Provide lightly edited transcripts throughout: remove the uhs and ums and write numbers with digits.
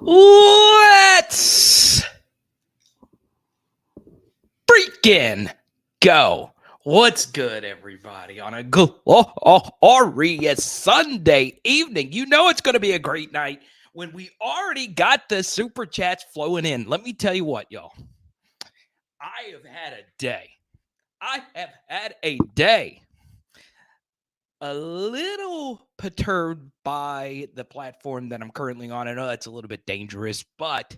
Let's freaking go. What's good, everybody, on a glorious Sunday evening? You know it's going to be a great night when we already got the super chats flowing in. Let me tell you what, y'all. I have had a day. A little perturbed by the platform that I'm currently on. I know that's a little bit dangerous, but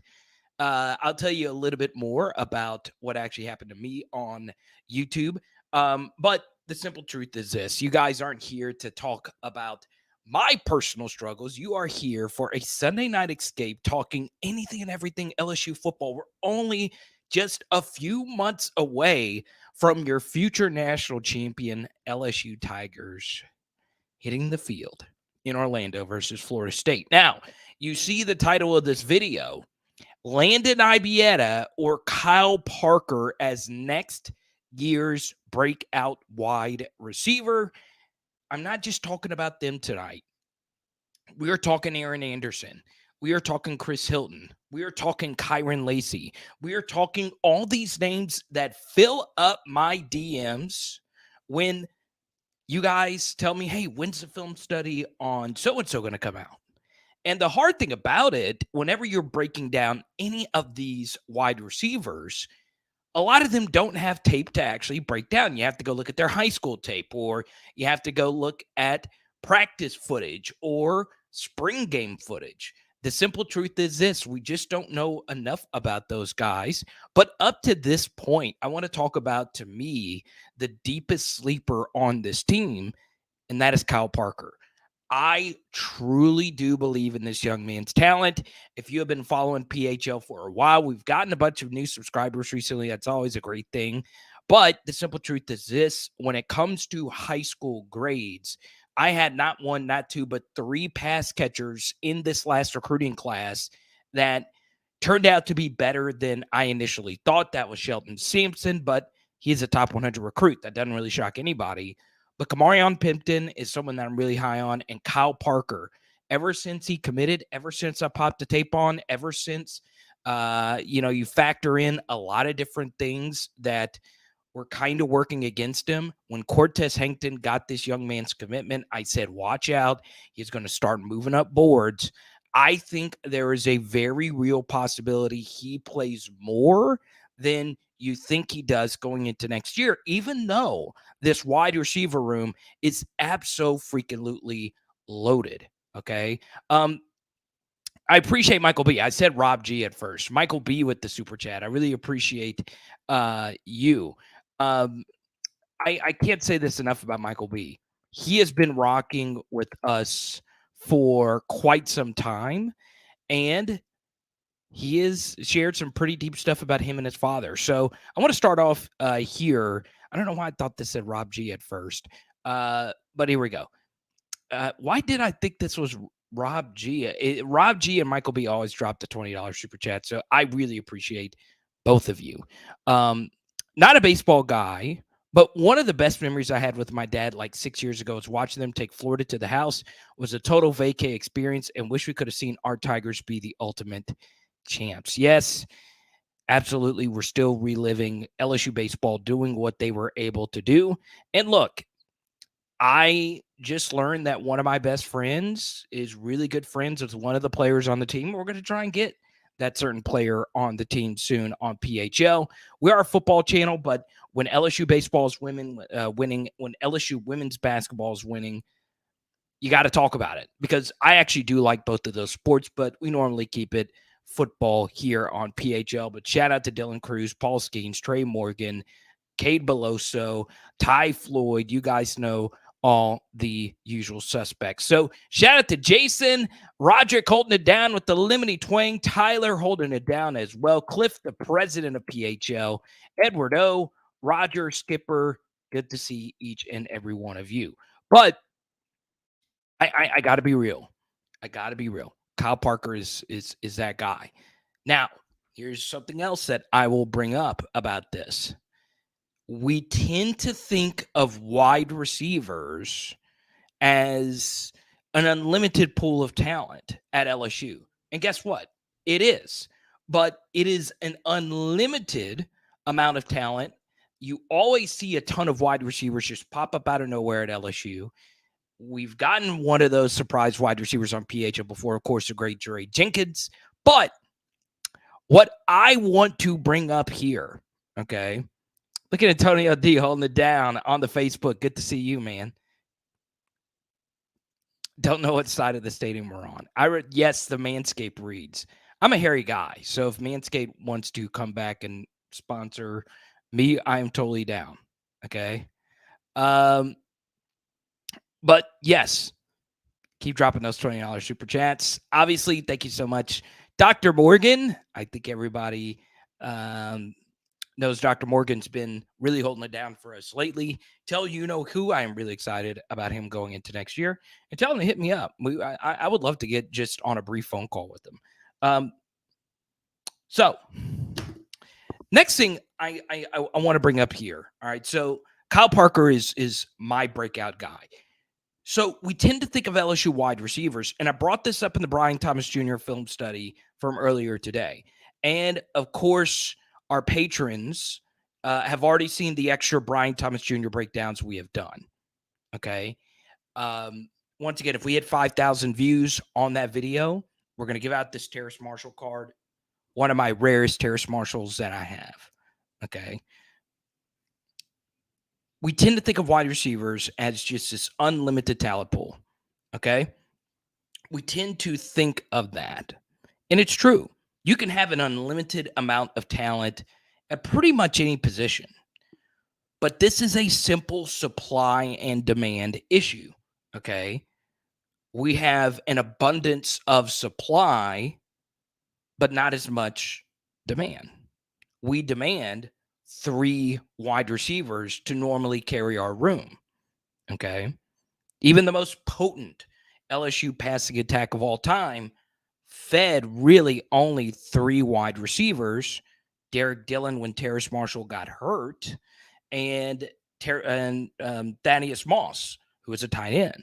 I'll tell you a little bit more about what actually happened to me on YouTube. But the simple truth is this: you guys aren't here to talk about my personal struggles. You are here for a Sunday night escape, talking anything and everything LSU football. We're only just a few months away from your future national champion LSU Tigers hitting the field in Orlando versus Florida State. Now, you see the title of this video: Landon IBIETA or Kyle Parker as next year's breakout wide receiver. I'm not just talking about them tonight. We are talking Aaron Anderson. We are talking Chris Hilton. We are talking Kyron Lacey. We are talking all these names that fill up my DMs when you guys tell me, hey, when's the film study on so-and-so going to come out? And the hard thing about it, whenever you're breaking down any of these wide receivers, a lot of them don't have tape to actually break down. You have to go look at their high school tape, or you have to go look at practice footage or spring game footage. The simple truth is this: we just don't know enough about those guys. But up to this point, I want to talk about, to me, the deepest sleeper on this team, and that is Kyle Parker. I truly do believe in this young man's talent. If you have been following PHL for a while, we've gotten a bunch of new subscribers recently. That's always a great thing. But the simple truth is this: when it comes to high school grades, I had not one, not two, but three pass catchers in this last recruiting class that turned out to be better than I initially thought. That was Shelton Sampson, but he's a top 100 recruit. That doesn't really shock anybody. But Kamarion Pimpton is someone that I'm really high on. And Kyle Parker, ever since he committed, ever since I popped the tape on, ever since, you factor in a lot of different things that were kind of working against him. When Cortez Hankton got this young man's commitment, I said, watch out. He's going to start moving up boards. I think there is a very real possibility he plays more than you think he does going into next year, even though this wide receiver room is abso-freaking-lutely loaded. Okay. I appreciate Michael B. I said Rob G at first. Michael B with the super chat. I really appreciate you. I can't say this enough about Michael B. He has been rocking with us for quite some time, and he has shared some pretty deep stuff about him and his father. So I want to start off here. I don't know why I thought this said Rob G at first, but here we go. Why did I think this was Rob G? Rob G and Michael B always drop the $20 super chat, so I really appreciate both of you. Not a baseball guy, but one of the best memories I had with my dad like 6 years ago was watching them take Florida to the house. It was a total vacay experience, and wish we could have seen our Tigers be the ultimate champs. Yes, absolutely. We're still reliving LSU baseball doing what they were able to do. And look, I just learned that one of my best friends is really good friends with one of the players on the team. We're going to try and get that certain player on the team soon on PHL. We are a football channel, but when LSU baseball is winning, when LSU women's basketball is winning, you got to talk about it, because I actually do like both of those sports, but we normally keep it football here on PHL. But shout out to Dylan Cruz, Paul Skeens, Trey Morgan, Cade Beloso, Ty Floyd. You guys know all the usual suspects. So shout out to Jason, Roderick holding it down with the Lemony Twang, Tyler holding it down as well, Cliff, the president of PHL, Edward O, Roger, Skipper. Good to see each and every one of you. But I got to be real. Kyle Parker is that guy. Now, here's something else that I will bring up about this. We tend to think of wide receivers as an unlimited pool of talent at LSU. And guess what? It is, but it is an unlimited amount of talent. You always see a ton of wide receivers just pop up out of nowhere at LSU. We've gotten one of those surprise wide receivers on PHL before, of course, the great Jerry Jenkins. But what I want to bring up here, okay, look at Antonio D holding it down on the Facebook. Good to see you, man. Don't know what side of the stadium we're on. Yes, the Manscaped reads. I'm a hairy guy, so if Manscaped wants to come back and sponsor me, I'm totally down. Okay. But yes, keep dropping those $20 super chats. Obviously, thank you so much, Dr. Morgan. I think everybody knows Dr. Morgan's been really holding it down for us lately. Tell you know who I am really excited about him going into next year, and tell him to hit me up. I would love to get just on a brief phone call with him. So next thing I want to bring up here. All right. So Kyle Parker is my breakout guy. So we tend to think of LSU wide receivers, and I brought this up in the Brian Thomas Jr. film study from earlier today. And of course, our patrons have already seen the extra Brian Thomas Jr. breakdowns we have done. Okay. Once again, if we hit 5,000 views on that video, we're going to give out this Terrace Marshall card, one of my rarest Terrace Marshalls that I have. Okay. We tend to think of wide receivers as just this unlimited talent pool. Okay. We tend to think of that. And it's true. You can have an unlimited amount of talent at pretty much any position. But this is a simple supply and demand issue. Okay. We have an abundance of supply, but not as much demand. We demand 3 wide receivers to normally carry our room. Okay. Even the most potent LSU passing attack of all time fed really only 3 wide receivers. Derek Dillon when Terrace Marshall got hurt, and Thaddeus Moss, who was a tight end.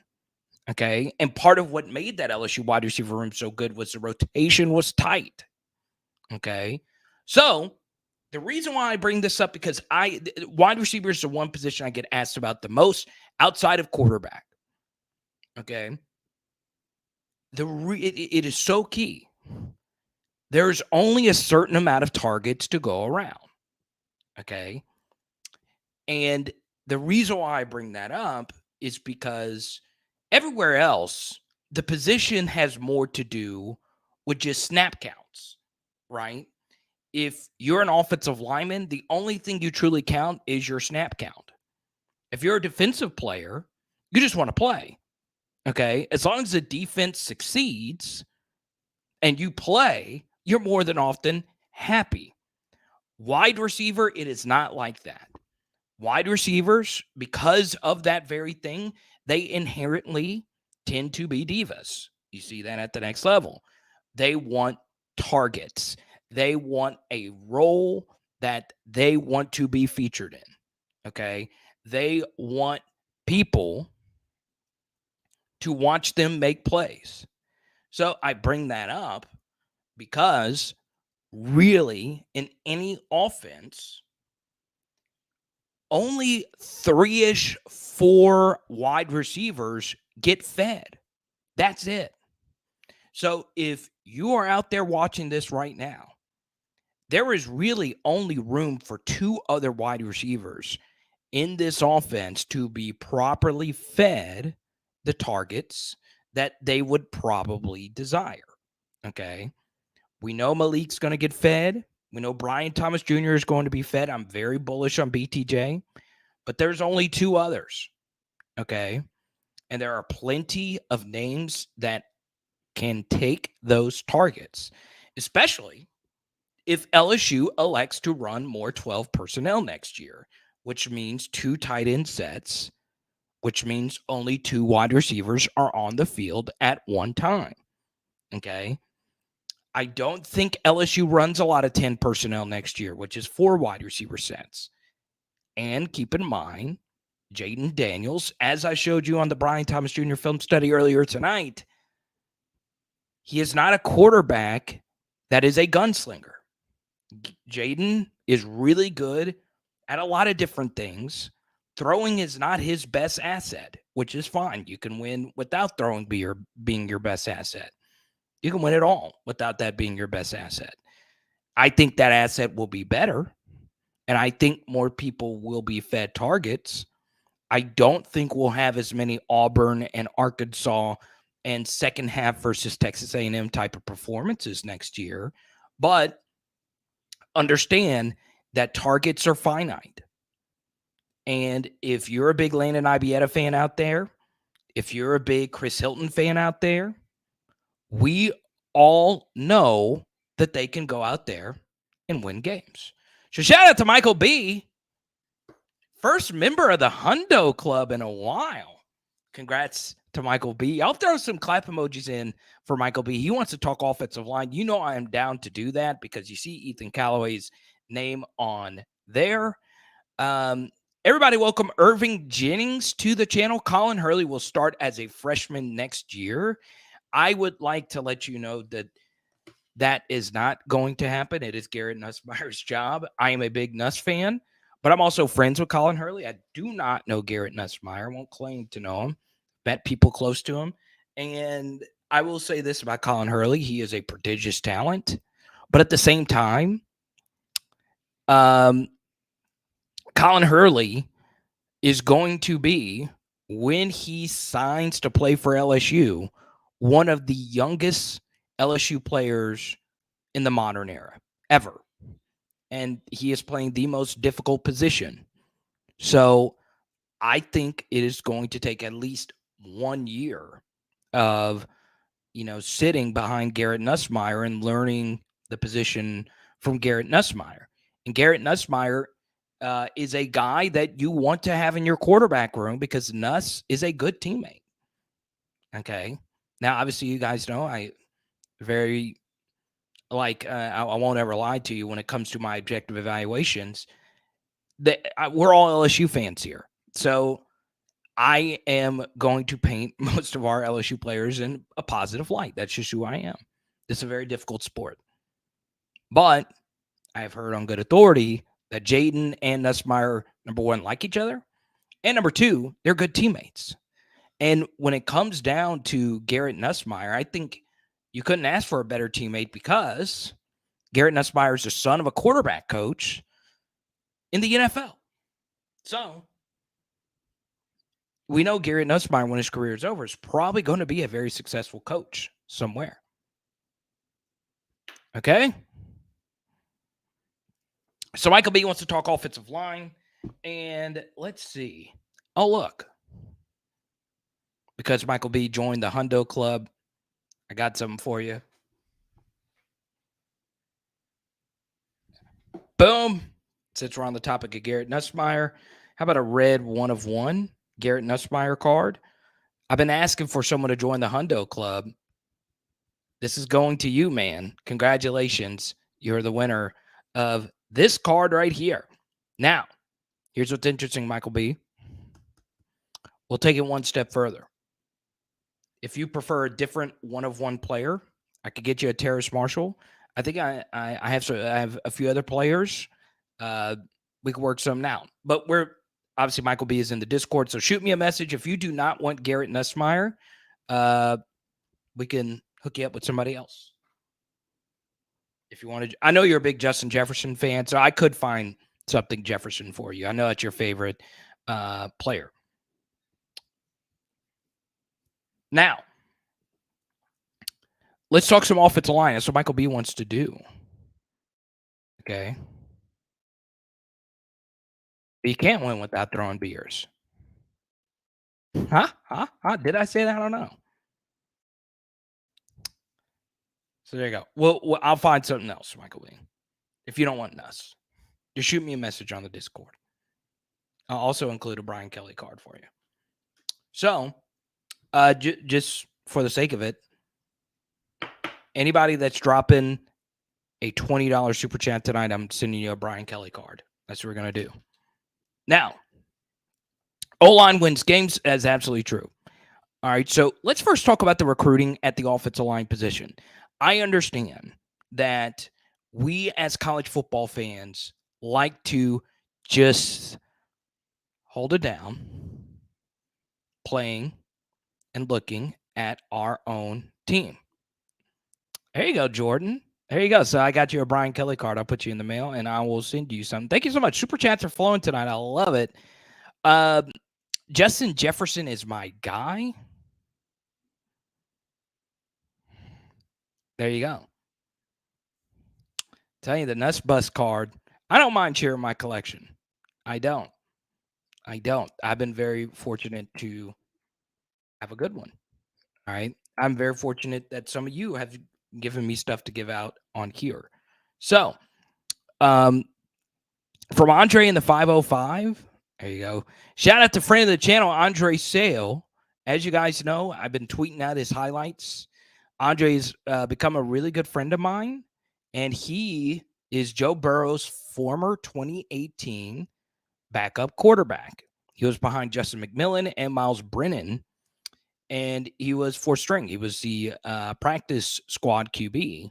Okay. And part of what made that LSU wide receiver room so good was the rotation was tight. Okay. So the reason why I bring this up, because wide receiver is the one position I get asked about the most outside of quarterback. Okay. It is so key. There's only a certain amount of targets to go around. Okay. And the reason why I bring that up is because everywhere else, the position has more to do with just snap counts, right? If you're an offensive lineman, the only thing you truly count is your snap count. If you're a defensive player, you just want to play. Okay. As long as the defense succeeds and you play, you're more than often happy. Wide receiver, it is not like that. Wide receivers, because of that very thing, they inherently tend to be divas. You see that at the next level. They want targets. They want a role that they want to be featured in. Okay. They want people to watch them make plays. So I bring that up because really in any offense, only 3-ish, 4 wide receivers get fed. That's it. So if you are out there watching this right now, there is really only room for 2 other wide receivers in this offense to be properly fed the targets that they would probably desire. Okay. We know Malik's going to get fed. We know Brian Thomas Jr. is going to be fed. I'm very bullish on BTJ, but there's only 2 others. Okay. And there are plenty of names that can take those targets, especially if LSU elects to run more 12 personnel next year, which means 2 tight end sets, which means only 2 wide receivers are on the field at one time. Okay. I don't think LSU runs a lot of 10 personnel next year, which is 4 wide receiver sets. And keep in mind, Jayden Daniels, as I showed you on the Brian Thomas Jr. film study earlier tonight, he is not a quarterback that is a gunslinger. Jayden is really good at a lot of different things. Throwing is not his best asset, which is fine. You can win without throwing being your best asset. You can win it all without that being your best asset. I think that asset will be better, and I think more people will be fed targets. I don't think we'll have as many Auburn and Arkansas and second half versus Texas A&M type of performances next year, but understand that targets are finite. And if you're a big Landon IBIETA fan out there, if you're a big Chris Hilton fan out there, we all know that they can go out there and win games. So shout out to Michael B., first member of the Hundo Club in a while. Congrats to Michael B. I'll throw some clap emojis in for Michael B. He wants to talk offensive line. You know I am down to do that because you see Ethan Calloway's name on there. Everybody welcome Irving Jennings to the channel. Colin Hurley will start as a freshman next year. I would like to let you know that that is not going to happen. It is Garrett Nussmeier's job. I am a big Nuss fan, but I'm also friends with Colin Hurley. I do not know Garrett Nussmeier. Won't claim to know him. Met people close to him. And I will say this about Colin Hurley. He is a prodigious talent. But at the same time, Colin Hurley is going to be, when he signs to play for LSU, one of the youngest LSU players in the modern era ever. And he is playing the most difficult position. So I think it is going to take at least 1 year of, sitting behind Garrett Nussmeier and learning the position from Garrett Nussmeier. And Garrett Nussmeier is a guy that you want to have in your quarterback room because Nuss is a good teammate. Okay. Now, obviously, you guys know I won't ever lie to you when it comes to my objective evaluations. We're all LSU fans here. So I am going to paint most of our LSU players in a positive light. That's just who I am. It's a very difficult sport. But I have heard on good authority that Jayden and Nussmeier, number one, like each other. And number two, they're good teammates. And when it comes down to Garrett Nussmeier, I think you couldn't ask for a better teammate because Garrett Nussmeier is the son of a quarterback coach in the NFL. So we know Garrett Nussmeier, when his career is over, is probably going to be a very successful coach somewhere. Okay? So Michael B. wants to talk offensive line. And let's see. Oh, look. Because Michael B. joined the Hundo Club, I got something for you. Boom. Since we're on the topic of Garrett Nussmeier, how about a red 1 of 1 Garrett Nussmeier card? I've been asking for someone to join the Hundo Club. This is going to you, man. Congratulations. You're the winner of this card right here. Now, here's what's interesting, Michael B. We'll take it one step further. If you prefer a different 1 of 1 player, I could get you a Terrace Marshall. I think I have a few other players. We can work some out. But obviously Michael B is in the Discord, so shoot me a message. If you do not want Garrett Nussmeier, we can hook you up with somebody else. If you want to, I know you're a big Justin Jefferson fan, so I could find something Jefferson for you. I know that's your favorite player. Now, let's talk some offensive line. That's what Michael B wants to do. Okay. You can't win without throwing beers. Huh? Did I say that? I don't know. So there you go. Well, I'll find something else, Michael B. If you don't want Nuss, just shoot me a message on the Discord. I'll also include a Brian Kelly card for you. So, just for the sake of it, anybody that's dropping a $20 super chat tonight, I'm sending you a Brian Kelly card. That's what we're going to do. Now, O-line wins games. That's absolutely true. All right, so let's first talk about the recruiting at the offensive line position. I understand that we as college football fans like to just hold it down, playing and looking at our own team. There you go, Jordan. There you go. So I got you a Brian Kelly card. I'll put you in the mail and I will send you some. Thank you so much. Super chats are flowing tonight. I love it. Justin Jefferson is my guy. There you go. Tell you the Nuts Bus card. I don't mind sharing my collection. I don't. I've been very fortunate to have a good one. All right. I'm very fortunate that some of you have given me stuff to give out on here. So, from Andre in the 505, there you go. Shout out to friend of the channel, Andre Sale. As you guys know, I've been tweeting out his highlights. Andre's become a really good friend of mine, and he is Joe Burrow's former 2018 backup quarterback. He was behind Justin McMillan and Miles Brennan, and he was fourth string. He was the practice squad QB,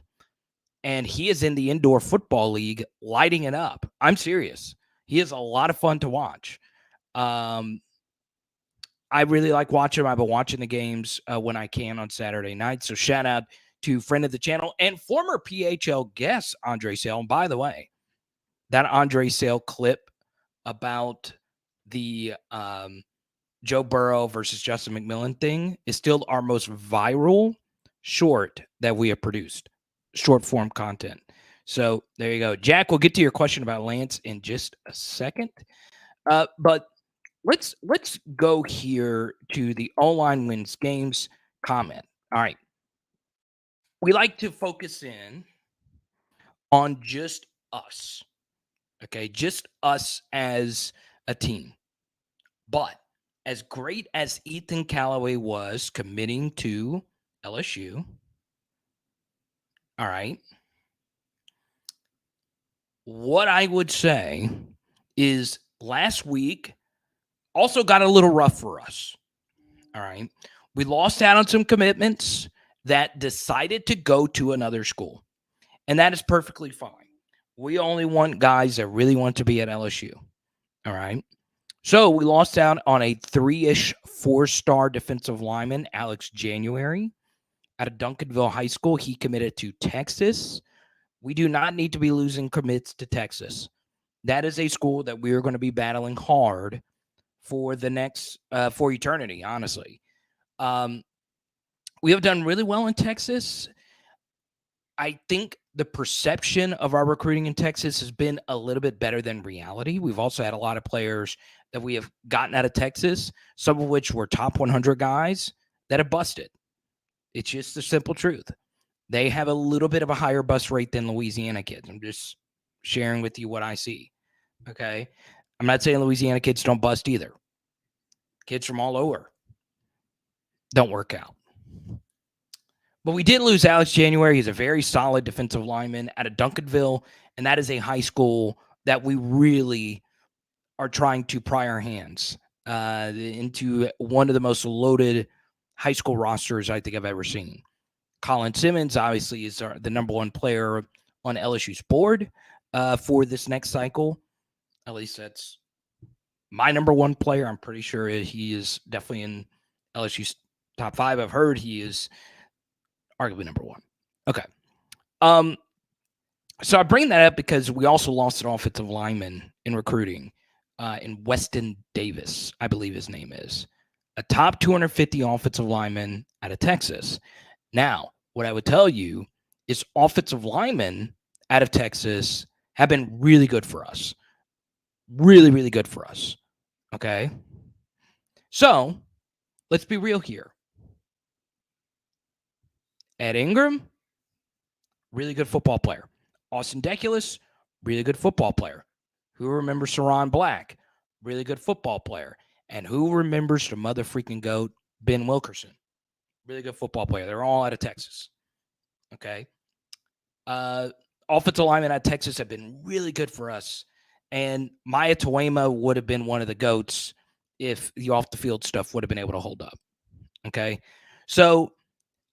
and he is in the indoor football league lighting it up. I'm serious. He is a lot of fun to watch. I really like watching him. I've been watching the games when I can on Saturday night. So shout out to friend of the channel and former PHL guest, Andre Sale. And by the way, that Andre Sale clip about the Joe Burrow versus Justin McMillan thing is still our most viral short that we have produced, short form content. So there you go. Jack, we'll get to your question about Lance in just a second. But let's go here to the O-line wins games comment. All right. We like to focus in on just us. Okay, just us as a team. But as great as Ethan Calloway was committing to LSU, all right, what I would say is last week also got a little rough for us. All right. We lost out on some commitments that decided to go to another school, and that is perfectly fine. We only want guys that really want to be at LSU. All right. So we lost out on a 3-ish 4-star defensive lineman, Alex January, out of Duncanville High School. He committed to Texas. We do not need to be losing commits to Texas. That is a school that we are going to be battling hard for the next, for eternity, honestly. We have done really well in Texas. I think the perception of our recruiting in Texas has been a little bit better than reality. We've also had a lot of players that we have gotten out of Texas, some of which were top 100 guys that have busted. It's just the simple truth. They have a little bit of a higher bust rate than Louisiana kids. I'm just sharing with you what I see. Okay. I'm not saying Louisiana kids don't bust either. Kids from all over don't work out. But we did lose Alex January. He's a very solid defensive lineman out of Duncanville, and that is a high school that we really are trying to pry our hands into one of the most loaded high school rosters I think I've ever seen. Colin Simmons, obviously, is the number one player on LSU's board for this next cycle. At least that's my number one player. I'm pretty sure he is definitely in LSU's top 5. I've heard he is arguably number 1. Okay. So I bring that up because we also lost an offensive lineman in recruiting in Weston Davis, I believe his name is. A top 250 offensive lineman out of Texas. Now, what I would tell you is offensive linemen out of Texas have been really good for us. Really, really good for us. Okay? So, let's be real here. Ed Ingram, really good football player. Austin Deculus, really good football player. Who remembers Saron Black? Really good football player. And who remembers the mother freaking goat, Ben Wilkerson? Really good football player. They're all out of Texas. Okay. Offensive linemen out of Texas have been really good for us. And Maya Tuema would have been one of the goats if the off-the-field stuff would have been able to hold up. Okay. So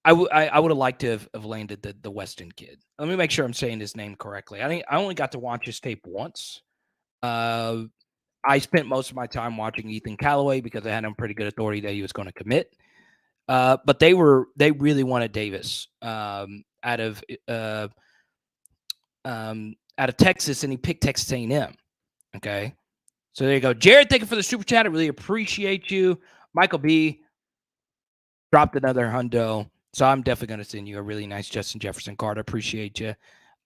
I would have liked to have landed the Weston kid. Let me make sure I'm saying his name correctly. I only got to watch his tape once. Uh, I spent most of my time watching Ethan Calloway because I had on pretty good authority that he was going to commit. But they really wanted Davis out of Texas, and he picked Texas A&M. Okay, so there you go, Jared. Thank you for the super chat. I really appreciate you. Michael B dropped another hundo, so I'm definitely going to send you a really nice Justin Jefferson card. I appreciate you.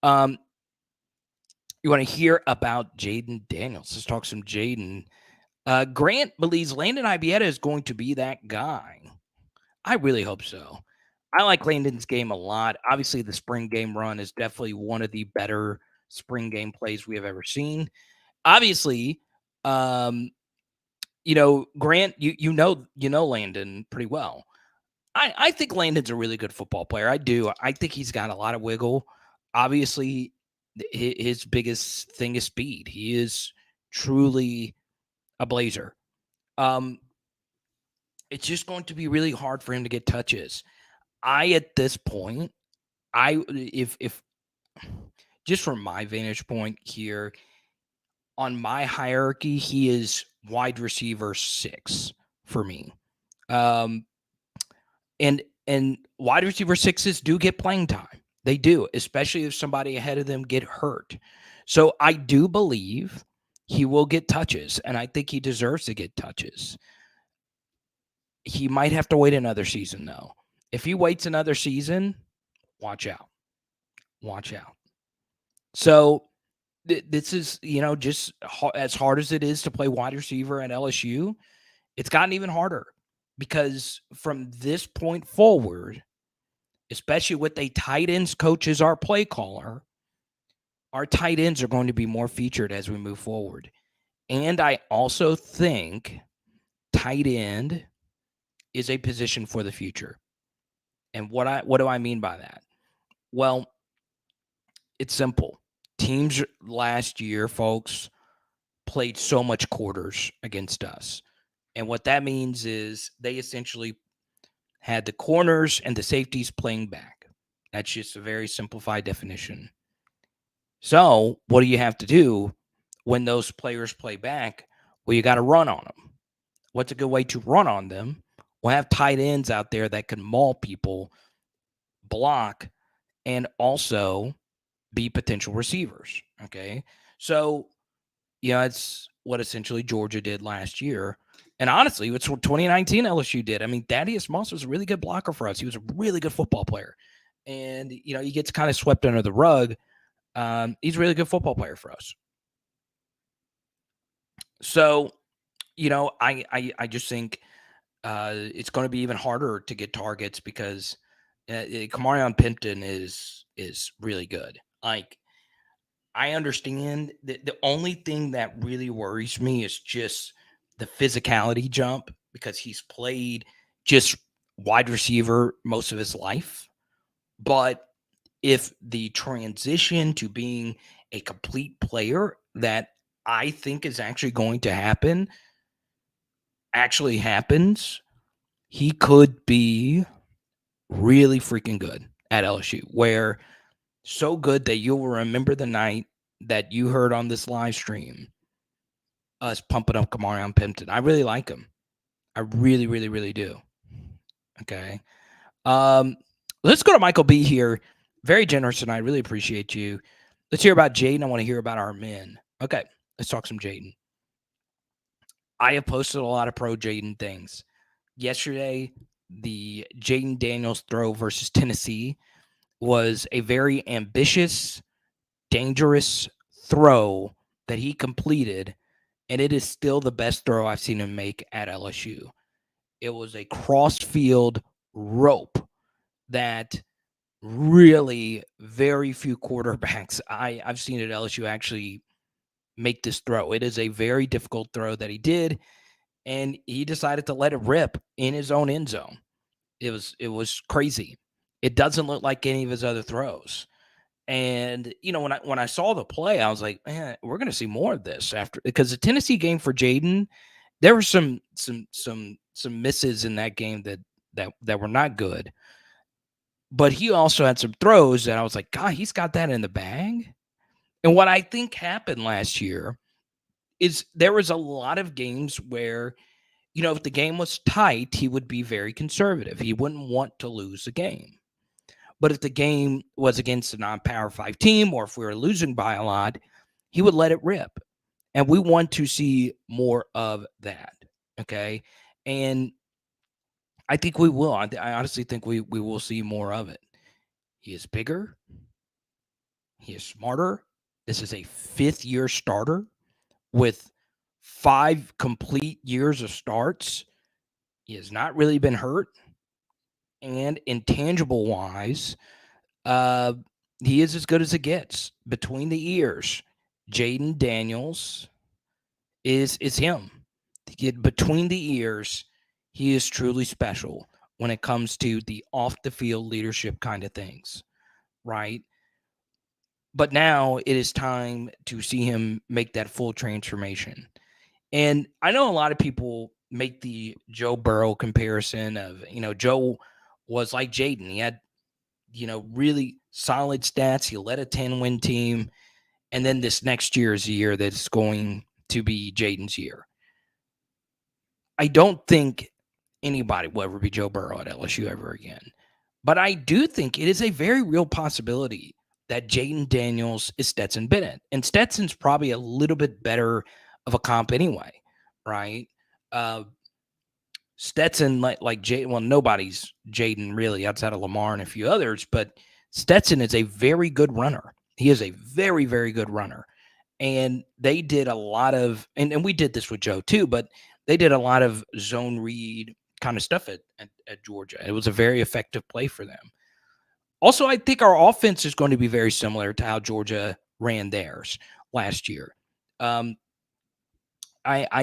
You want to hear about Jayden Daniels? Let's talk some Jayden. Grant believes Landon IBIETA is going to be that guy. I really hope so. I like Landon's game a lot. Obviously, the spring game run is definitely one of the better spring game plays we have ever seen. Obviously, Grant, you know Landon pretty well. I think Landon's a really good football player. I do. I think he's got a lot of wiggle. Obviously, his biggest thing is speed. He is truly a blazer. It's just going to be really hard for him to get touches. At this point, if just from my vantage point here, on my hierarchy, he is wide receiver 6 for me. And wide receiver 6s do get playing time. They do, especially if somebody ahead of them get hurt. So I do believe he will get touches, and I think he deserves to get touches. He might have to wait another season, though. If he waits another season, watch out. Watch out. So this is, just as hard as it is to play wide receiver at LSU, it's gotten even harder because from this point forward, especially with a tight ends coach as our play caller, our tight ends are going to be more featured as we move forward. And I also think tight end is a position for the future. And what do I mean by that? Well, it's simple. Teams last year, folks, played so much quarters against us. And what that means is they essentially had the corners and the safeties playing back. That's just a very simplified definition. So what do you have to do when those players play back? Well, you got to run on them. What's a good way to run on them? We'll have tight ends out there that can maul people, block, and also be potential receivers. Okay. So, it's what essentially Georgia did last year. And honestly, it's what 2019 LSU did. I mean, Thaddeus Moss was a really good blocker for us. He was a really good football player. And, he gets kind of swept under the rug. He's a really good football player for us. So, I just think it's going to be even harder to get targets because Kamarion Pimpton is really good. Like, I understand that the only thing that really worries me is just the physicality jump because he's played just wide receiver most of his life. But if the transition to being a complete player that I think is actually going to happen actually happens, he could be really freaking good at LSU, where so good that you'll remember the night that you heard on this live stream us pumping up Kamarion Pimpton. I really like him. I really, really, really do. Okay. Let's go to Michael B here. Very generous tonight. Really appreciate you. Let's hear about Jayden. I want to hear about our men. Okay. Let's talk some Jayden. I have posted a lot of pro Jayden things. Yesterday, the Jayden Daniels throw versus Tennessee was a very ambitious, dangerous throw that he completed, and it is still the best throw I've seen him make at LSU. It was a cross-field rope that really very few quarterbacks I've seen at LSU actually make this throw. It is a very difficult throw that he did, and he decided to let it rip in his own end zone. It was crazy. It doesn't look like any of his other throws. And when I saw the play, I was like, man, we're going to see more of this after, because the Tennessee game for Jayden, there were some misses in that game that were not good. but he also had some throws that I was like, God, he's got that in the bag. And what I think happened last year is there was a lot of games where, if the game was tight, he would be very conservative. He wouldn't want to lose the game. But if the game was against a non-Power 5 team, or if we were losing by a lot, he would let it rip. And we want to see more of that. Okay. And I think we will. I honestly think we will see more of it. He is bigger. He is smarter. This is a fifth-year starter with 5 complete years of starts. He has not really been hurt. And intangible-wise, he is as good as it gets. Between the ears, Jayden Daniels is him. Between the ears, he is truly special when it comes to the off-the-field leadership kind of things, right? But now it is time to see him make that full transformation. And I know a lot of people make the Joe Burrow comparison of, Joe was like Jayden. He had, really solid stats. He led a 10-win team. And then this next year is the year that's going to be Jayden's year. I don't think anybody will ever be Joe Burrow at LSU ever again. But I do think it is a very real possibility that Jayden Daniels is Stetson Bennett. And Stetson's probably a little bit better of a comp anyway, right? Stetson, like Jayden, well, nobody's Jayden really outside of Lamar and a few others, but Stetson is a very good runner. He is a very, very good runner. And they did a lot of, and we did this with Joe too, but they did a lot of zone read kind of stuff at Georgia. It was a very effective play for them. Also, I think our offense is going to be very similar to how Georgia ran theirs last year. I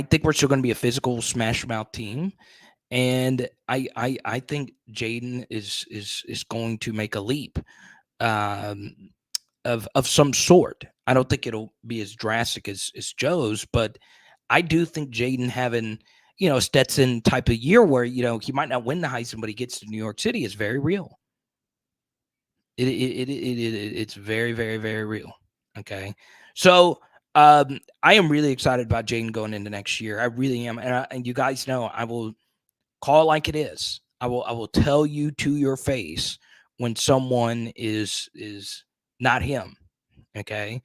think we're still going to be a physical smash mouth team. And I think Jayden is going to make a leap of some sort. I don't think it'll be as drastic as Joe's, but I do think Jayden having, Stetson type of year where, he might not win the Heisman, but he gets to New York City is very real. It's very, very, very real. Okay. So I am really excited about Jayden going into next year. I really am. And you guys know I will call it like it is. I will tell you to your face when someone is not him. Okay.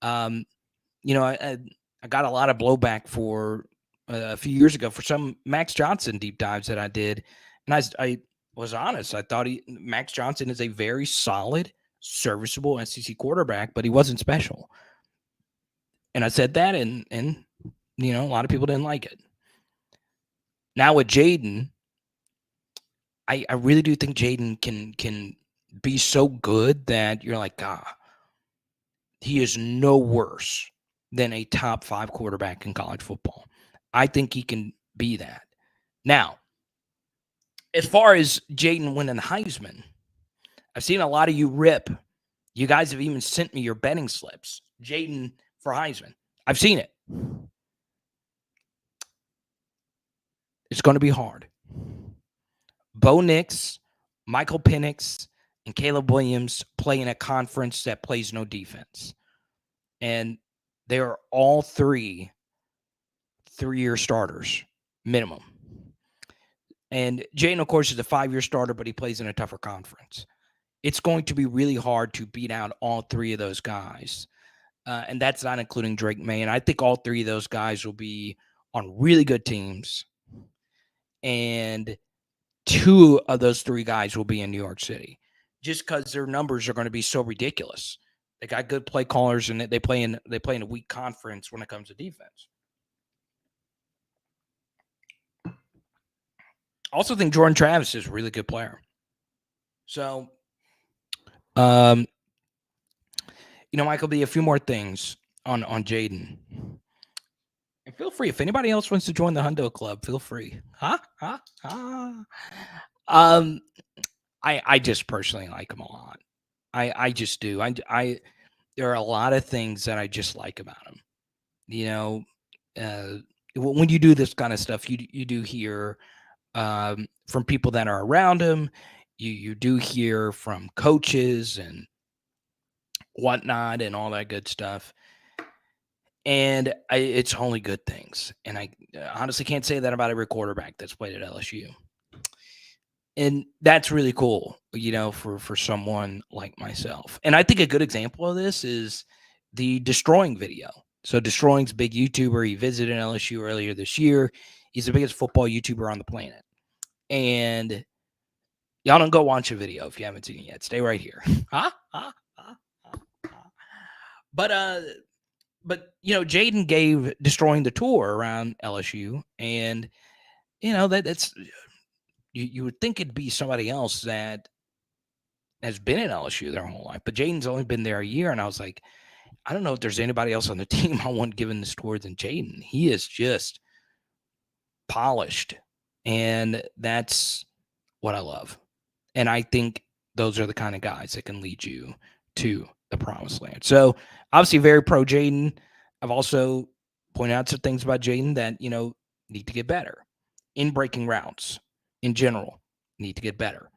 I got a lot of blowback for a few years ago for some Max Johnson deep dives that I did. And I was honest. I thought Max Johnson is a very solid, serviceable SEC quarterback, but he wasn't special. And I said that, and a lot of people didn't like it. Now with Jayden, I really do think Jayden can be so good that you're like, he is no worse than a top 5 quarterback in college football. I think he can be that. Now, as far as Jayden winning the Heisman, I've seen a lot of you rip. You guys have even sent me your betting slips. Jayden for Heisman. I've seen it. It's going to be hard. Bo Nix, Michael Penix, and Caleb Williams play in a conference that plays no defense. And they are all 3-year starters, minimum. And Jayden, of course, is a 5-year starter, but he plays in a tougher conference. It's going to be really hard to beat out all 3 of those guys. And that's not including Drake May. And I think all 3 of those guys will be on really good teams. And 2 of those 3 guys will be in New York City just because their numbers are going to be so ridiculous. They got good play callers, and they play in a weak conference when it comes to defense. Also think Jordan Travis is a really good player. So, Michael, be a few more things on Jayden. And feel free, if anybody else wants to join the Hundo Club, feel free. I just personally like him a lot. I just do. There are a lot of things that I just like about him. When you do this kind of stuff, you do hear from people that are around him, you do hear from coaches and whatnot and all that good stuff. And it's only good things. And I honestly can't say that about every quarterback that's played at LSU. And that's really cool, for someone like myself. And I think a good example of this is the Destroying video. So Destroying's a big YouTuber. He visited LSU earlier this year. He's the biggest football YouTuber on the planet. And y'all don't go watch a video if you haven't seen it yet. Stay right here. Huh? Huh? Huh? Huh? But Jayden gave Destroying the tour around LSU, and that's you would think it'd be somebody else that has been in LSU their whole life, but Jayden's only been there a year, and I was like, I don't know if there's anybody else on the team I want given this tour than Jayden. He is just polished, and that's what I love. And I think those are the kind of guys that can lead you to the promised land. So obviously very pro Jayden. I've also pointed out some things about Jayden that, need to get better in breaking routes in general, need to get better.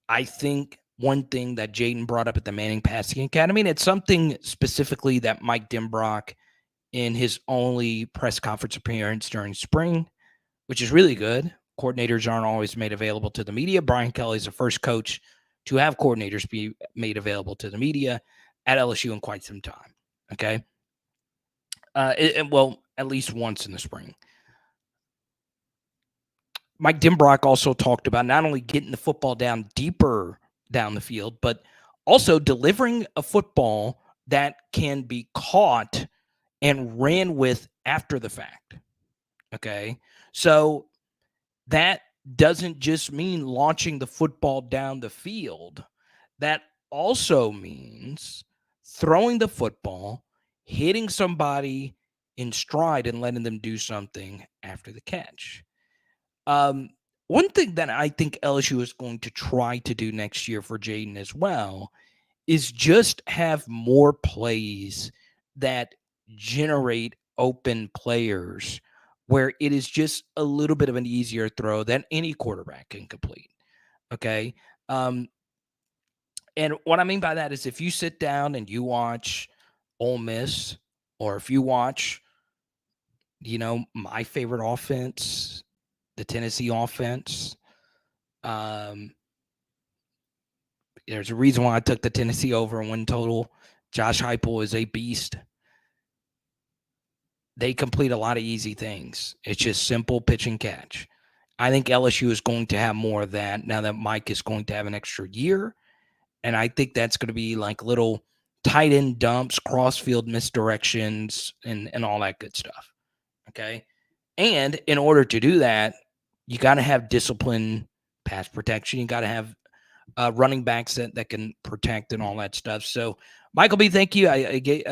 I think one thing that Jayden brought up at the Manning Passing Academy, and it's something specifically that Mike Denbrock in his only press conference appearance during spring, which is really good. Coordinators aren't always made available to the media. Brian Kelly is the first coach to have coordinators be made available to the media at LSU in quite some time. Okay. Well, at least once in the spring. Mike Denbrock also talked about not only getting the football down deeper down the field, but also delivering a football that can be caught and ran with after the fact. Okay. So that doesn't just mean launching the football down the field. That also means throwing the football, hitting somebody in stride and letting them do something after the catch. One thing that I think LSU is going to try to do next year for Jayden as well is just have more plays that generate open players where it is just a little bit of an easier throw than any quarterback can complete. Okay. And what I mean by that is if you sit down and you watch Ole Miss, or if you watch, my favorite offense, the Tennessee offense, there's a reason why I took the Tennessee over and win total. Josh Heupel is a beast. They complete a lot of easy things. It's just simple pitch and catch. I think LSU is going to have more of that now that Mike is going to have an extra year. And I think that's going to be like little tight end dumps, crossfield misdirections, and all that good stuff. Okay. And in order to do that, you got to have discipline, pass protection. You got to have running backs that can protect and all that stuff. So, Michael B., thank you. I get,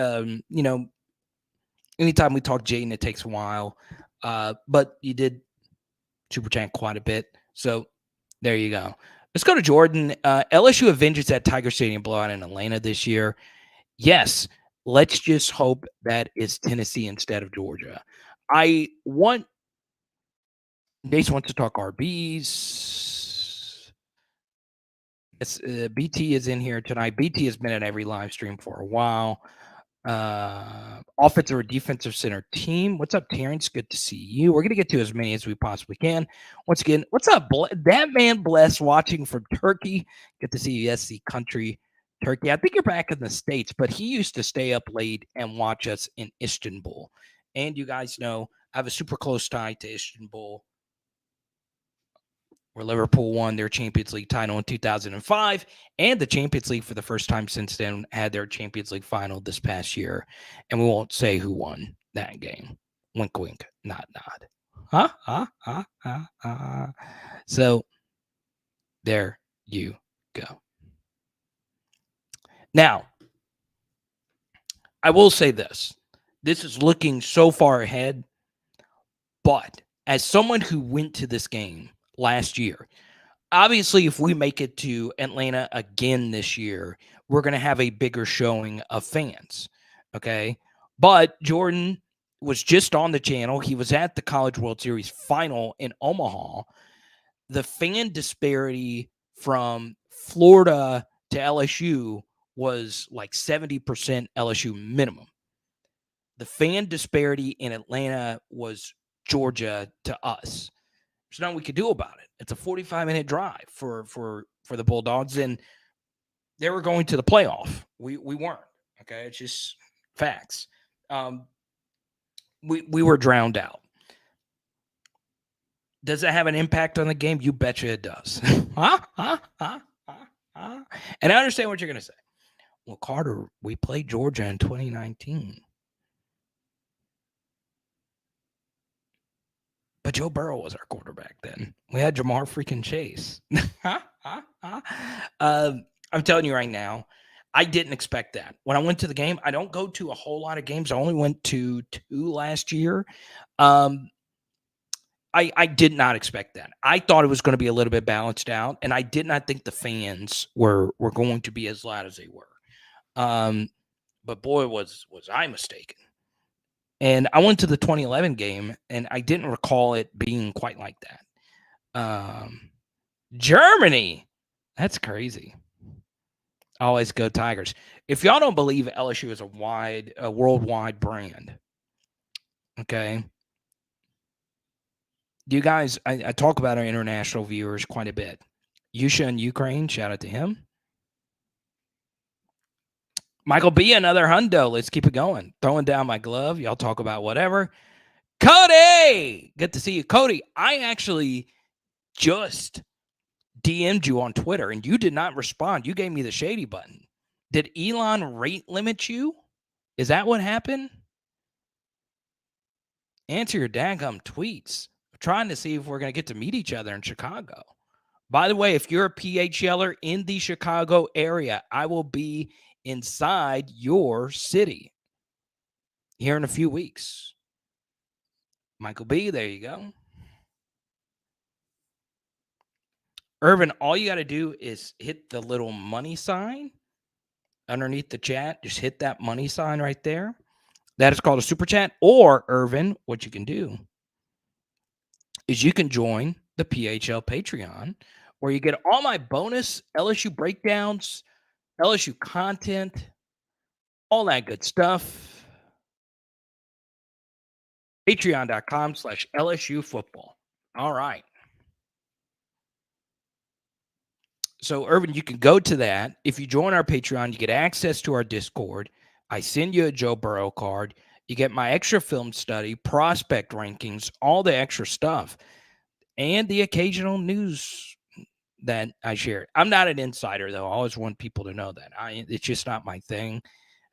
anytime we talk Jayden, it takes a while, but you did super chat quite a bit. So there you go. Let's go to Jordan. LSU avenges that Tiger Stadium blowout in Atlanta this year. Yes, let's just hope that it's Tennessee instead of Georgia. Jason wants to talk RBs. Yes, BT is in here tonight. BT has been at every live stream for a while. Offensive or defensive center team. What's up, Terrence? Good to see you. We're going to get to as many as we possibly can. Once again, what's up, that man Bless watching from Turkey? Good to see you. Yes, the country, Turkey. I think you're back in the States, but he used to stay up late and watch us in Istanbul. And you guys know I have a super close tie to Istanbul, where Liverpool won their Champions League title in 2005, and the Champions League for the first time since then had their Champions League final this past year. And we won't say who won that game. Wink, wink, nod, nod. So there you go. Now, I will say this. This is looking so far ahead, but as someone who went to this game last year, obviously, if we make it to Atlanta again this year, we're going to have a bigger showing of fans. Okay. But Jordan was just on the channel. He was at the College World Series final in Omaha. The fan disparity from Florida to LSU was like 70% LSU minimum. The fan disparity in Atlanta was Georgia to us. There's nothing we could do about it. It's a 45-minute drive for the Bulldogs, and they were going to the playoff. We weren't. Okay, it's just facts. We were drowned out. Does it have an impact on the game? You betcha it does. And I understand what you're going to say. Well, Carter, we played Georgia in 2019. But Joe Burrow was our quarterback then. We had Jamar freaking Chase. I'm telling you right now, I didn't expect that. When I went to the game, I don't go to a whole lot of games. I only went to 2 last year. I did not expect that. I thought it was going to be a little bit balanced out, and I did not think the fans were going to be as loud as they were. But boy, was I mistaken. And I went to the 2011 game, and I didn't recall it being quite like that. Germany, that's crazy. Always go Tigers. If y'all don't believe LSU is a worldwide brand, okay. You guys, I talk about our international viewers quite a bit. Yusha in Ukraine, shout out to him. Michael B, another hundo. Let's keep it going. Throwing down my glove. Y'all talk about whatever. Cody, good to see you. Cody, I actually just DM'd you on Twitter, and you did not respond. You gave me the shady button. Did Elon rate limit you? Is that what happened? Answer your daggum tweets. I'm trying to see if we're going to get to meet each other in Chicago. By the way, if you're a PHLer in the Chicago area, I will be inside your city here in a few weeks. Michael B, there you go. Irvin, all you got to do is hit the little money sign underneath the chat. Just hit that money sign right there. That is called a super chat. Or, Irvin, what you can do is you can join the PHL Patreon, where you get all my bonus LSU breakdowns, LSU content, all that good stuff. Patreon.com/LSU football. All right. So, Irvin, you can go to that. If you join our Patreon, you get access to our Discord. I send you a Joe Burrow card. You get my extra film study, prospect rankings, all the extra stuff, and the occasional news that I share. I'm not an insider, though. I always want people to know that. It's just not my thing.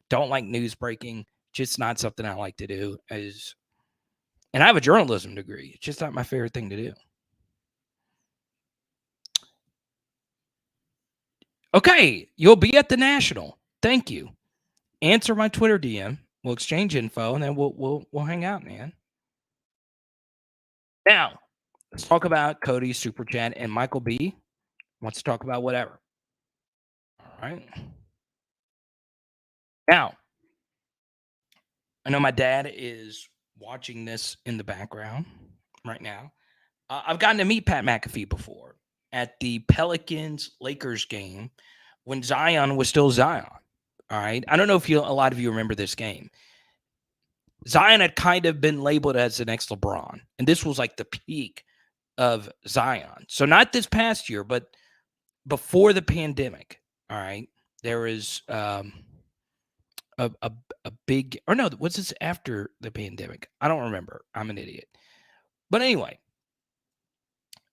Don't like news breaking. Just not something I like to do. And I have a journalism degree. It's just not my favorite thing to do. Okay, you'll be at the National. Thank you. Answer my Twitter DM. We'll exchange info, and then we'll hang out, man. Now, let's talk about Cody's super chat, and Michael B wants to talk about whatever. All right. Now, I know my dad is watching this in the background right now. I've gotten to meet Pat McAfee before at the Pelicans-Lakers game when Zion was still Zion. All right. I don't know if a lot of you remember this game. Zion had kind of been labeled as the next LeBron, and this was like the peak of Zion. So not this past year, but before the pandemic. All right. There was a big, or no, what's this after the pandemic? I don't remember. I'm an idiot. But anyway,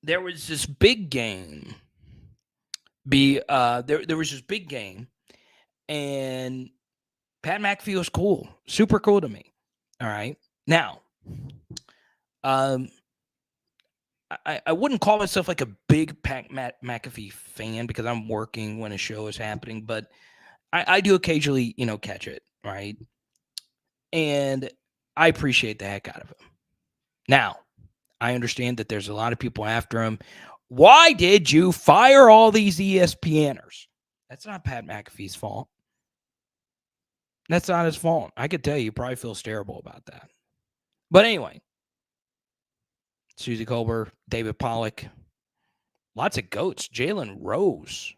there was this big game. There was this big game, and Pat McAfee was cool, super cool to me. All right. Now, I wouldn't call myself like a big Pat McAfee fan because I'm working when a show is happening, but I do occasionally, catch it, right? And I appreciate the heck out of him. Now, I understand that there's a lot of people after him. Why did you fire all these ESPNers? That's not Pat McAfee's fault. That's not his fault. I could tell you, he probably feels terrible about that. But anyway, Susie Colbert, David Pollack, Lots of goats. Jalen Rose.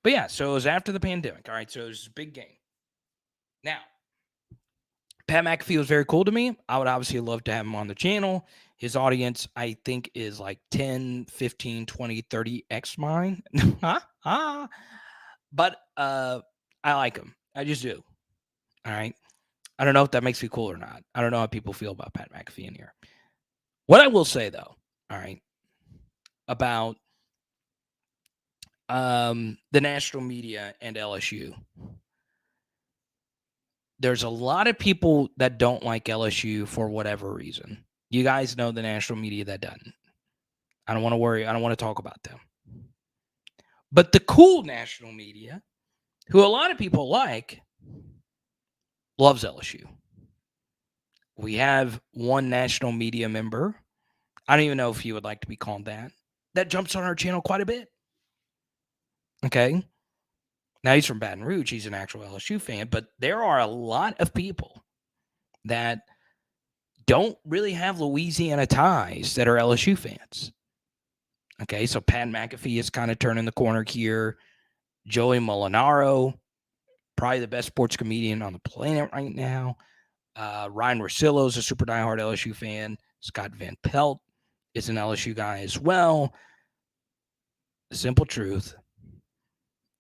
But yeah, so it was after the pandemic. All right, so it was a big game. Now, Pat McAfee was very cool to me. I would obviously love to have him on the channel. His audience, I think, is like 10, 15, 20, 30x mine. But I like him. I just do. All right. I don't know if that makes me cool or not. I don't know how people feel about Pat McAfee in here. What I will say, though, all right, about the national media and LSU. There's a lot of people that don't like LSU for whatever reason. You guys know the national media that doesn't. I don't want to worry. I don't want to talk about them. But the cool national media, who a lot of people like, loves LSU. We have one national media member. I don't even know if he would like to be called that. That jumps on our channel quite a bit. Okay. Now he's from Baton Rouge. He's an actual LSU fan, but there are a lot of people that don't really have Louisiana ties that are LSU fans. Okay, so Pat McAfee is kind of turning the corner here. Joey Molinaro, probably the best sports comedian on the planet right now. Ryan Russillo is a super diehard LSU fan. Scott Van Pelt is an LSU guy as well. The simple truth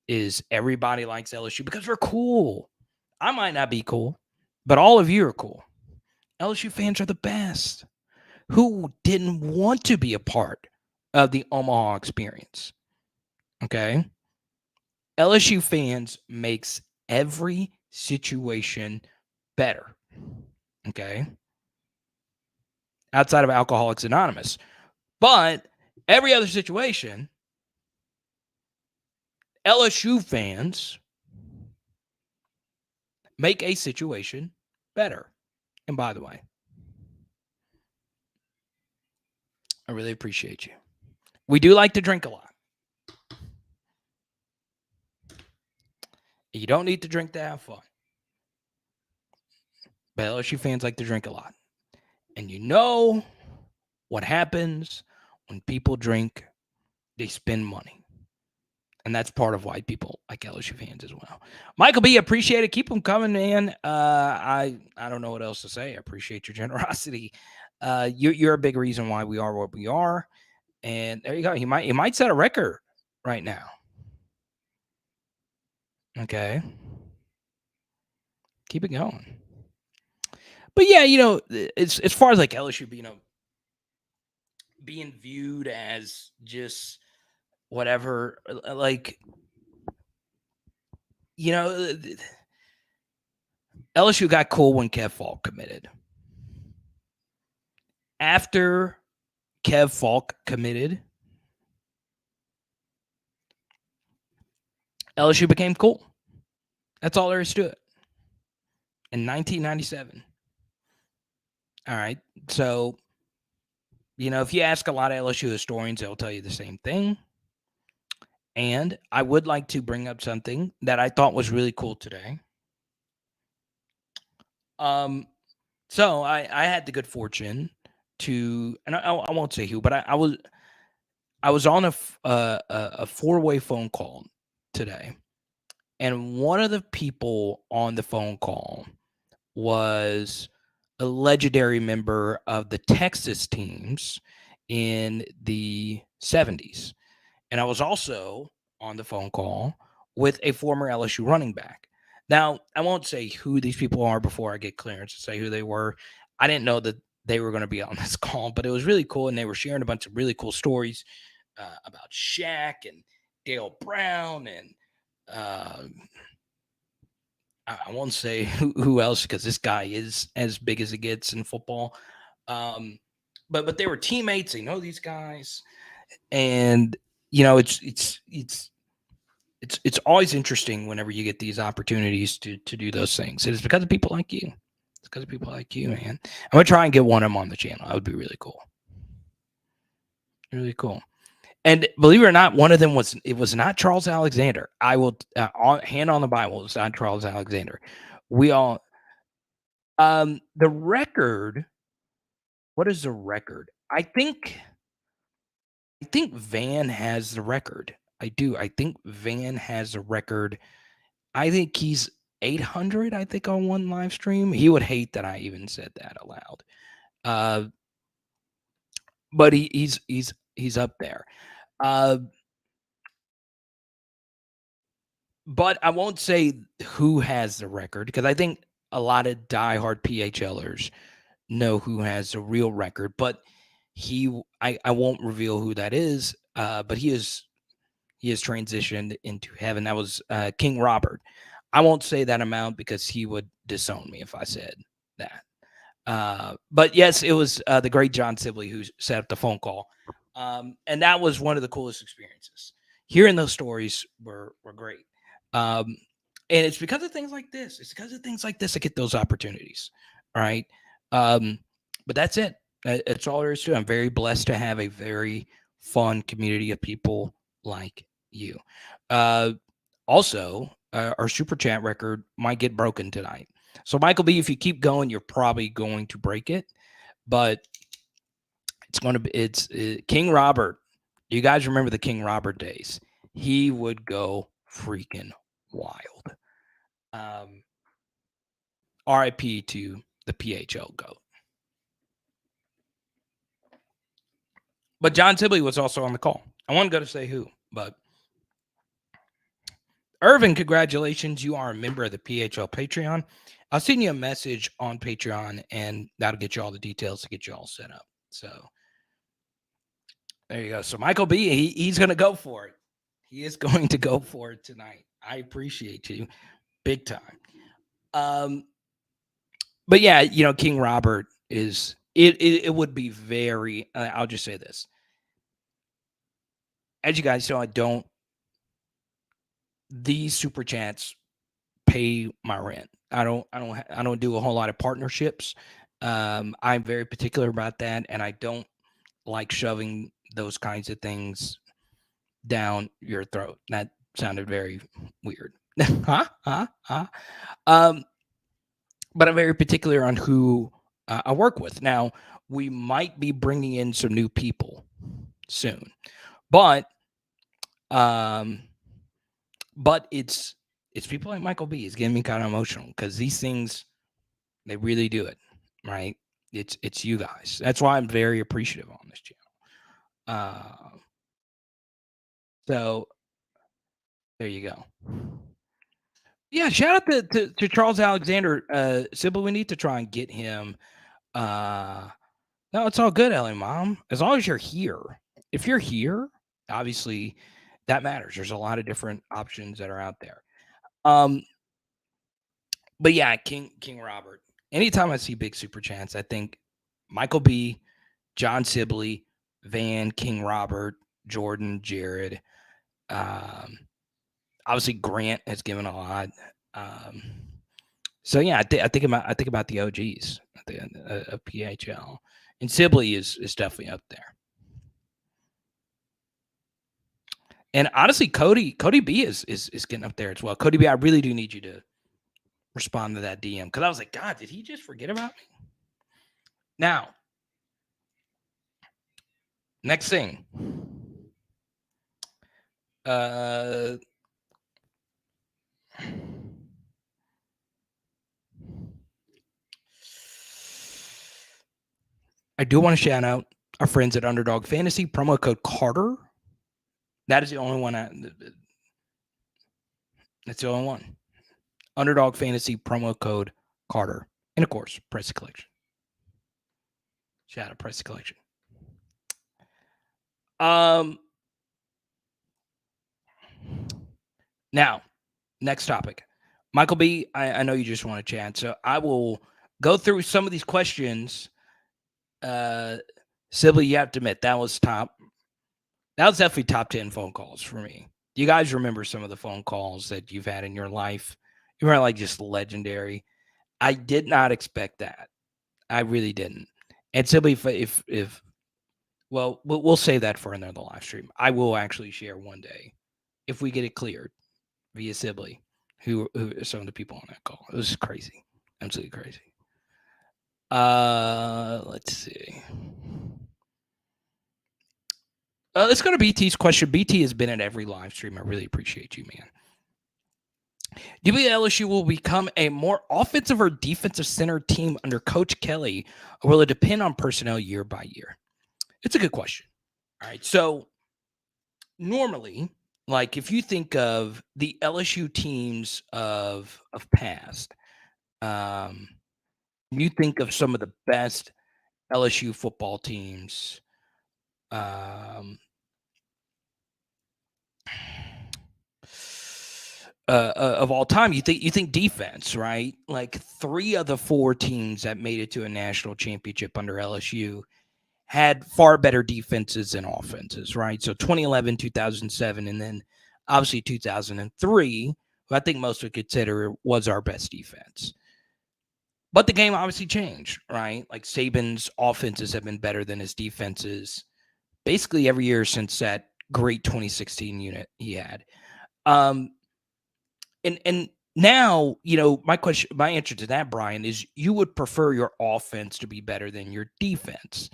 is everybody likes LSU because we're cool. I might not be cool, but all of you are cool. LSU fans are the best. Who didn't want to be a part of the Omaha experience? Okay. LSU fans makes every situation better. Okay. Outside of Alcoholics Anonymous. But every other situation, LSU fans make a situation better. And by the way, I really appreciate you. We do like to drink a lot. You don't need to drink to have fun. But LSU fans like to drink a lot. And you know what happens when people drink, they spend money. And that's part of why people like LSU fans as well. Michael B, appreciate it. Keep them coming, man. I don't know what else to say. I appreciate your generosity. You're a big reason why we are what we are. And there you go. He might set a record right now. Okay. Keep it going. But yeah, it's as far as like LSU, being viewed as just whatever, like, LSU got cool when Kev Falk committed. After Kev Falk committed, LSU became cool. That's all there is to it. In 1997. All right. So, if you ask a lot of LSU historians, they'll tell you the same thing. And I would like to bring up something that I thought was really cool today. So I had the good fortune to, and I won't say who, but I was on a four-way phone call today, and one of the people on the phone call was a legendary member of the Texas teams in the 70s. And I was also on the phone call with a former LSU running back. Now, I won't say who these people are before I get clearance to say who they were. I didn't know that they were going to be on this call, but it was really cool. And they were sharing a bunch of really cool stories about Shaq and Dale Brown and I won't say who else because this guy is as big as it gets in football. But they were teammates. They know these guys, and it's always interesting whenever you get these opportunities to do those things. It's because of people like you. It's because of people like you, man. I'm gonna try and get one of them on the channel. That would be really cool. Really cool. And believe it or not, one of them was not Charles Alexander. I will hand on the Bible. It's not Charles Alexander. We all the record. What is the record? I think Van has the record. I do. I think Van has the record. I think he's 800, I think, on one live stream. He would hate that I even said that aloud. Uh, but he's up there. Uh, but I won't say who has the record because I think a lot of diehard PHLers know who has the real record. But I won't reveal who that is. But he has transitioned into heaven. That was King Robert. I won't say that amount because he would disown me if I said that. But yes, it was the great John Sibley who set up the phone call. And that was one of the coolest experiences. Hearing those stories were great. Um, and it's because of things like this. It's because of things like this I get those opportunities. Right. Um, but that's it. It's all there is to it. I'm very blessed to have a very fun community of people like you. Uh, also, our super chat record might get broken tonight. So, Michael B, if you keep going, you're probably going to break it. But it's going to be, it's King Robert. You guys remember the King Robert days? He would go freaking wild. RIP to the PHL GOAT. But John Sibley was also on the call. I wasn't going to say who, but Irvin, congratulations. You are a member of the PHL Patreon. I'll send you a message on Patreon, and that'll get you all the details to get you all set up. So there you go. So Michael B, he's going to go for it. He is going to go for it tonight. I appreciate you big time. But yeah, you know, King Robert is it would be very. I'll just say this. As you guys know, I don't. These super chats pay my rent. I don't do a whole lot of partnerships. I'm very particular about that, and I don't like shoving those kinds of things down your throat. That sounded very weird. Huh? Huh? Huh? But I'm very particular on who I work with. Now, we might be bringing in some new people soon, but um, it's people like Michael B. It's getting me kind of emotional because these things they really do it, right? It's you guys. That's why I'm very appreciative on this channel. So there you go. Yeah, shout out to Charles Alexander. Sybil, we need to try and get him. No, it's all good, Ellie Mom. As long as you're here. If you're here, obviously that matters. There's a lot of different options that are out there. But yeah, King Robert. Anytime I see big super chats, I think Michael B, John Sibley, Van, King Robert, Jordan, Jared. Obviously Grant has given a lot. So yeah, I think about the OGs of PHL, and Sibley is definitely up there. And honestly, Cody B is getting up there as well. Cody B, I really do need you to respond to that DM because I was like, God, did he just forget about me? Now, next thing. I do want to shout out our friends at Underdog Fantasy, promo code Carter. That is the only one. That's the only one. Underdog Fantasy, promo code Carter. And of course, Press Collection. Shout out Press Collection. Now, next topic. Michael B, I know you just want to chat, so I will go through some of these questions. Sibley, you have to admit, that was definitely top 10 phone calls for me. Do you guys remember some of the phone calls that you've had in your life? You were like just legendary. I did not expect that. I really didn't. And Sibley, if well, we'll save that for another live stream. I will actually share one day if we get it cleared via Sibley, who some of the people on that call. It was crazy, absolutely crazy. Let's see. Let's go to BT's question. BT has been at every live stream. I really appreciate you, man. Do you believe LSU will become a more offensive or defensive center team under Coach Kelly, or will it depend on personnel year by year? It's a good question. All right. So normally, like if you think of the LSU teams of past, you think of some of the best LSU football teams of all time. You think defense, right? Like 3 of the 4 teams that made it to a national championship under LSU had far better defenses than offenses, right? So 2011, 2007, and then obviously 2003, who I think most would consider was our best defense. But the game obviously changed, right? Like Saban's offenses have been better than his defenses basically every year since that great 2016 unit he had. And now, my answer to that, Brian, is you would prefer your offense to be better than your defense,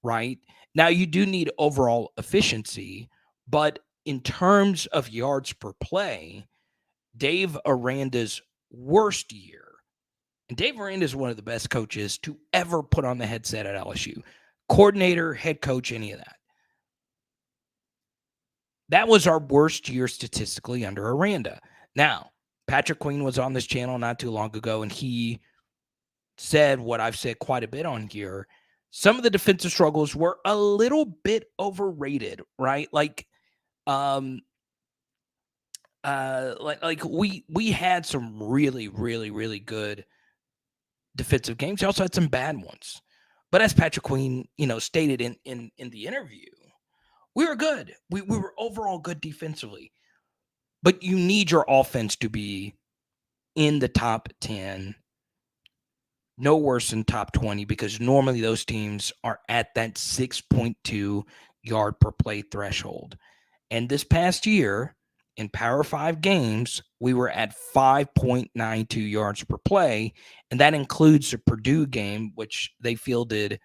right? Now, you do need overall efficiency, but in terms of yards per play, Dave Aranda's worst year, and Dave Aranda is one of the best coaches to ever put on the headset at LSU, coordinator, head coach, any of that. That was our worst year statistically under Aranda. Now, Patrick Queen was on this channel not too long ago, and he said what I've said quite a bit on here. Some of the defensive struggles were a little bit overrated, right? Like we had some really, really, really good defensive games. We also had some bad ones. But as Patrick Queen, stated in the interview, we were good. We were overall good defensively. But you need your offense to be in the top 10, no worse than top 20, because normally those teams are at that 6.2 yard per play threshold. And this past year, in Power 5 games, we were at 5.92 yards per play, and that includes the Purdue game, which they fielded,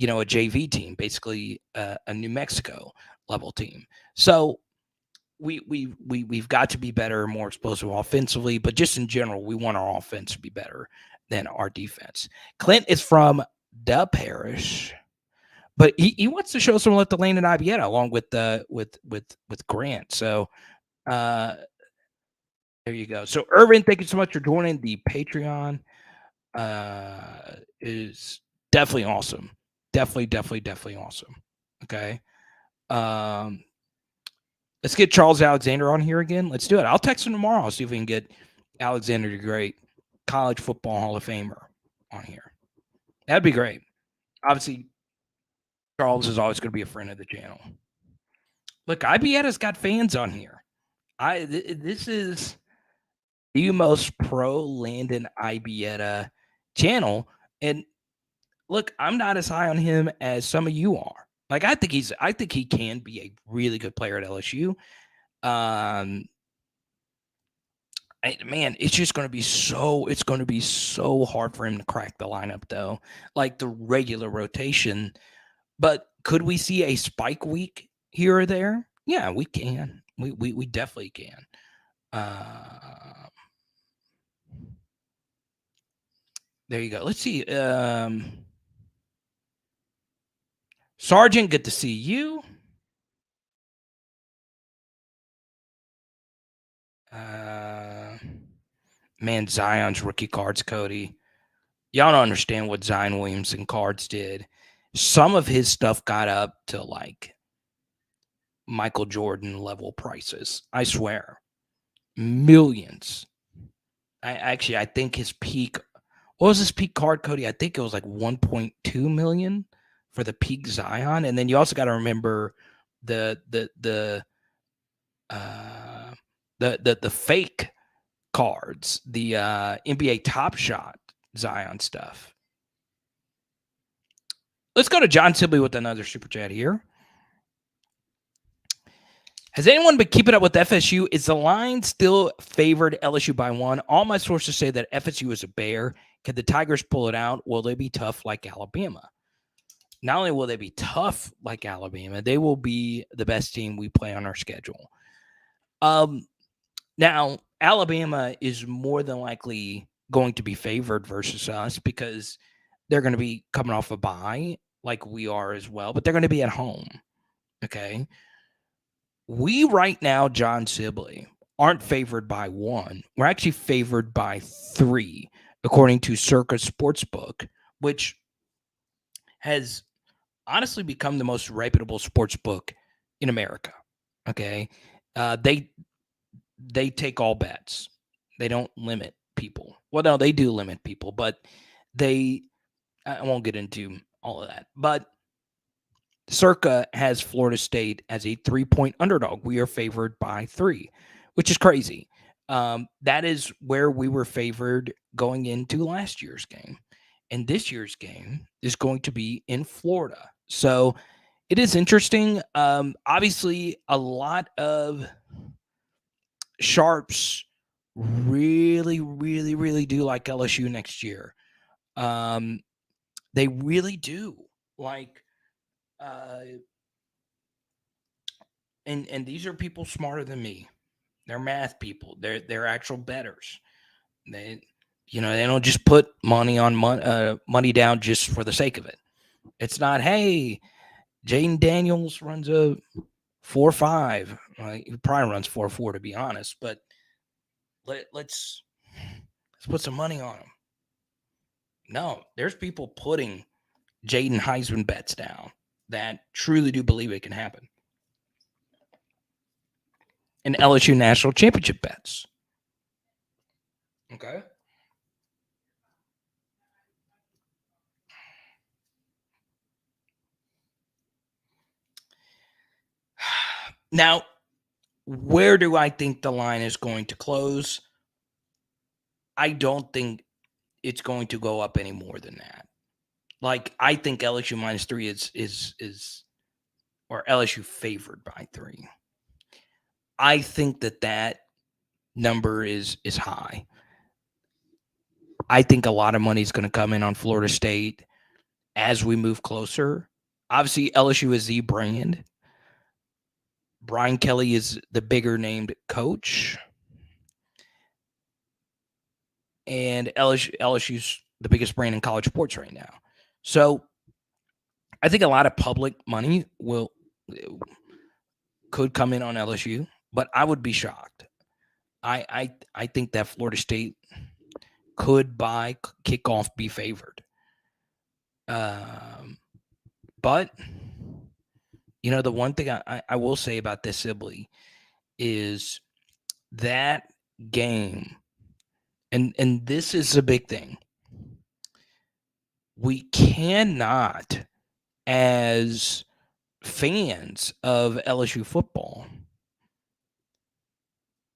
a JV team, basically a New Mexico level team. So we've got to be better, more explosive offensively, but just in general, we want our offense to be better than our defense. Clint is from the parish, but he wants to show some love to LANDON IBIETA along with Grant. So there you go. So Irvin, thank you so much for joining the Patreon. Is definitely awesome. Definitely awesome. Okay. Let's get Charles Alexander on here again. Let's do it. I'll text him tomorrow. I'll see if we can get Alexander the Great, College Football Hall of Famer, on here. That'd be great. Obviously, Charles is always going to be a friend of the channel. Look, IBIETA's got fans on here. This is the most pro LANDON IBIETA channel. And look, I'm not as high on him as some of you are. Like, I think he can be a really good player at LSU. Man, it's just going to be so hard for him to crack the lineup, though, like the regular rotation. But could we see a spike week here or there? Yeah, we can. We definitely can. There you go. Let's see. Sergeant, good to see you. Man, Zion's rookie cards, Cody. Y'all don't understand what Zion Williamson cards did. Some of his stuff got up to like Michael Jordan level prices. I swear. Millions. I think his peak, what was his peak card, Cody? I think it was like 1.2 million for the peak Zion. And then you also got to remember the fake cards, the NBA Top Shot Zion stuff. Let's go to John Sibley with another super chat here. Has anyone been keeping up with FSU? Is the line still favored LSU by 1? All my sources say that FSU is a bear. Can the Tigers pull it out? Will they be tough like Alabama? not only will they be tough like Alabama, they will be the best team we play on our schedule. Now, Alabama is more than likely going to be favored versus us because they're going to be coming off a bye like we are as well, but they're going to be at home. Okay. We right now, John Sibley, aren't favored by 1. We're actually favored by 3, according to Circa Sportsbook, which has honestly become the most reputable sports book in America. Okay. They take all bets. They don't limit people. Well, no, they do limit people, but I won't get into all of that. But Circa has Florida State as a 3-point underdog. We are favored by 3, which is crazy. That is where we were favored going into last year's game. And this year's game is going to be in Florida. So it is interesting. Obviously, a lot of sharps really, really, really do like LSU next year. They really do. Like, and these are people smarter than me. They're math people. They're actual bettors. They they don't just put money on money down just for the sake of it. It's not, hey, Jayden Daniels runs a 4.5. He probably runs 4.4 to be honest, but let's put some money on him. No, there's people putting Jayden Heisman bets down that truly do believe it can happen. And LSU national championship bets. Okay. Now, where do I think the line is going to close? I don't think it's going to go up any more than that. Like, I think LSU -3 is or LSU favored by 3. I think that number is high. I think a lot of money is going to come in on Florida State as we move closer. Obviously, LSU is the brand. Brian Kelly is the bigger named coach. And LSU's the biggest brand in college sports right now. So I think a lot of public money could come in on LSU, but I would be shocked. I think that Florida State could by kickoff be favored. But the one thing I will say about this Sibley is that game, and this is a big thing. We cannot, as fans of LSU football,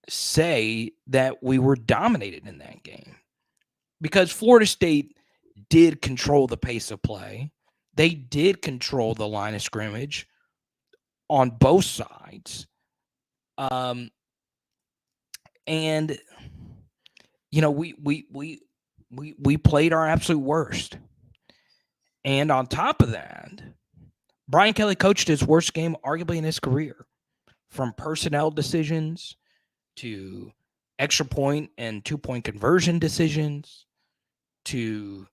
say that we were dominated in that game, because Florida State did control the pace of play. They did control the line of scrimmage on both sides. And we played our absolute worst. And on top of that, Brian Kelly coached his worst game arguably in his career, from personnel decisions to extra point and 2-point conversion decisions to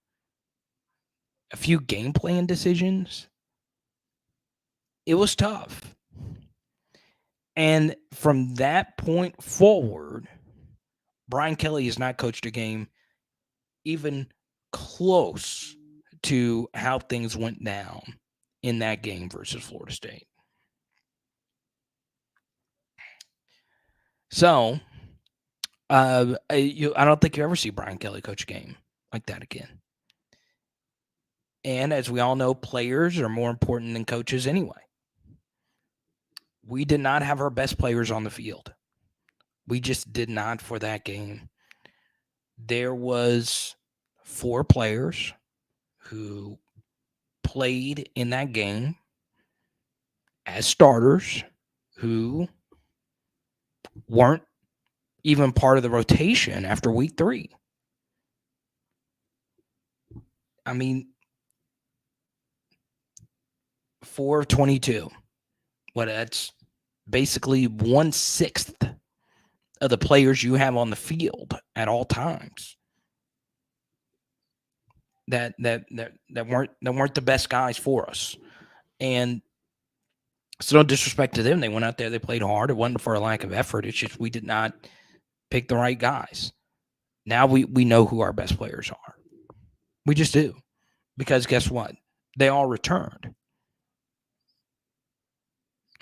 a few game plan decisions. It was tough. And from that point forward, Brian Kelly has not coached a game even close to how things went down in that game versus Florida State. So, I don't think you ever see Brian Kelly coach a game like that again. And as we all know, players are more important than coaches anyway. We did not have our best players on the field. We just did not for that game. There was 4 players who played in that game as starters who weren't even part of the rotation after week 3. I mean, 4 of 22. Well, that's basically 1/6 of the players you have on the field at all times that weren't the best guys for us. And so no disrespect to them. They went out there, they played hard. It wasn't for a lack of effort. It's just we did not pick the right guys. Now we know who our best players are. We just do. Because guess what? They all returned.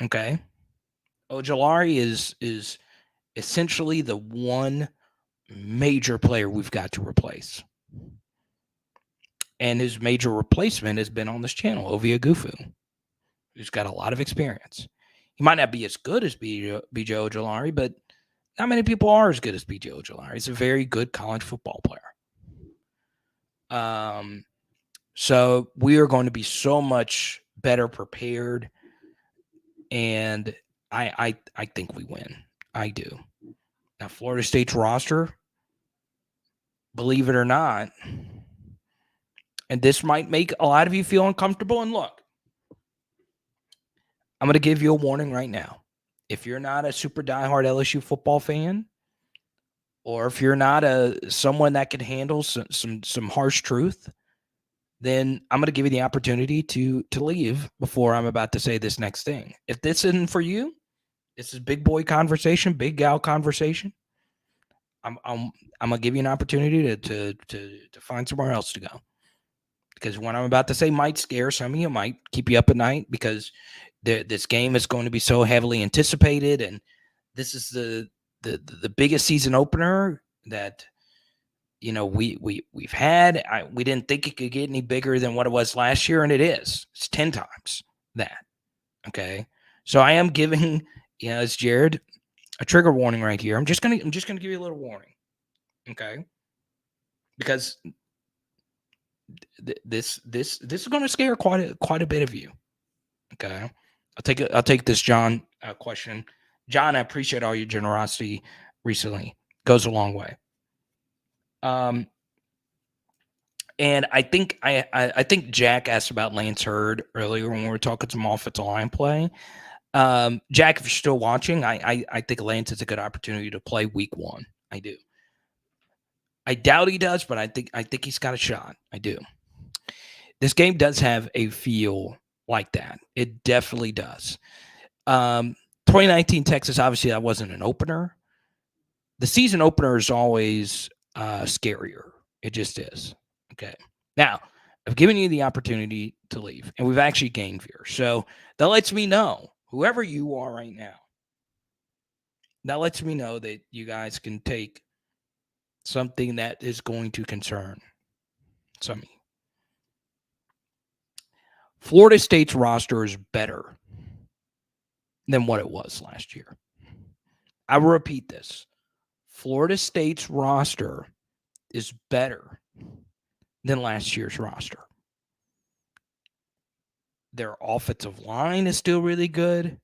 Okay. Ojulari is essentially the one major player we've got to replace. And his major replacement has been on this channel, Ovie Agufu, who's got a lot of experience. He might not be as good as BJ Ojulari, but not many people are as good as BJ Ojulari. He's a very good college football player. So we are going to be so much better prepared, and I think we win. I do. Now, Florida State's roster, believe it or not, and this might make a lot of you feel uncomfortable. And look, I'm going to give you a warning right now. If you're not a super diehard LSU football fan, or if you're not someone that can handle some harsh truth, then I'm going to give you the opportunity to leave before I'm about to say this next thing. If this isn't for you, this is big boy conversation, big gal conversation. I'm gonna give you an opportunity to find somewhere else to go, because what I'm about to say might scare some of you, might keep you up at night, because this game is going to be so heavily anticipated, and this is the biggest season opener that we've had. We didn't think it could get any bigger than what it was last year, and it is. It's 10 times that. Okay, so I am giving as Jared a trigger warning right here. I'm just gonna give you a little warning, okay? Because this is going to scare quite a bit of you, okay? I'll take this John question. John, I appreciate all your generosity recently. Goes a long way. And I think I think Jack asked about Lance Hurd earlier when we were talking some offensive line play. Jack, if you're still watching, I think Lance is a good opportunity to play week 1. I do. I doubt he does, but I think he's got a shot. I do. This game does have a feel like that. It definitely does. 2019 Texas, obviously that wasn't an opener. The season opener is always scarier. It just is. Okay. Now, I've given you the opportunity to leave, and we've actually gained viewers. So that lets me know, whoever you are right now, that lets me know that you guys can take something that is going to concern some of you. Florida State's roster is better than what it was last year. I will repeat this. Florida State's roster is better than last year's roster. Their offensive line is still really good.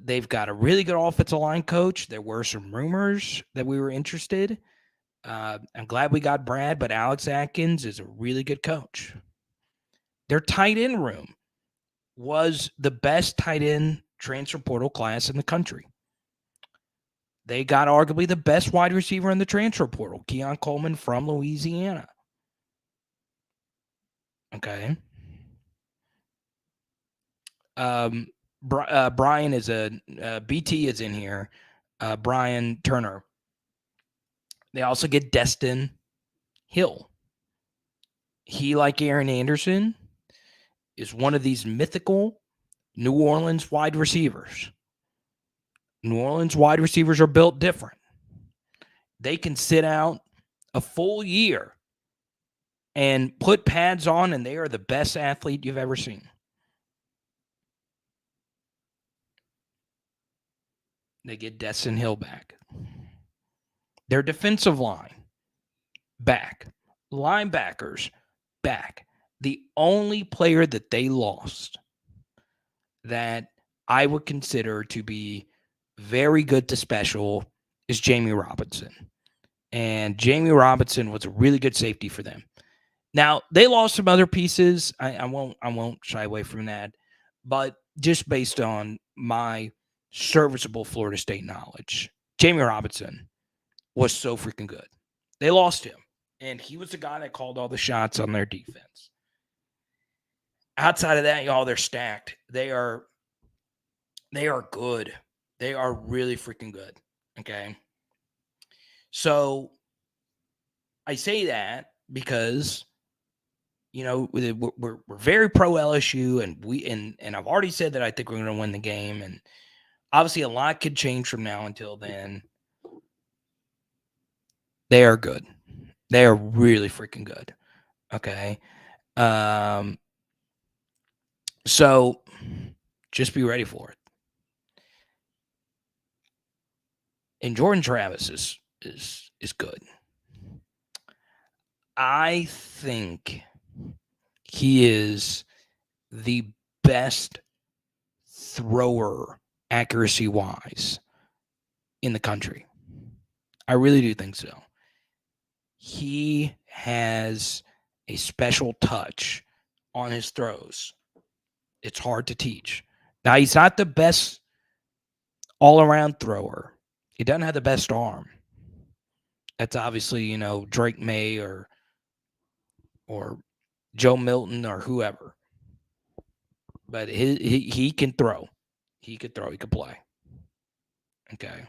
They've got a really good offensive line coach. There were some rumors that we were interested. I'm glad we got Brad, but Alex Atkins is a really good coach. Their tight end room was the best tight end transfer portal class in the country. They got arguably the best wide receiver in the transfer portal, Keon Coleman from Louisiana. Okay. Brian is BT is in here. Brian Turner. They also get Destin Hill. He, like Aaron Anderson, is one of these mythical New Orleans wide receivers. New Orleans wide receivers are built different. They can sit out a full year and put pads on, and they are the best athlete you've ever seen. They get Destin Hill back. Their defensive line back. Linebackers back. The only player that they lost that I would consider to be very good to special is Jamie Robinson. And Jamie Robinson was a really good safety for them. Now they lost some other pieces. I won't shy away from that, but just based on my serviceable Florida State knowledge, Jamie Robinson was so freaking good. They lost him, and he was the guy that called all the shots on their defense. Outside of that, y'all, they're stacked. They are good. They are really freaking good. Okay. So I say that because we're very pro LSU, and I've already said that I think we're going to win the game, and obviously a lot could change from now until then. They are good. They are really freaking good. Okay. So just be ready for it. And Jordan Travis is good. I think he is the best thrower accuracy wise in the country. I really do think so. He has a special touch on his throws. It's hard to teach. Now, he's not the best all-around thrower. He doesn't have the best arm. That's obviously, Drake May or Joe Milton or whoever. But he can throw. He could throw. He could play. Okay.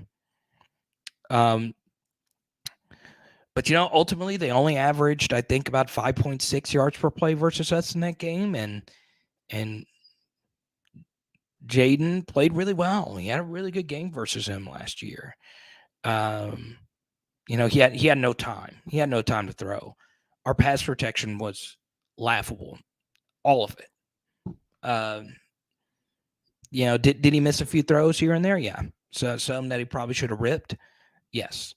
But ultimately they only averaged, I think, about 5.6 yards per play versus us in that game, and Jayden played really well. He had a really good game versus him last year. He had no time. He had no time to throw. Our pass protection was laughable, all of it. Did he miss a few throws here and there? Yeah. So some that he probably should have ripped. Yes.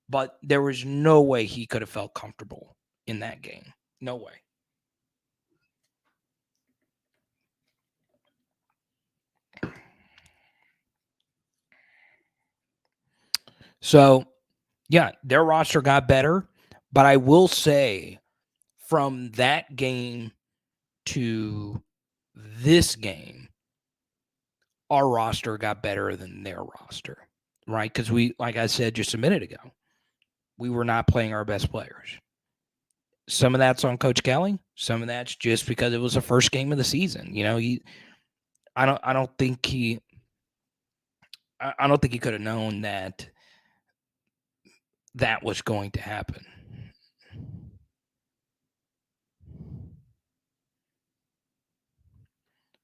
But there was no way he could have felt comfortable in that game. No way. So, yeah, their roster got better. But I will say from that game to this game, our roster got better than their roster, right? Because we, like I said just a minute ago, we were not playing our best players. Some of that's on Coach Kelly. Some of that's just because it was the first game of the season. I don't think he could have known that was going to happen.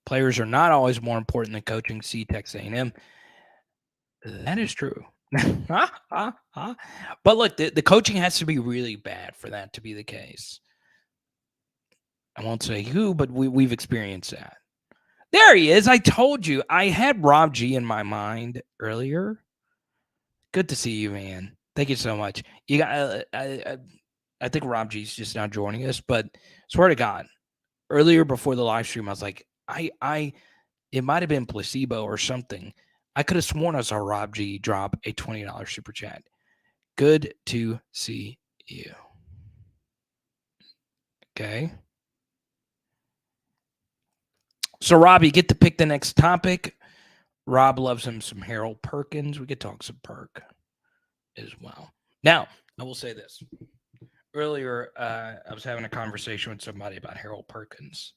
Players are not always more important than coaching, see Texas A&M. That is true. But look, the coaching has to be really bad for that to be the case. I won't say who, but we've experienced that. There he is. I told you. I had Rob G in my mind earlier. Good to see you, man. Thank you so much. You got. I think Rob G's just now joining us, but swear to God, earlier before the live stream, I was like, it might have been placebo or something. I could have sworn I saw Rob G drop a $20 super chat. Good to see you. Okay. So, Rob, you get to pick the next topic. Rob loves him some Harold Perkins. We could talk some Perk as well. Now, I will say this. Earlier, I was having a conversation with somebody about Harold Perkins.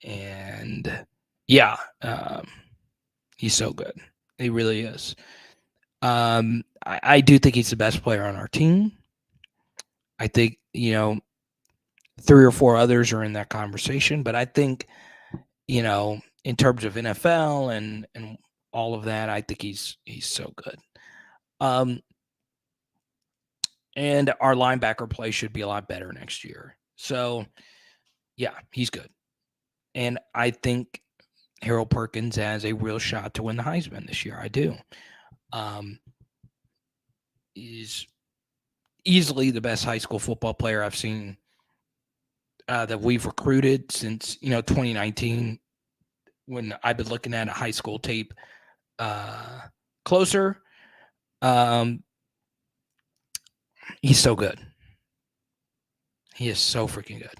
And, yeah, he's so good. He really is. I do think he's the best player on our team. I think, 3 or 4 others are in that conversation. But I think, in terms of NFL and all of that, I think he's so good. And our linebacker play should be a lot better next year. So, yeah, he's good. And I think Harold Perkins has a real shot to win the Heisman this year. I do. He's easily the best high school football player I've seen that we've recruited since, 2019, when I've been looking at a high school tape closer. He's so good. He is so freaking good.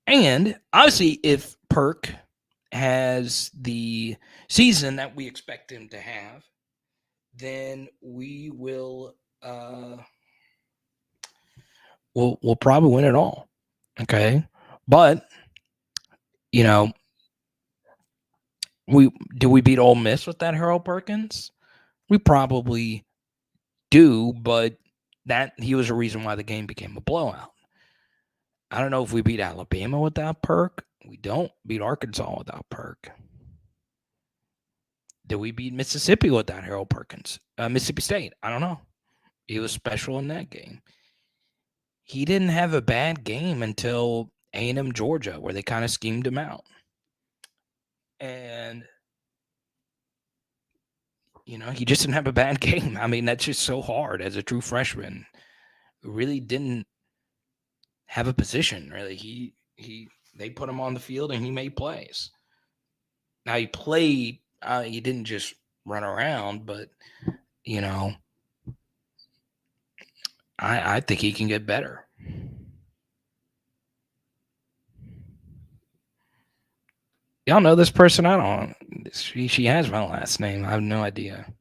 And obviously, if Perk has the season that we expect him to have, then we will we'll probably win it all. Okay. But, you know, we beat Ole Miss with that Harold Perkins? We probably do, but that he was a reason why the game became a blowout. I don't know if we beat Alabama without Perk. We don't beat Arkansas without Perk. Did we beat Mississippi without Harold Perkins? Mississippi State. I don't know. He was special in that game. He didn't have a bad game until A&M Georgia, where they kind of schemed him out. And, you know, he just didn't have a bad game. I mean, that's just so hard as a true freshman. Really didn't have a position, really. They put him on the field and he made plays. Now he played, he didn't just run around, but, you know, I think he can get better. Y'all know this person? I don't. She has my last name. I have no idea.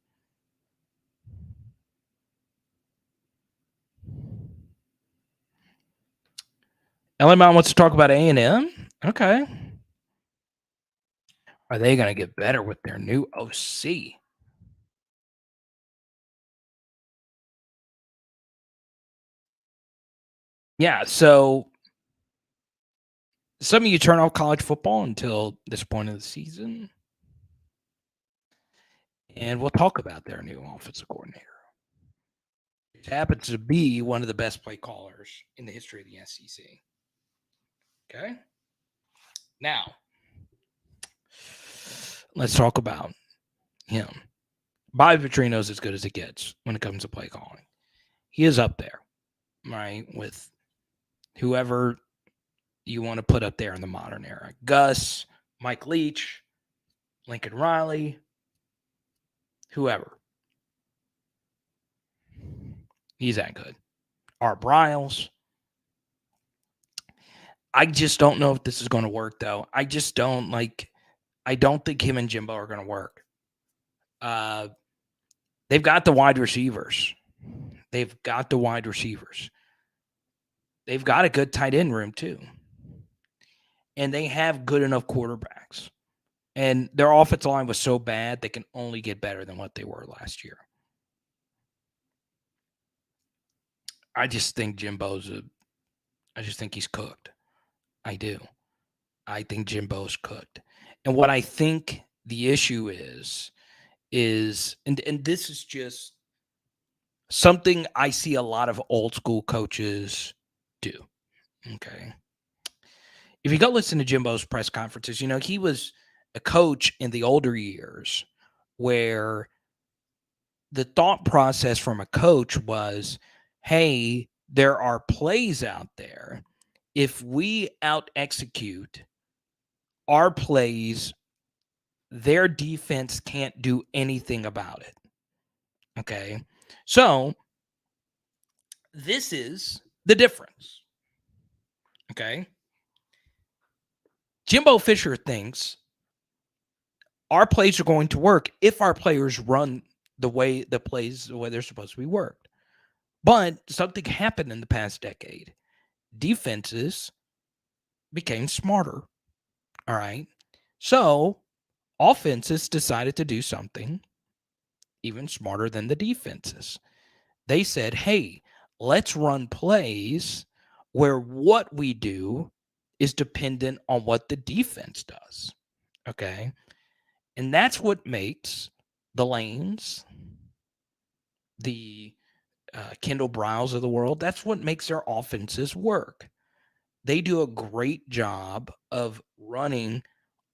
Ellie Mom wants to talk about A&M. Okay. Are they going to get better with their new OC? Yeah. So some of you turn off college football until this point of the season, and we'll talk about their new offensive coordinator. It happens to be one of the best play callers in the history of the SEC. Okay. Now, let's talk about him. Bobby Petrino's as good as it gets when it comes to play calling. He is up there, right, with whoever you want to put up there in the modern era. Gus, Mike Leach, Lincoln Riley, whoever. He's that good. Art Briles. I just don't know if this is going to work, though. I just don't I don't think him and Jimbo are going to work. They've got the wide receivers. They've got a good tight end room, too. And they have good enough quarterbacks. And their offensive line was so bad, they can only get better than what they were last year. I just think I just think he's cooked. I do. I think Jimbo's cooked. And what I think the issue is, and this is just something I see a lot of old school coaches do. Okay. If you go listen to Jimbo's press conferences, you know, he was a coach in the older years where the thought process from a coach was, hey, there are plays out there. If we out execute our plays, their defense can't do anything about it. Okay. So this is the difference. Okay. Jimbo Fisher thinks our plays are going to work if our players run the way they're supposed to be worked. But something happened in the past decade. Defenses became smarter. All right. So offenses decided to do something even smarter than the defenses. They said, hey, let's run plays where what we do is dependent on what the defense does. Okay. And that's what makes the Lanes, the Kendall Briles of the world, that's what makes their offenses work. They do a great job of running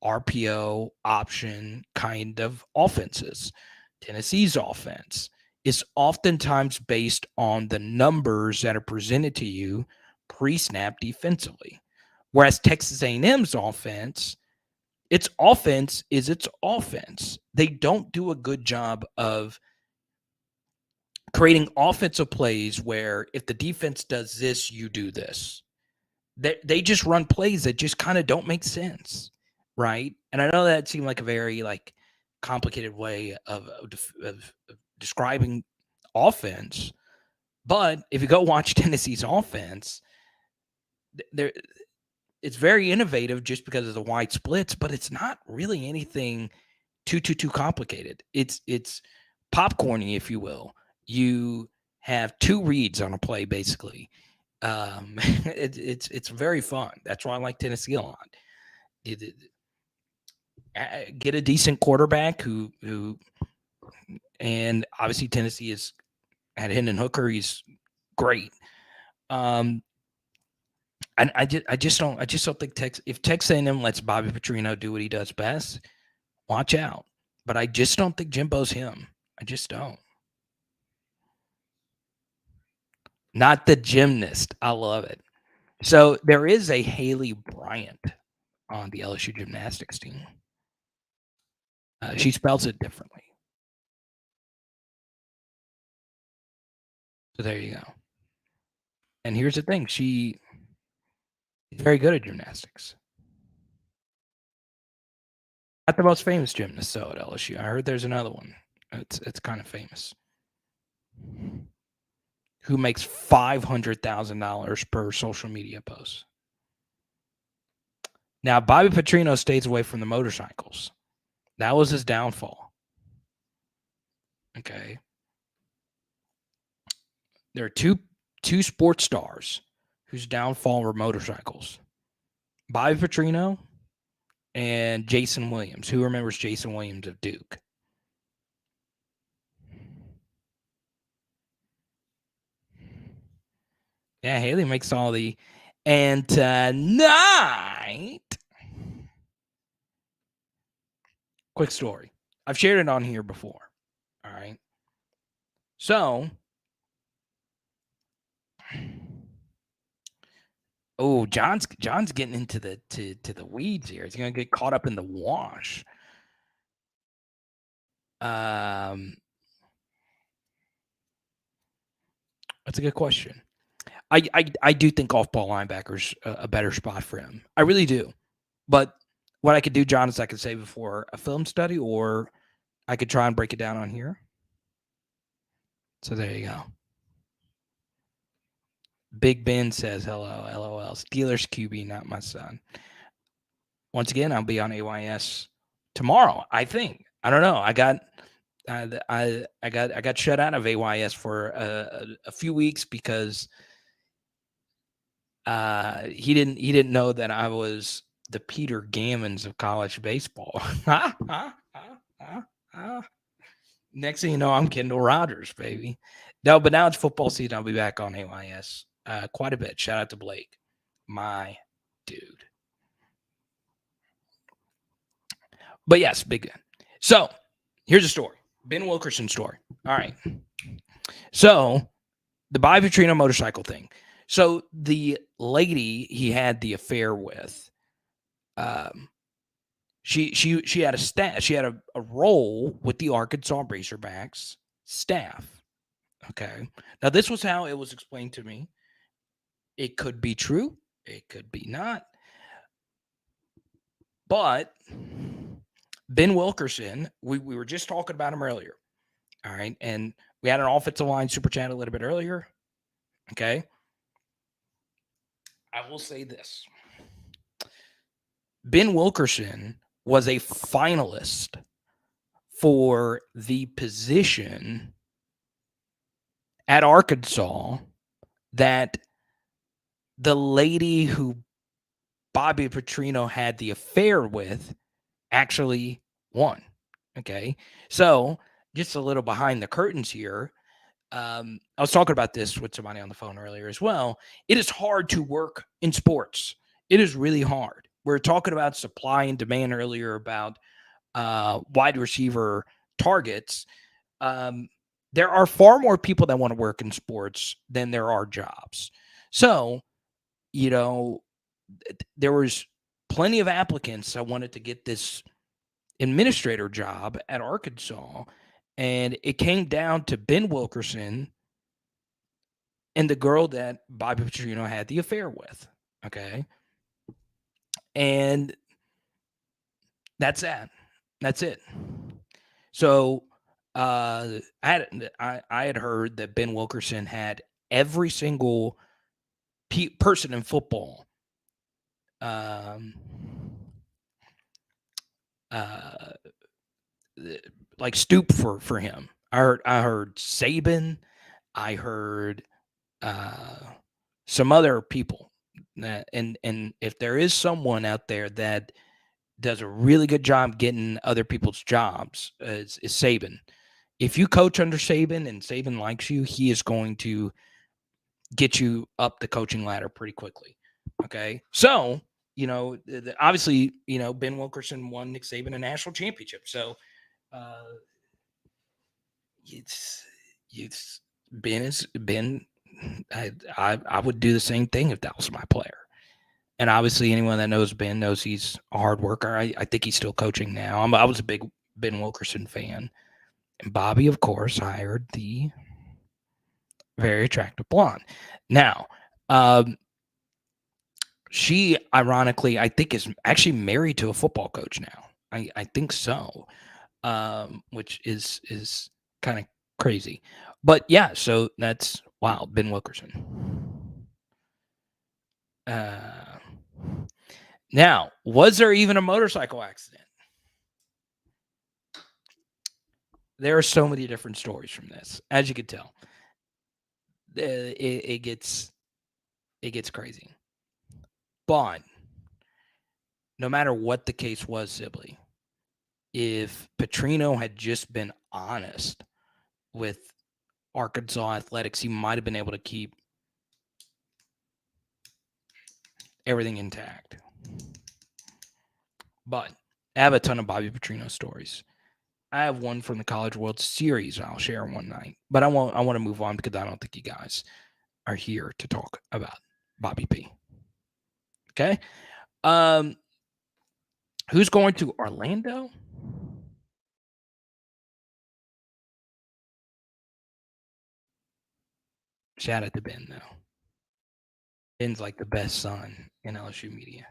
RPO option kind of offenses. Tennessee's offense is oftentimes based on the numbers that are presented to you pre-snap defensively. Whereas Texas A&M's offense, its offense is its offense. They don't do a good job of creating offensive plays where if the defense does this, you do this. They just run plays that just kind of don't make sense, right? And I know that seemed like a very like complicated way of describing offense, but if you go watch Tennessee's offense, there it's very innovative just because of the wide splits, but it's not really anything too complicated. It's popcorny, if you will. You have two reads on a play, basically. It's very fun. That's why I like Tennessee a lot. Get a decent quarterback who, and obviously Tennessee is had Hendon Hooker. He's great. And I just don't think if Texas A&M lets Bobby Petrino do what he does best, watch out. But I just don't think Jimbo's him. I just don't. Not the gymnast. I love it. So there is a Haley Bryant on the LSU gymnastics team. She spells it differently. So there you go. And here's the thing. She's very good at gymnastics. Not the most famous gymnast, though, at LSU. I heard there's another one. It's kind of famous. Who makes $500,000 per social media post. Now, Bobby Petrino stays away from the motorcycles. That was his downfall. Okay. There are two sports stars whose downfall were motorcycles. Bobby Petrino and Jason Williams. Who remembers Jason Williams of Duke? Yeah, Haley makes all the. And tonight, quick story. I've shared it on here before. All right. So, oh, John's getting into the to the weeds here. He's gonna get caught up in the wash. That's a good question. I do think off-ball linebacker's a better spot for him. I really do. But what I could do, John, is I could save it for a film study, or I could try and break it down on here. So there you go. Big Ben says hello, LOL. Steelers QB, not my son. Once again, I'll be on AYS tomorrow. I think. I don't know. I got shut out of AYS for a few weeks because he didn't know that I was the Peter Gammons of college baseball. Next thing you know, I'm Kendall Rogers, baby. No, but now it's football season. I'll be back on AYS quite a bit. Shout out to Blake, my dude. But yes, big gun. So here's a story. Ben Wilkerson story. All right. So the Bobby Petrino motorcycle thing. So the lady he had the affair with, she had a staff. She had a role with the Arkansas Razorbacks staff. Okay. Now this was how it was explained to me. It could be true. It could be not. But Ben Wilkerson, we were just talking about him earlier. All right. And we had an offensive line super chat a little bit earlier. Okay. I will say this. Ben Wilkerson was a finalist for the position at Arkansas that the lady who Bobby Petrino had the affair with actually won. Okay. So just a little behind the curtains here. I was talking about this with somebody on the phone earlier as well. It is hard to work in sports. It is really hard. We are talking about supply and demand earlier about wide receiver targets. There are far more people that want to work in sports than there are jobs. So, there was plenty of applicants that wanted to get this administrator job at Arkansas. And it came down to Ben Wilkerson and the girl that Bobby Petrino had the affair with. Okay. And that's that. That's it. So I had heard that Ben Wilkerson had every single person in football um, uh, like stoop for him. I heard Saban. I heard some other people. And if there is someone out there that does a really good job getting other people's jobs, is Saban. If you coach under Saban and Saban likes you, he is going to get you up the coaching ladder pretty quickly. Okay. So, obviously, Ben Wilkerson won Nick Saban a national championship. So uh, it's Ben. I would do the same thing if that was my player. And obviously, anyone that knows Ben knows he's a hard worker. I think he's still coaching now. I was a big Ben Wilkerson fan. And Bobby, of course, hired the very attractive blonde. Now, she, ironically, I think is actually married to a football coach now. I think so, which is kind of crazy. But yeah, so that's wow, Ben Wilkerson. Uh, Now, was there even a motorcycle accident? There are so many different stories from this, as you could tell. It gets crazy. But no matter what the case was, Sibley, if Petrino had just been honest with Arkansas athletics, he might have been able to keep everything intact. But I have a ton of Bobby Petrino stories. I have one from the College World Series I'll share one night, but I want to move on because I don't think you guys are here to talk about Bobby P. Okay. Who's going to Orlando? Shout out to Ben, though. Ben's like the best son in LSU media.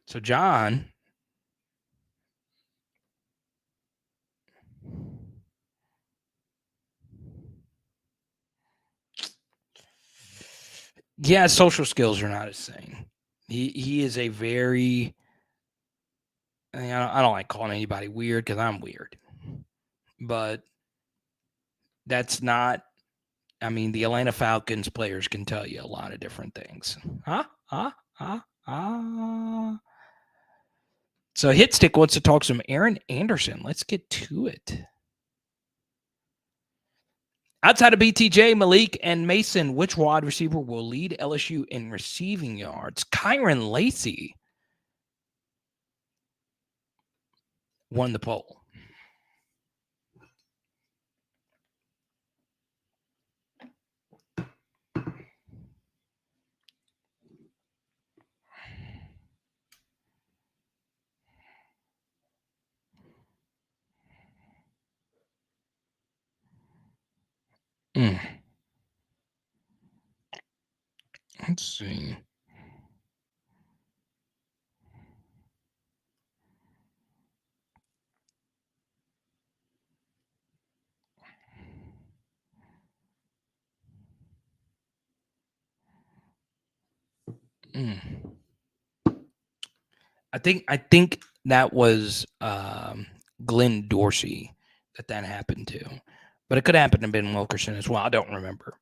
So, John, yeah, social skills are not his thing. He is a very, I don't like calling anybody weird because I'm weird, but that's not. I mean, the Atlanta Falcons players can tell you a lot of different things. Huh? Huh? Huh? Ah. So Hitstick wants to talk some Aaron Anderson. Let's get to it. Outside of BTJ, Malik, and Mason, which wide receiver will lead LSU in receiving yards? Kyron Lacey won the poll. Mm. Let's see. Mm. I think that was Glenn Dorsey that happened to, but it could happen to Ben Wilkerson as well. I don't remember.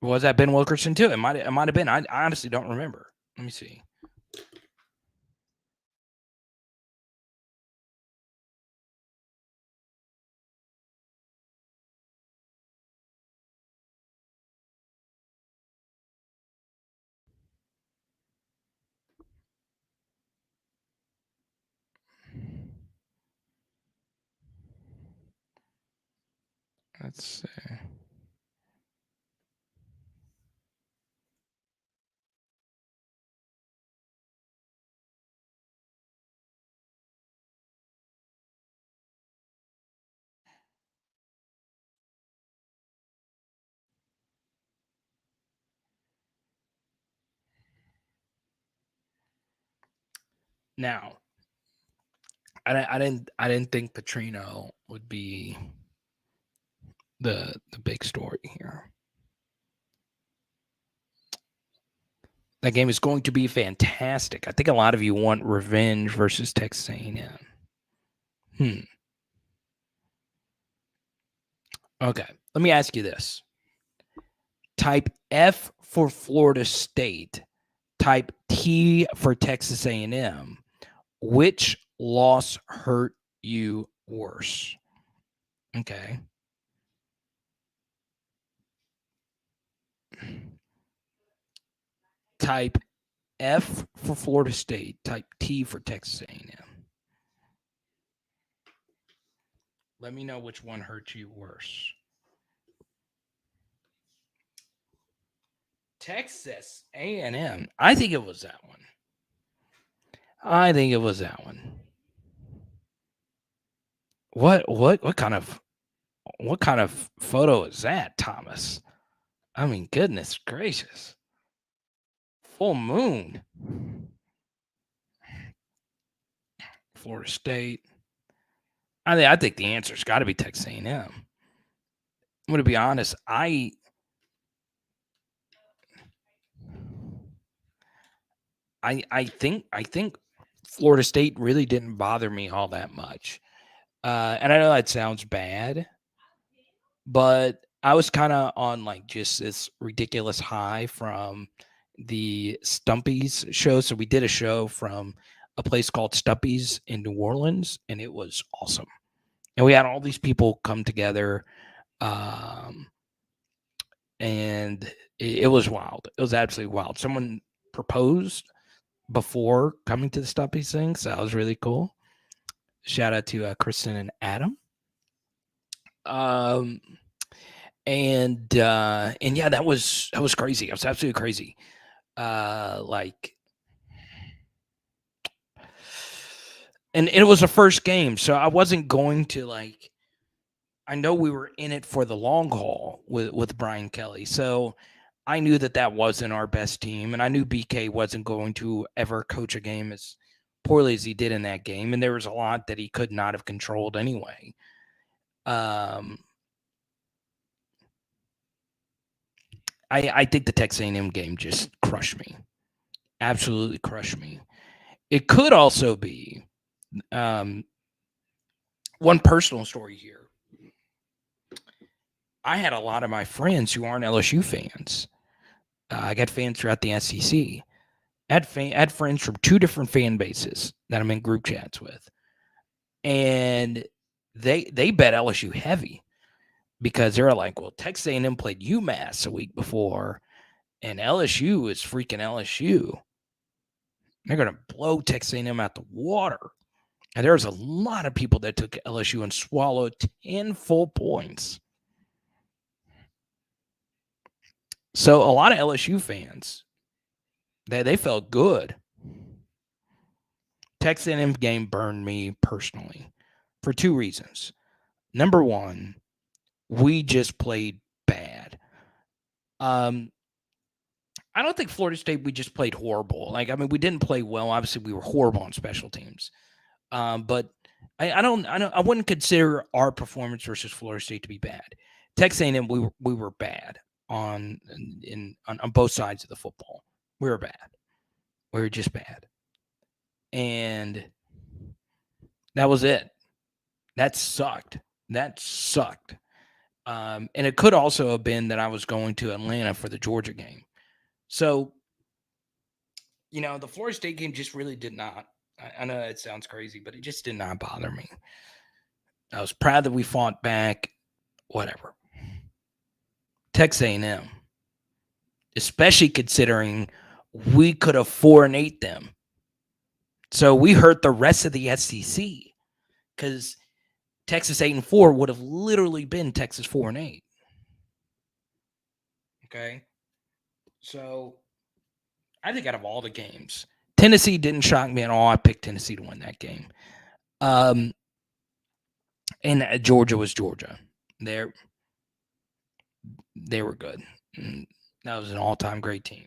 Was that Ben Wilkerson too? It might have been. I honestly don't remember. Let me see. Let's see. Now, I didn't think Petrino would be the big story here. That game is going to be fantastic. I think a lot of you want revenge versus Texas A&M. Okay, let me ask you this. Type F for Florida State. Type T for Texas A&M. Which loss hurt you worse? Okay. Type F for Florida State. Type T for Texas A&M. Let me know which one hurt you worse. Texas A&M. I think it was that one. I think it was that one. What kind of photo is that, Thomas? I mean, goodness gracious. Full moon. Florida State. I think the answer's got to be Texas A&M. I'm going to be honest. I think Florida State really didn't bother me all that much. And I know that sounds bad, but I was kind of on like just this ridiculous high from the Stumpy's show. So we did a show from a place called Stumpy's in New Orleans, and it was awesome. And we had all these people come together, and it was wild. It was absolutely wild. Someone proposed before coming to the Stumpy's thing, so that was really cool. Shout out to Kristen and Adam. And yeah, that was crazy. It was absolutely crazy. And it was a first game, so I wasn't going to like. I know we were in it for the long haul with Brian Kelly, so I knew that wasn't our best team, and I knew BK wasn't going to ever coach a game as poorly as he did in that game, and there was a lot that he could not have controlled anyway. I think the Texas A&M game just crushed me, absolutely crushed me. It could also be one personal story here. I had a lot of my friends who aren't LSU fans. I got fans throughout the SEC. I had friends from two different fan bases that I'm in group chats with, and they bet LSU heavy because they're like, well, Texas A&M played UMass a week before, and LSU is freaking LSU. They're gonna blow Texas A&M out the water. And there's a lot of people that took LSU and swallowed 10 full points. So a lot of LSU fans, they felt good. Texas A&M game burned me personally for two reasons. Number one, we just played bad. I don't think Florida State, we just played horrible. Like, I mean, we didn't play well. Obviously, we were horrible on special teams. But I wouldn't consider our performance versus Florida State to be bad. Texas A&M, we were bad on both sides of the football. We were bad. We were just bad. And that was it. That sucked. And it could also have been that I was going to Atlanta for the Georgia game. So, the Florida State game just really did not. I know it sounds crazy, but it just did not bother me. I was proud that we fought back, whatever. Texas A&M, especially considering we could have 4-8 them. So we hurt the rest of the SEC because Texas 8-4 would have literally been Texas 4-8. Okay. So I think out of all the games, Tennessee didn't shock me at all. I picked Tennessee to win that game. And Georgia was Georgia. They were good. And that was an all-time great team.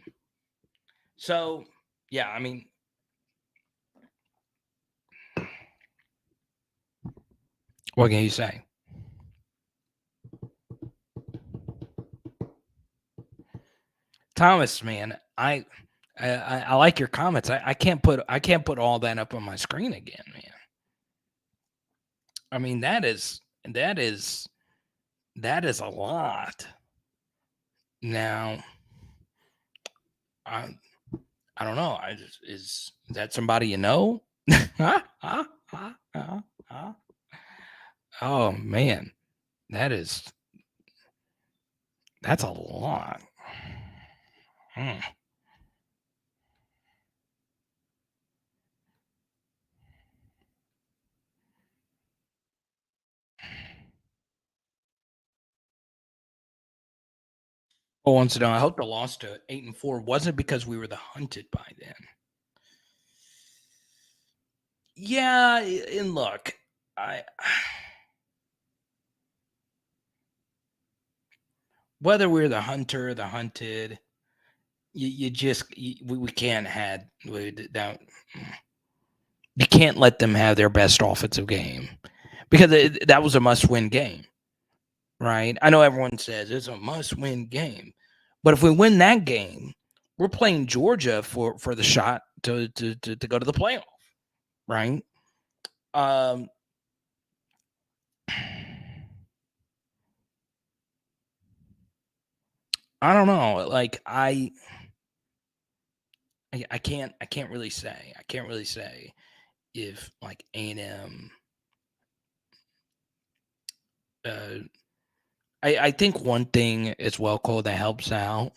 So, yeah, I mean, What can you say? Thomas, man, I like your comments. I can't put all that up on my screen again, man. I mean, that is a lot. Now, I don't know. Is that somebody you know? Oh man, that's a lot. Hmm. Who wants to know? I hope the loss to 8-4 wasn't because we were the hunted by then. Yeah, and look, I whether we're the hunter, the hunted, you just we can't have that. You can't let them have their best offensive game because that was a must-win game, right? I know everyone says it's a must-win game, but if we win that game, we're playing Georgia for the shot to go to the playoff, right? Um, I don't know. Like I can't really say. I can't really say if like A&M. I think one thing as well, Cole, that helps out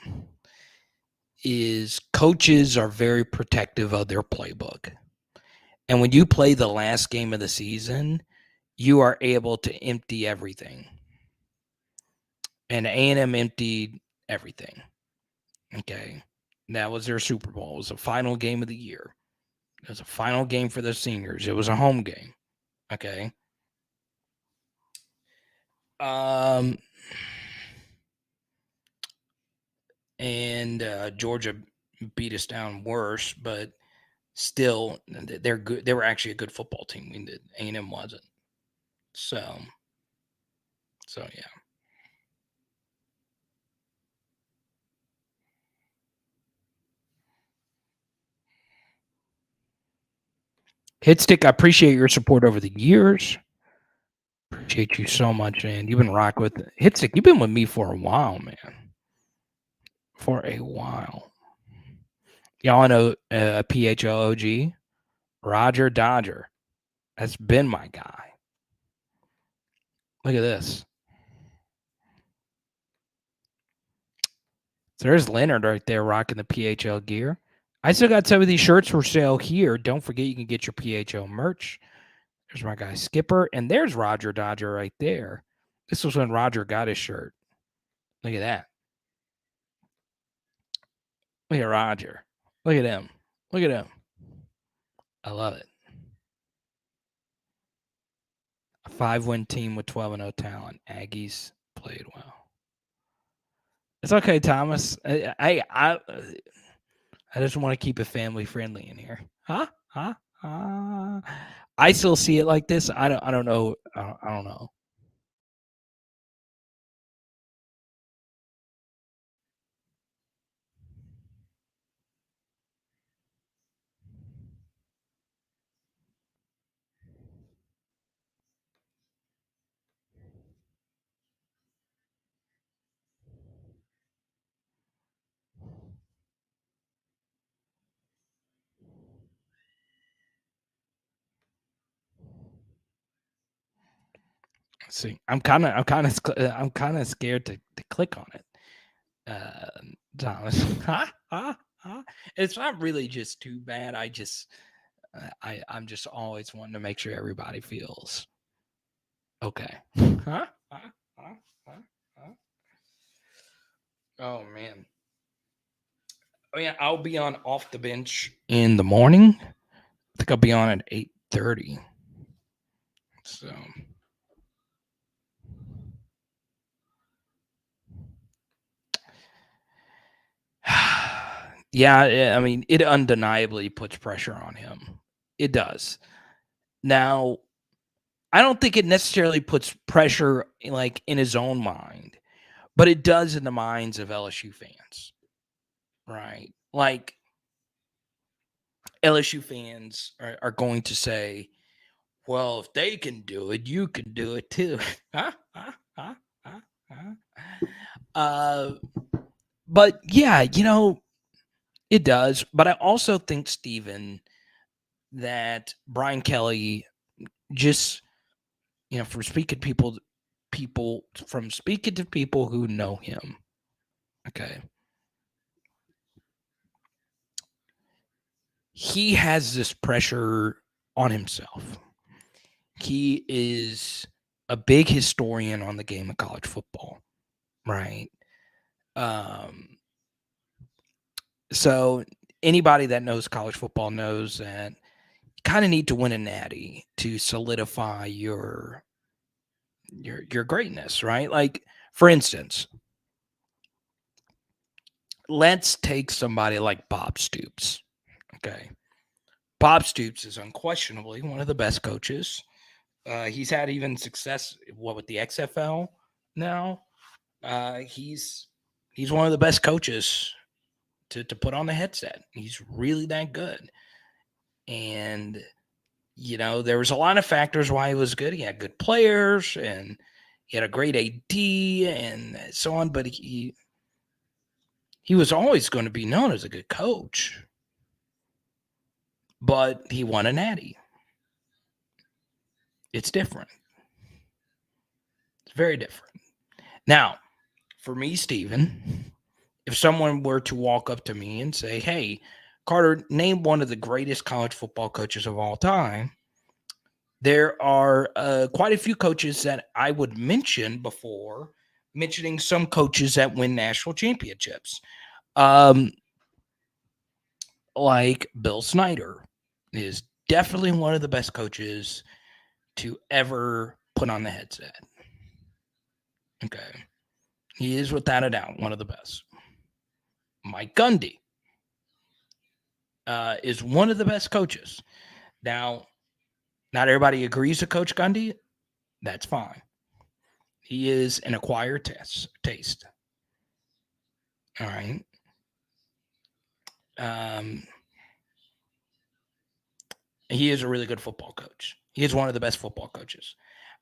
is coaches are very protective of their playbook. And when you play the last game of the season, you are able to empty everything. And A&M emptied everything. Okay. That was their Super Bowl. It was the final game of the year. It was a final game for the seniors. It was a home game. Okay. And Georgia beat us down worse, but still, they're good. They were actually a good football team. I mean, A&M wasn't. So yeah. Hitstick, I appreciate your support over the years. Appreciate you so much, man. You've been rocking with Hitstick. You've been with me for a while, man. For a while. Y'all know PHLOG, Roger Dodger. That's been my guy. Look at this. So there's Leonard right there rocking the PHL gear. I still got some of these shirts for sale here. Don't forget you can get your PHL merch. There's my guy Skipper, and there's Roger Dodger right there. This was when Roger got his shirt. Look at that. Look at Roger. Look at him. Look at him. I love it. A 5-win team with 12-0 talent. Aggies played well. It's okay, Thomas. I just want to keep it family friendly in here. Huh? I still see it like this. I don't know. I don't know. See, I'm kind of scared to click on it. Thomas. It's not really just too bad. I'm just always wanting to make sure everybody feels okay. Oh man. Oh yeah, I'll be on off the bench in the morning. I think I'll be on at 8:30. So yeah, I mean, it undeniably puts pressure on him. It does. Now, I don't think it necessarily puts pressure like in his own mind, but it does in the minds of LSU fans, right? Like LSU fans are going to say, well, if they can do it, you can do it too. uh, but yeah, it does. But I also think, Steven, that Brian Kelly just, from speaking to people who know him, okay, he has this pressure on himself. He is a big historian on the game of college football, right? Um, so anybody that knows college football knows that you kind of need to win a natty to solidify your greatness, right? Like, for instance, let's take somebody like Bob Stoops. Okay. Bob Stoops is unquestionably one of the best coaches. He's had even success with the XFL now. He's one of the best coaches to put on the headset. He's really that good. And there was a lot of factors why he was good. He had good players and he had a great AD and so on, but he was always going to be known as a good coach. But he won a natty. It's different. It's very different. Now, for me, Steven, if someone were to walk up to me and say, hey, Carter, name one of the greatest college football coaches of all time, there are quite a few coaches that I would mention before mentioning some coaches that win national championships. Like Bill Snyder is definitely one of the best coaches to ever put on the headset. Okay. He is without a doubt one of the best. Mike Gundy is one of the best coaches. Now, not everybody agrees with Coach Gundy. That's fine. He is an acquired taste. All right. He is a really good football coach. He is one of the best football coaches.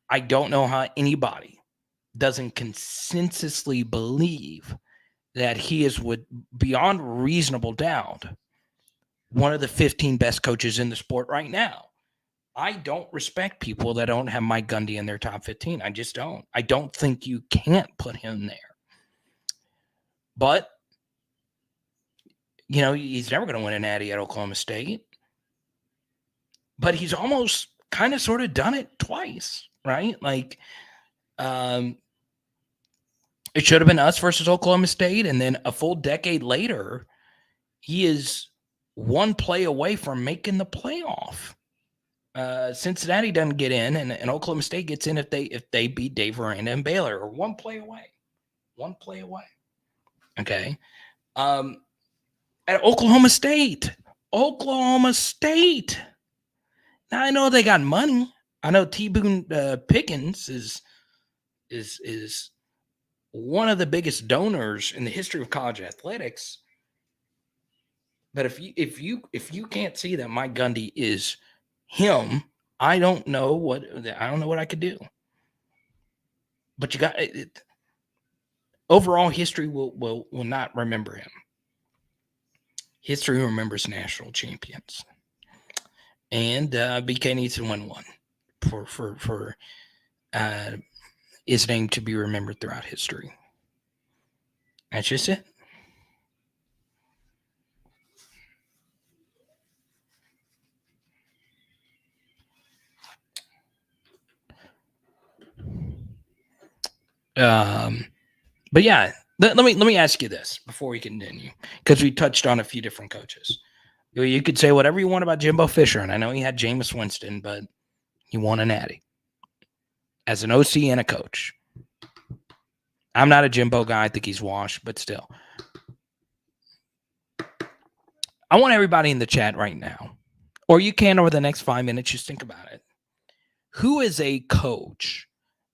I don't know how anybody doesn't consensusly believe that he is, with beyond reasonable doubt, one of the 15 best coaches in the sport right now. I don't respect people that don't have Mike Gundy in their top 15. I just don't. I don't think you can't put him there. But, he's never going to win a natty at Oklahoma State. But he's almost kind of sort of done it twice, right? Like, it should have been us versus Oklahoma State. And then a full decade later, he is one play away from making the playoff. Cincinnati doesn't get in, and Oklahoma State gets in if they beat Dave Aranda and Baylor, or one play away. Okay. At Oklahoma State. Now I know they got money. I know T-Boone Pickens is one of the biggest donors in the history of college athletics. But if you can't see that Mike Gundy is him, I don't know what I could do. But you got it. Overall, history will not remember him. History remembers national champions, and BK needs to win one for his name to be remembered throughout history. That's just it. But yeah, let me ask you this before we continue, because we touched on a few different coaches. You could say whatever you want about Jimbo Fisher, and I know he had Jameis Winston, but he won a natty as an OC and a coach. I'm not a Jimbo guy. I think he's washed, but still. I want everybody in the chat right now, or you can over the next 5 minutes, just think about it. who is a coach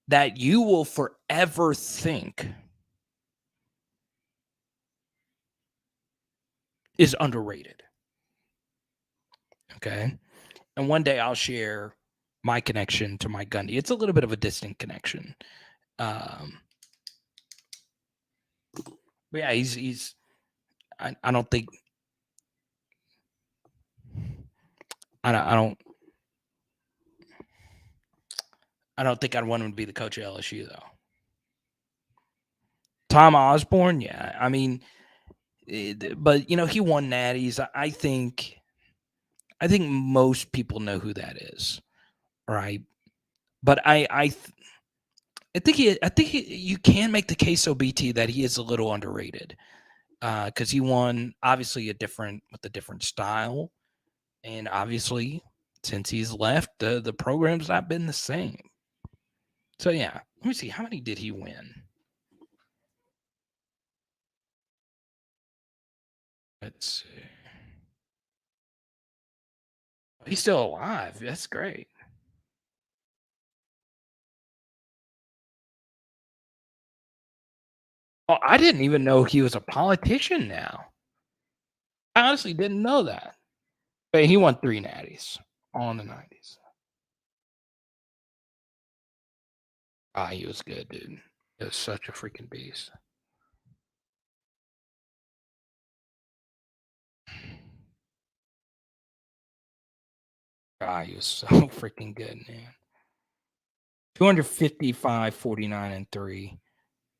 that you will forever think is underrated? Okay. And one day I'll share my connection to Mike Gundy. It's a little bit of a distant connection. Um, but yeah, he's I don't think I don't think I'd want him to be the coach of LSU though. Tom Osborne, yeah. I mean, but he won natties. I think most people know who that is, right? But I think you can make the case, OBT, that he is a little underrated because he won obviously with a different style, and obviously since he's left, the program's not been the same. So yeah, let me see, how many did he win? Let's see. He's still alive. That's great. Oh, I didn't even know he was a politician now. I honestly didn't know that. But he won 3 natties all in the 90s. Ah, he was good, dude. He was such a freaking beast. Ah, he was so freaking good, man. 255, 49, and 3.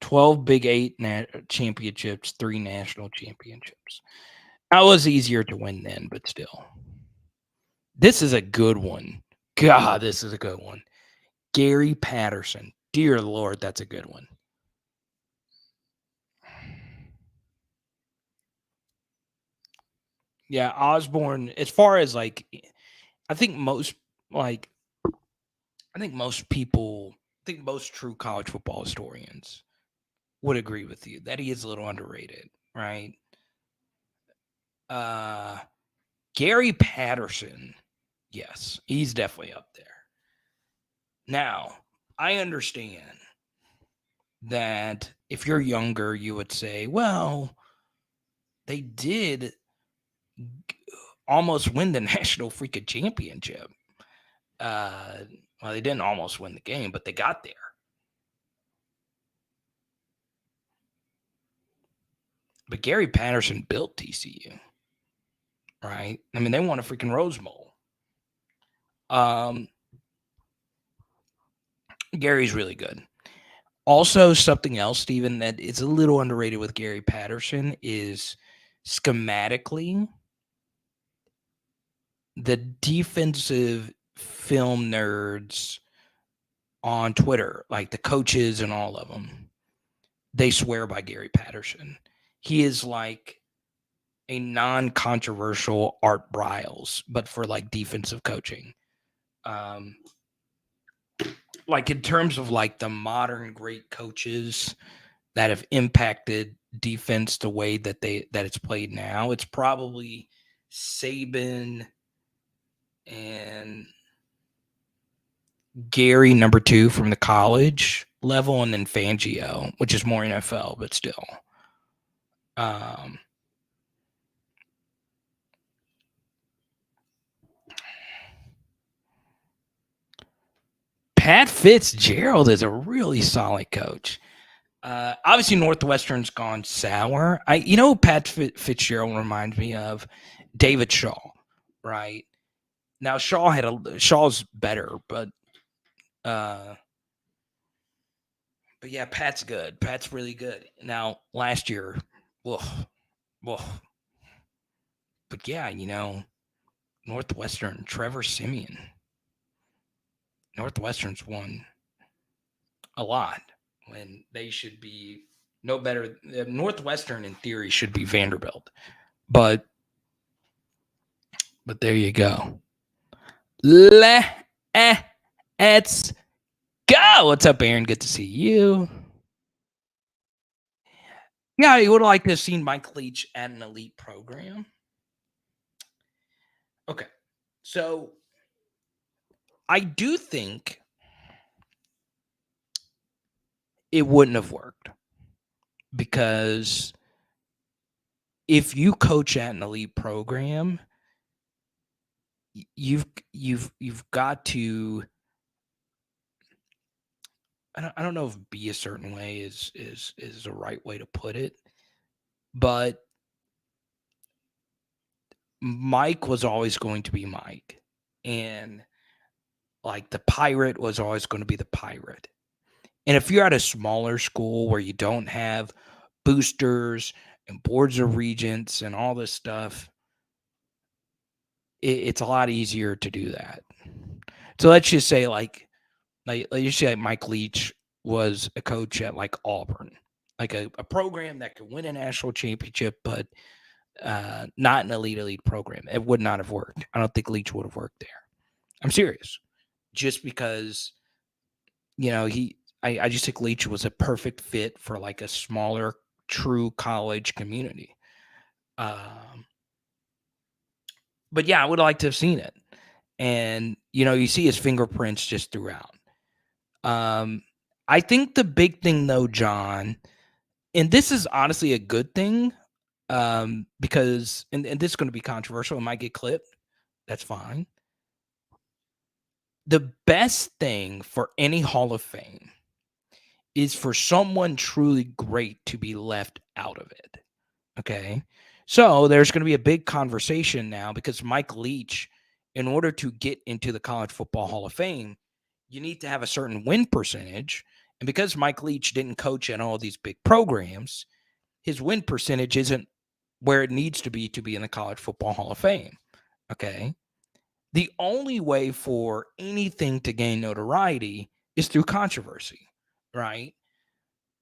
12 Big 8 championships, 3 national championships. That was easier to win then, but still. This is a good one. God, this is a good one. Gary Patterson. Dear Lord, that's a good one. Yeah, Osborne, as far as like, I think most like I think most people, I think most true college football historians would agree with you that he is a little underrated, right? Uh Gary Patterson, yes, he's definitely up there. Now, I understand that if you're younger, you would say, well, they did almost win the national freaking championship. Uh, well, they didn't almost win the game, but they got there. But Gary Patterson built TCU, right? I mean, they won a freaking Rose Bowl. Gary's really good. Also, something else, Steven, that is a little underrated with Gary Patterson is schematically the defensive film nerds on Twitter, like the coaches and all of them, they swear by Gary Patterson. He is like a non-controversial Art Briles, but for like defensive coaching. Like in terms of like the modern great coaches that have impacted defense the way that it's played now, it's probably Saban and Gary, number 2 from the college level, and then Fangio, which is more NFL, but still. Pat Fitzgerald is a really solid coach. Obviously, Northwestern's gone sour. Pat Fitzgerald reminds me of David Shaw, right? Now Shaw's better, but yeah, Pat's good. Pat's really good. Now last year, well, but yeah, Northwestern, Trevor Simeon. Northwestern's won a lot when they should be no better. Northwestern, in theory, should be Vanderbilt, but there you go. Let's go. What's up, Aaron? Good to see you. Yeah, you would like to have seen Mike Leach at an elite program. Okay, so I do think it wouldn't have worked because if you coach at an elite program, you've got to. I don't know if be a certain way is the right way to put it, but Mike was always going to be Mike, and like the pirate was always going to be the pirate. And if you're at a smaller school where you don't have boosters and boards of regents and all this stuff, it's a lot easier to do that. So let's just say let's just say like Mike Leach was a coach at like Auburn, like a program that could win a national championship, but not an elite program. It would not have worked. I don't think Leach would have worked there. I'm serious. Just because, I just think Leach was a perfect fit for like a smaller, true college community. But yeah, I would like to have seen it. And, you see his fingerprints just throughout. I think the big thing though, John, and this is honestly a good thing, because, and this is going to be controversial. It might get clipped. That's fine. The best thing for any Hall of Fame is for someone truly great to be left out of it. Okay. So there's going to be a big conversation now because Mike Leach, in order to get into the College Football Hall of Fame, you need to have a certain win percentage. And because Mike Leach didn't coach in all these big programs, his win percentage isn't where it needs to be in the College Football Hall of Fame. Okay. The only way for anything to gain notoriety is through controversy, right?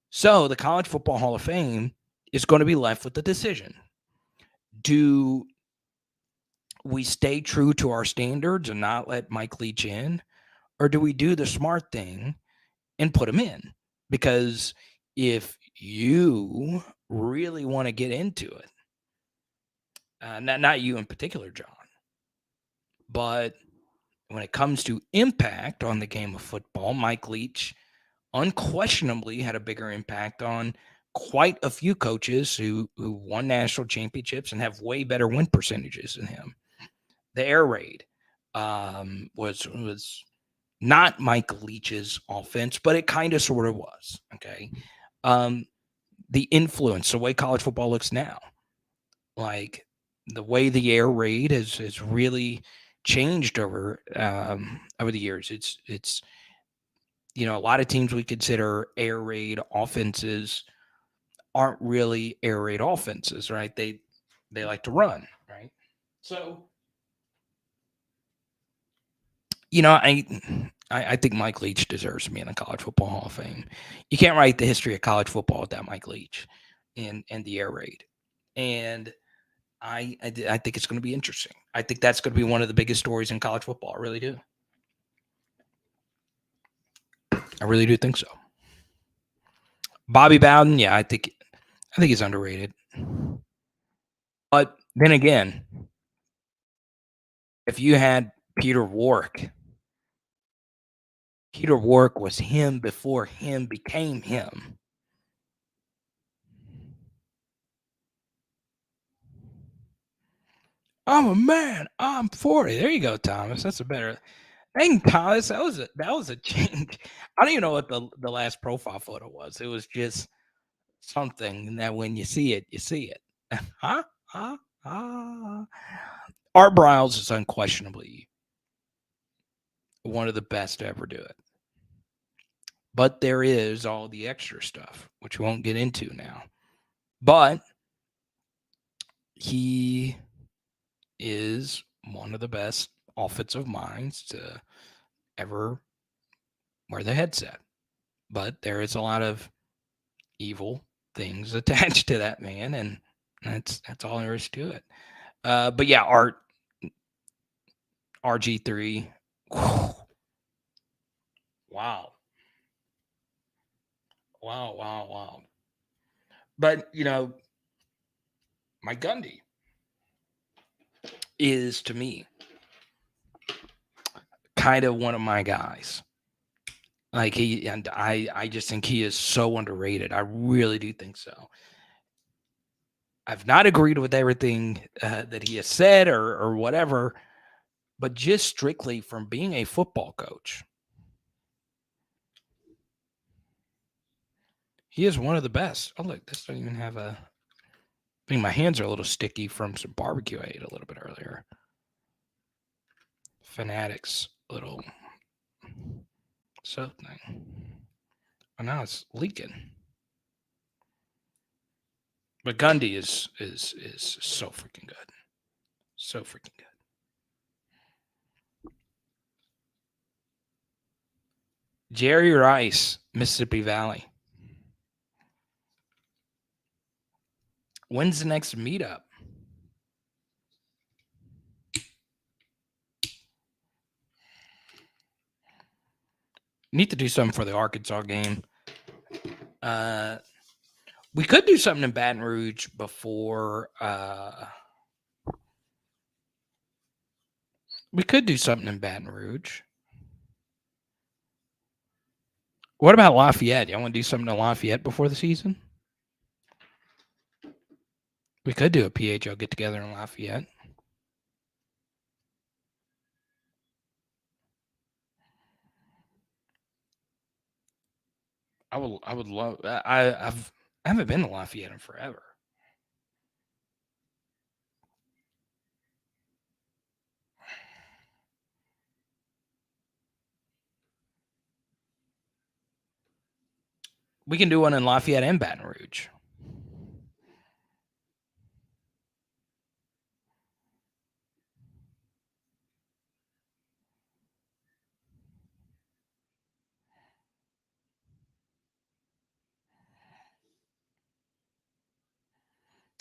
So the College Football Hall of Fame is going to be left with the decision. Do we stay true to our standards and not let Mike Leach in? Or do we do the smart thing and put him in? Because if you really want to get into it, not you in particular, John, but when it comes to impact on the game of football, Mike Leach unquestionably had a bigger impact on quite a few coaches who won national championships and have way better win percentages than him. The air raid was not Mike Leach's offense, but it kind of sort of was. Okay. The influence, the way college football looks now, like the way the air raid has really changed over the years. It's a lot of teams we consider air raid offenses aren't really air raid offenses, right? They like to run, right? So, I think Mike Leach deserves to be in the College Football Hall of Fame. You can't write the history of college football without Mike Leach and the air raid. And I think it's going to be interesting. I think that's going to be one of the biggest stories in college football. I really do. I really do think so. Bobby Bowden, yeah, I think he's underrated. But then again, if you had Peter Warwick was him before him became him. I'm a man. I'm 40. There you go, Thomas. That's a better. Dang, Thomas, that was a change. I don't even know what the last profile photo was. It was just something that when you see it, you see it. Huh? Huh? Art Briles is unquestionably one of the best to ever do it. But there is all the extra stuff, which we won't get into now. But he is one of the best offensive minds to ever wear the headset. But there is a lot of evil things attached to that man, and that's all there is to it. But yeah, RG3. Wow. Wow. But my Gundy is to me kind of one of my guys. Like I just think he is so underrated. I really do think so. I've not agreed with everything that he has said or whatever, but just strictly from being a football coach, he is one of the best. Oh, look, this doesn't even have a. I think my hands are a little sticky from some barbecue I ate a little bit earlier. Fanatics little soap thing. Oh, now it's leaking. But Gundy is so freaking good. So freaking good. Jerry Rice, Mississippi Valley. When's the next meetup? Need to do something for the Arkansas game. We could do something in Baton Rouge before. We could do something in Baton Rouge. What about Lafayette? Y'all want to do something in Lafayette before the season? We could do a PHL get together in Lafayette. I would love. I haven't been to Lafayette in forever. We can do one in Lafayette and Baton Rouge.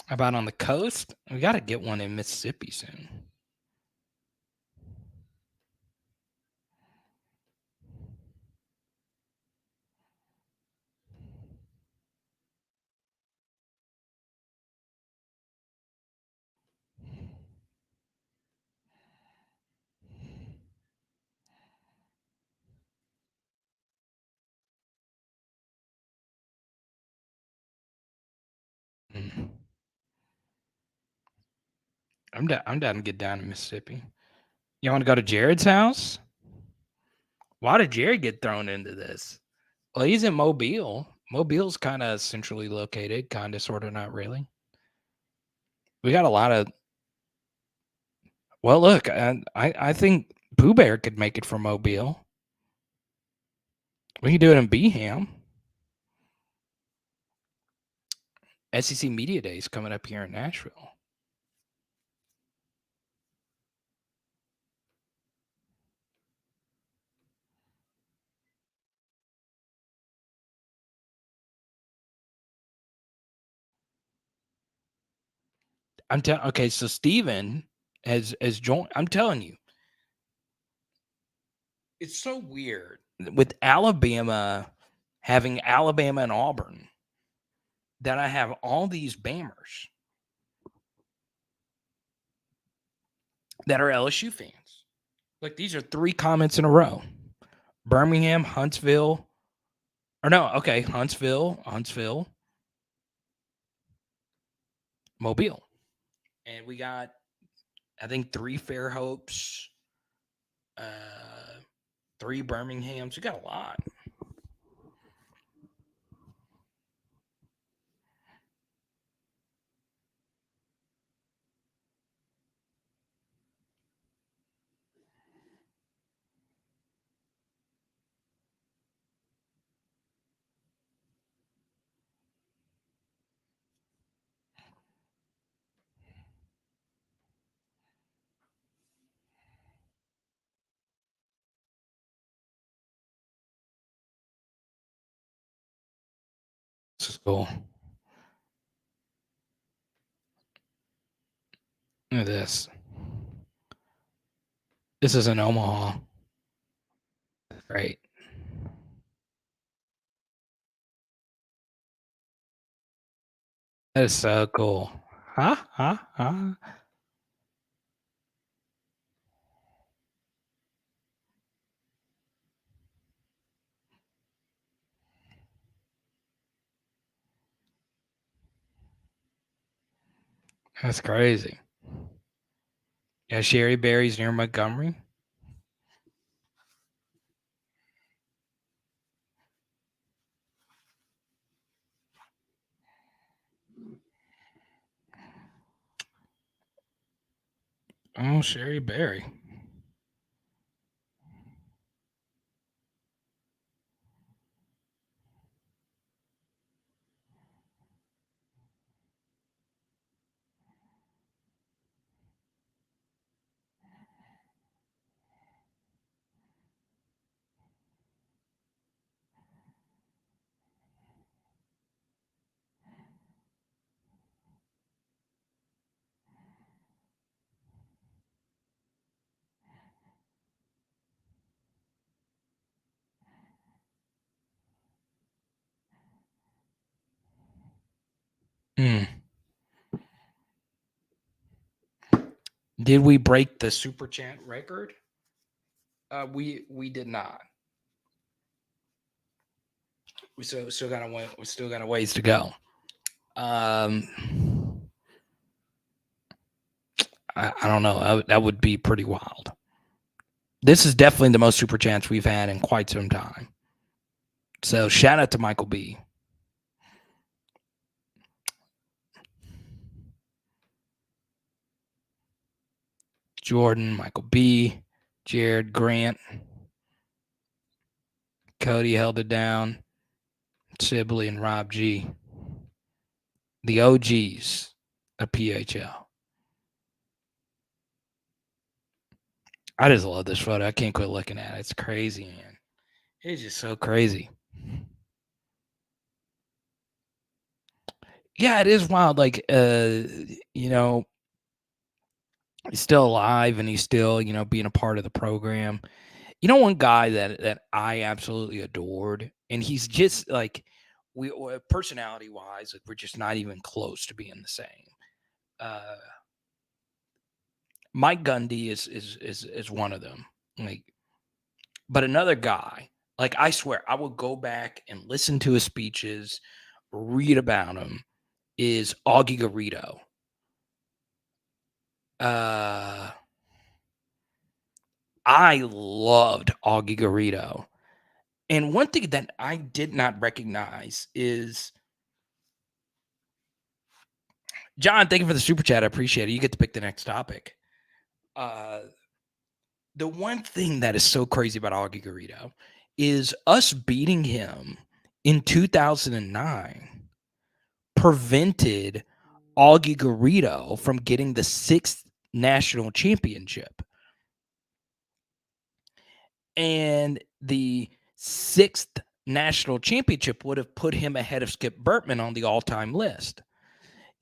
How about on the coast? We got to get one in Mississippi soon. I'm down to get down to Mississippi. You want to go to Jared's house? Why did Jared get thrown into this? Well, he's in Mobile. Mobile's kind of centrally located, kind of, sort of, not really. We got a lot of. Well, look, I think Pooh Bear could make it from Mobile. We can do it in Beeham. SEC Media Days coming up here in Nashville. Okay, so Steven has joined. I'm telling you, it's so weird with Alabama having Alabama and Auburn that I have all these Bammers that are LSU fans. Like, these are 3 comments in a row. Birmingham, Huntsville, Huntsville, Mobile. And we got, I think, 3 Fairhopes, 3 Birminghams. We got a lot. This is cool. Look at this. This is in Omaha. Great. That is so cool. Huh? That's crazy. Yeah, Sherry Berry's near Montgomery. Oh, Sherry Berry. Mm. Did we break the super chant record? We did not. We still got a way. We still got a ways to go. I don't know. That would be pretty wild. This is definitely the most super chants we've had in quite some time. So shout out to Michael B. Jordan, Michael B, Jared Grant, Cody held it down, Sibley and Rob G. The OGs of PHL. I just love this photo. I can't quit looking at it. It's crazy, man. It's just so crazy. Yeah, it is wild. Like, you know, he's still alive and he's still, you know, being a part of the program. You know, one guy that I absolutely adored, and he's just like we personality wise, we're just not even close to being the same. Uh, Mike Gundy is one of them. Like, but another guy, like I swear, I will go back and listen to his speeches, read about him. Is Augie Garrido. Uh, I loved Augie Garrido. And one thing that I did not recognize is John, thank you for the super chat. I appreciate it. You get to pick the next topic. Uh, the one thing that is so crazy about Augie Garrido is us beating him in 2009 prevented Augie Garrido from getting the 6th national championship. And the 6th national championship would have put him ahead of Skip Bertman on the all-time list.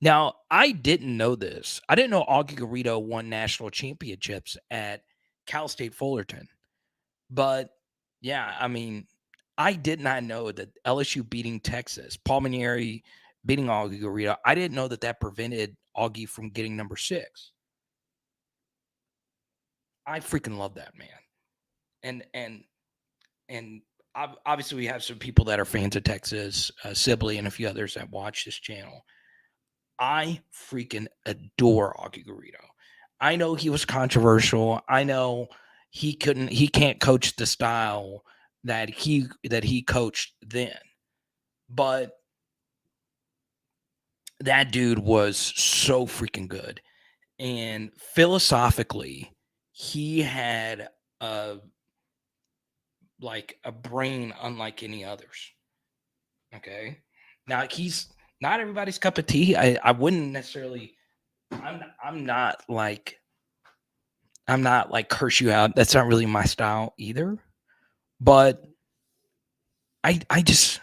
Now, I didn't know this. I didn't know Augie Garrido won national championships at Cal State Fullerton. But yeah, I mean, I did not know that LSU beating Texas, Paul Manieri beating Augie Garrido. I didn't know that prevented Augie from getting number 6. I freaking love that, man. And obviously we have some people that are fans of Texas, Sibley and a few others that watch this channel. I freaking adore Augie Garrido. I know he was controversial. I know he can't coach the style that he coached then. But that dude was so freaking good. And philosophically, he had a brain unlike any others. Okay. Now he's not everybody's cup of tea. I wouldn't necessarily I'm not like curse you out. That's not really my style either. But I just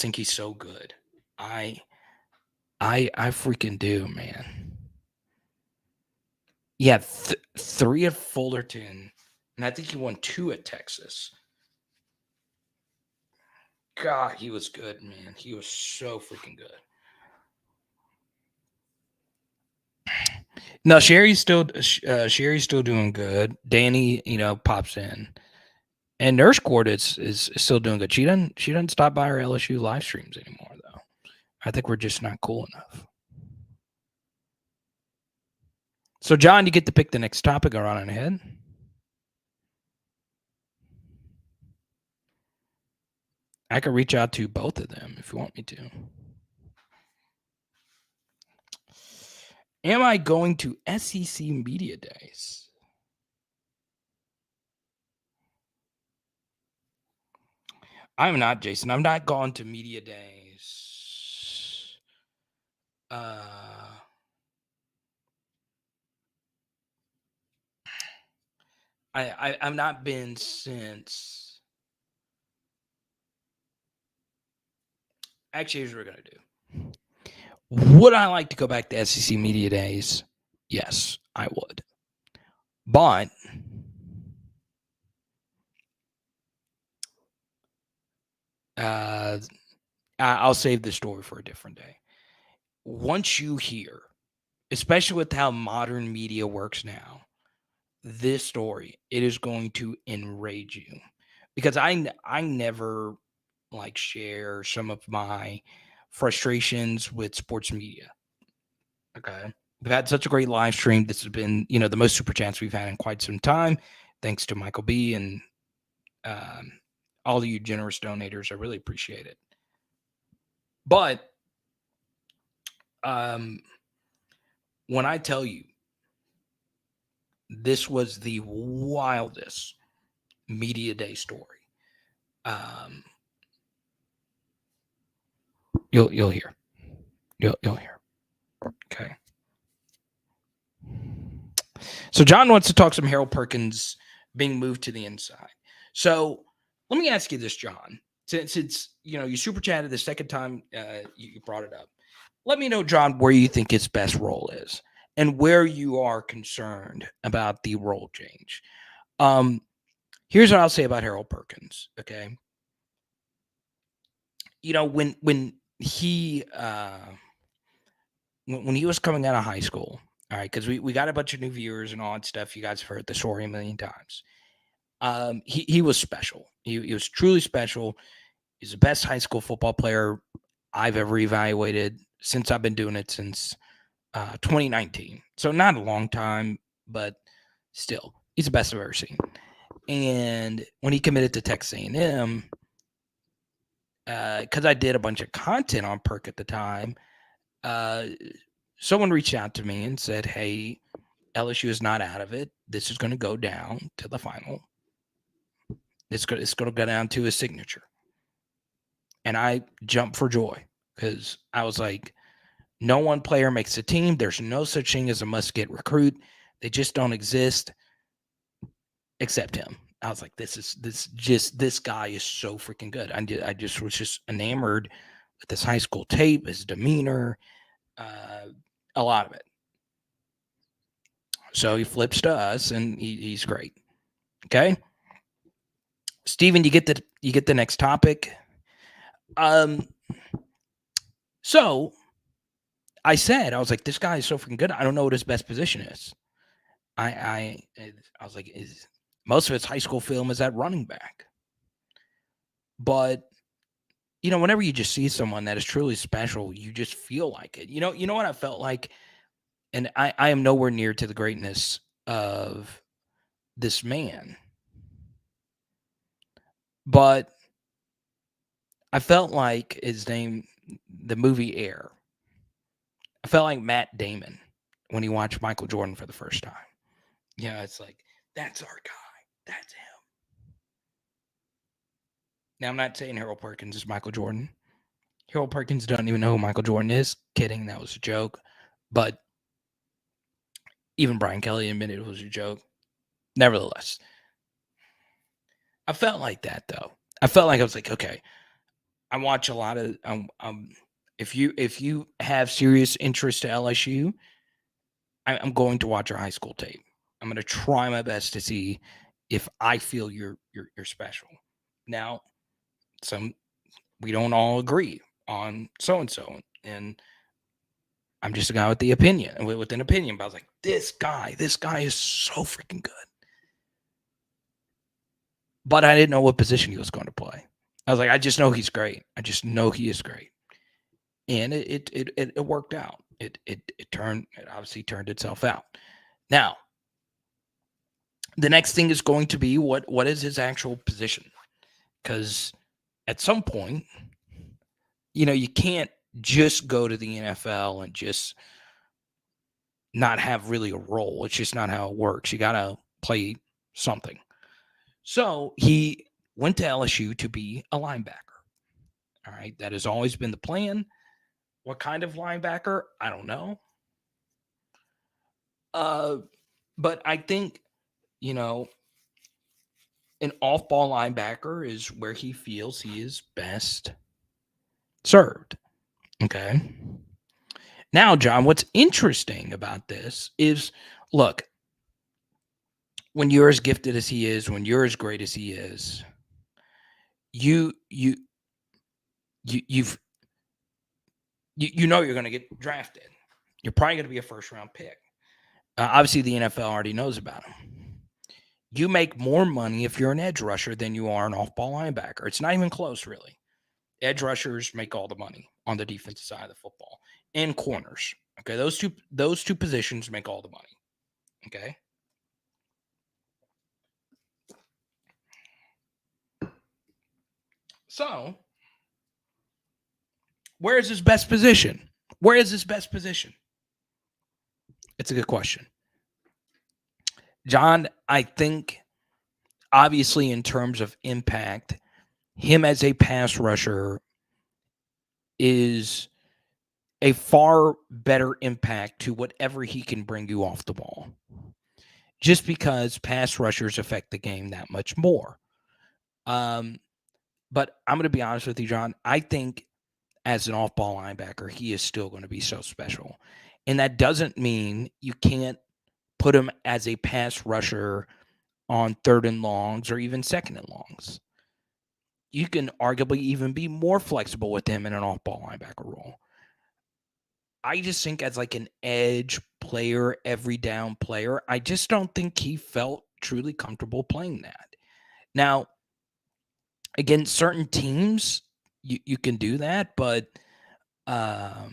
think he's so good. I freaking do, man. Yeah, 3 at Fullerton, and I think he won 2 at Texas. God, he was good, man. He was so freaking good. No, Sherry's still doing good. Danny, pops in, and Nurse Court is still doing good. She doesn't stop by her LSU live streams anymore though. I think we're just not cool enough. So, John, you get to pick the next topic or on ahead. I could reach out to both of them if you want me to. Am I going to SEC Media Days? I'm not, Jason. I'm not going to Media Days. I've not been since. Actually, here's what we're gonna do. Would I like to go back to SEC Media Days? Yes, I would. But I'll save the story for a different day. Once you hear, especially with how modern media works now, this story, it is going to enrage you because I never like share some of my frustrations with sports media. Okay. We've had such a great live stream. This has been, the most super chats we've had in quite some time. Thanks to Michael B and all of you generous donators. I really appreciate it. But when I tell you this was the wildest media day story, you'll hear. You'll hear. Okay. So John wants to talk some Harold Perkins being moved to the inside. So let me ask you this, John. Since you super chatted the second time you brought it up, let me know, John, where you think his best role is and where you are concerned about the role change. Here's what I'll say about Harold Perkins. Okay, when he when he was coming out of high school, all right, because we got a bunch of new viewers and all that stuff. You guys have heard the story a million times. He was special. He was truly special. He's the best high school football player I've ever evaluated since I've been doing it since 2019. So not a long time, but still, he's the best I've ever seen. And when he committed to Texas A&M, because I did a bunch of content on Perk at the time, someone reached out to me and said, "Hey, LSU is not out of it. This is going to go down to the final. It's going to go down to his signature." And I jumped for joy because I was like, no one player makes a team. There's no such thing as a must-get recruit. They just don't exist except him. I was like, this guy is so freaking good. I just was just enamored with this high school tape, his demeanor, a lot of it. So he flips to us, and he's great. Okay, Steven, you get the next topic. So I was like, this guy is so freaking good. I don't know what his best position is. I was like, most of his high school film is at running back. But whenever you just see someone that is truly special, you just feel like it. You know what I felt like, and I am nowhere near to the greatness of this man, but I felt like the movie Air. I felt like Matt Damon when he watched Michael Jordan for the first time. Yeah, it's like, that's our guy. That's him. Now, I'm not saying Harold Perkins is Michael Jordan. Harold Perkins doesn't even know who Michael Jordan is. Kidding, that was a joke. But even Brian Kelly admitted it was a joke. Nevertheless, I felt like that, though. I felt like I was like, okay, I watch a lot of if you have serious interest to LSU, I'm going to watch your high school tape. I'm going to try my best to see if I feel you're special. Now, we don't all agree on so and so, and I'm just a guy with the opinion, with an opinion. But I was like, this guy is so freaking good. But I didn't know what position he was going to play. I was like, I just know he's great. I just know he is great. and it worked out. It obviously turned itself out. Now, the next thing is going to be what is his actual position? Because at some point, you can't just go to the NFL and just not have really a role. It's just not how it works. You got to play something. So he went to LSU to be a linebacker. All right. That has always been the plan. What kind of linebacker? I don't know. But I think, an off-ball linebacker is where he feels he is best served. Okay. Now, John, what's interesting about this is, look, when you're as gifted as he is, when you're as great as he is, you you've you're going to get drafted. You're probably going to be a first-round pick. Obviously, the NFL already knows about him. You make more money if you're an edge rusher than you are an off-ball linebacker. It's not even close, really. Edge rushers make all the money on the defensive side of the football, and corners. Okay, those two positions make all the money. Okay. So, where is his best position? Where is his best position? It's a good question. John, I think, obviously, in terms of impact, him as a pass rusher is a far better impact to whatever he can bring you off the ball. Just because pass rushers affect the game that much more. But I'm going to be honest with you, John. I think as an off-ball linebacker, he is still going to be so special. And that doesn't mean you can't put him as a pass rusher on 3rd and longs or even 2nd and longs. You can arguably even be more flexible with him in an off-ball linebacker role. I just think as like an edge player, every down player, I just don't think he felt truly comfortable playing that. Now, against certain teams, you can do that, but yeah,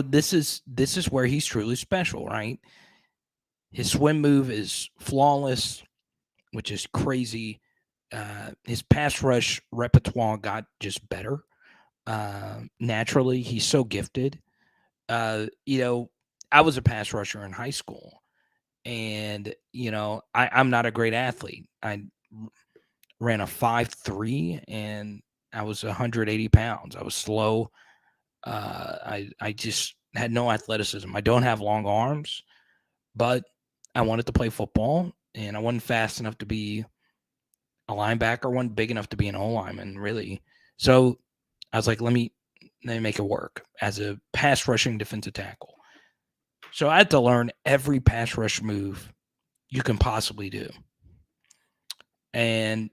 this is where he's truly special, right? His swim move is flawless, which is crazy. His pass rush repertoire got just better. Naturally, he's so gifted. I was a pass rusher in high school, and I'm not a great athlete. I ran a 5'3", and I was 180 pounds. I was slow. I just had no athleticism. I don't have long arms, but I wanted to play football, and I wasn't fast enough to be a linebacker, wasn't big enough to be an O-lineman, really. So I was like, let me make it work as a pass rushing defensive tackle. So I had to learn every pass rush move you can possibly do. And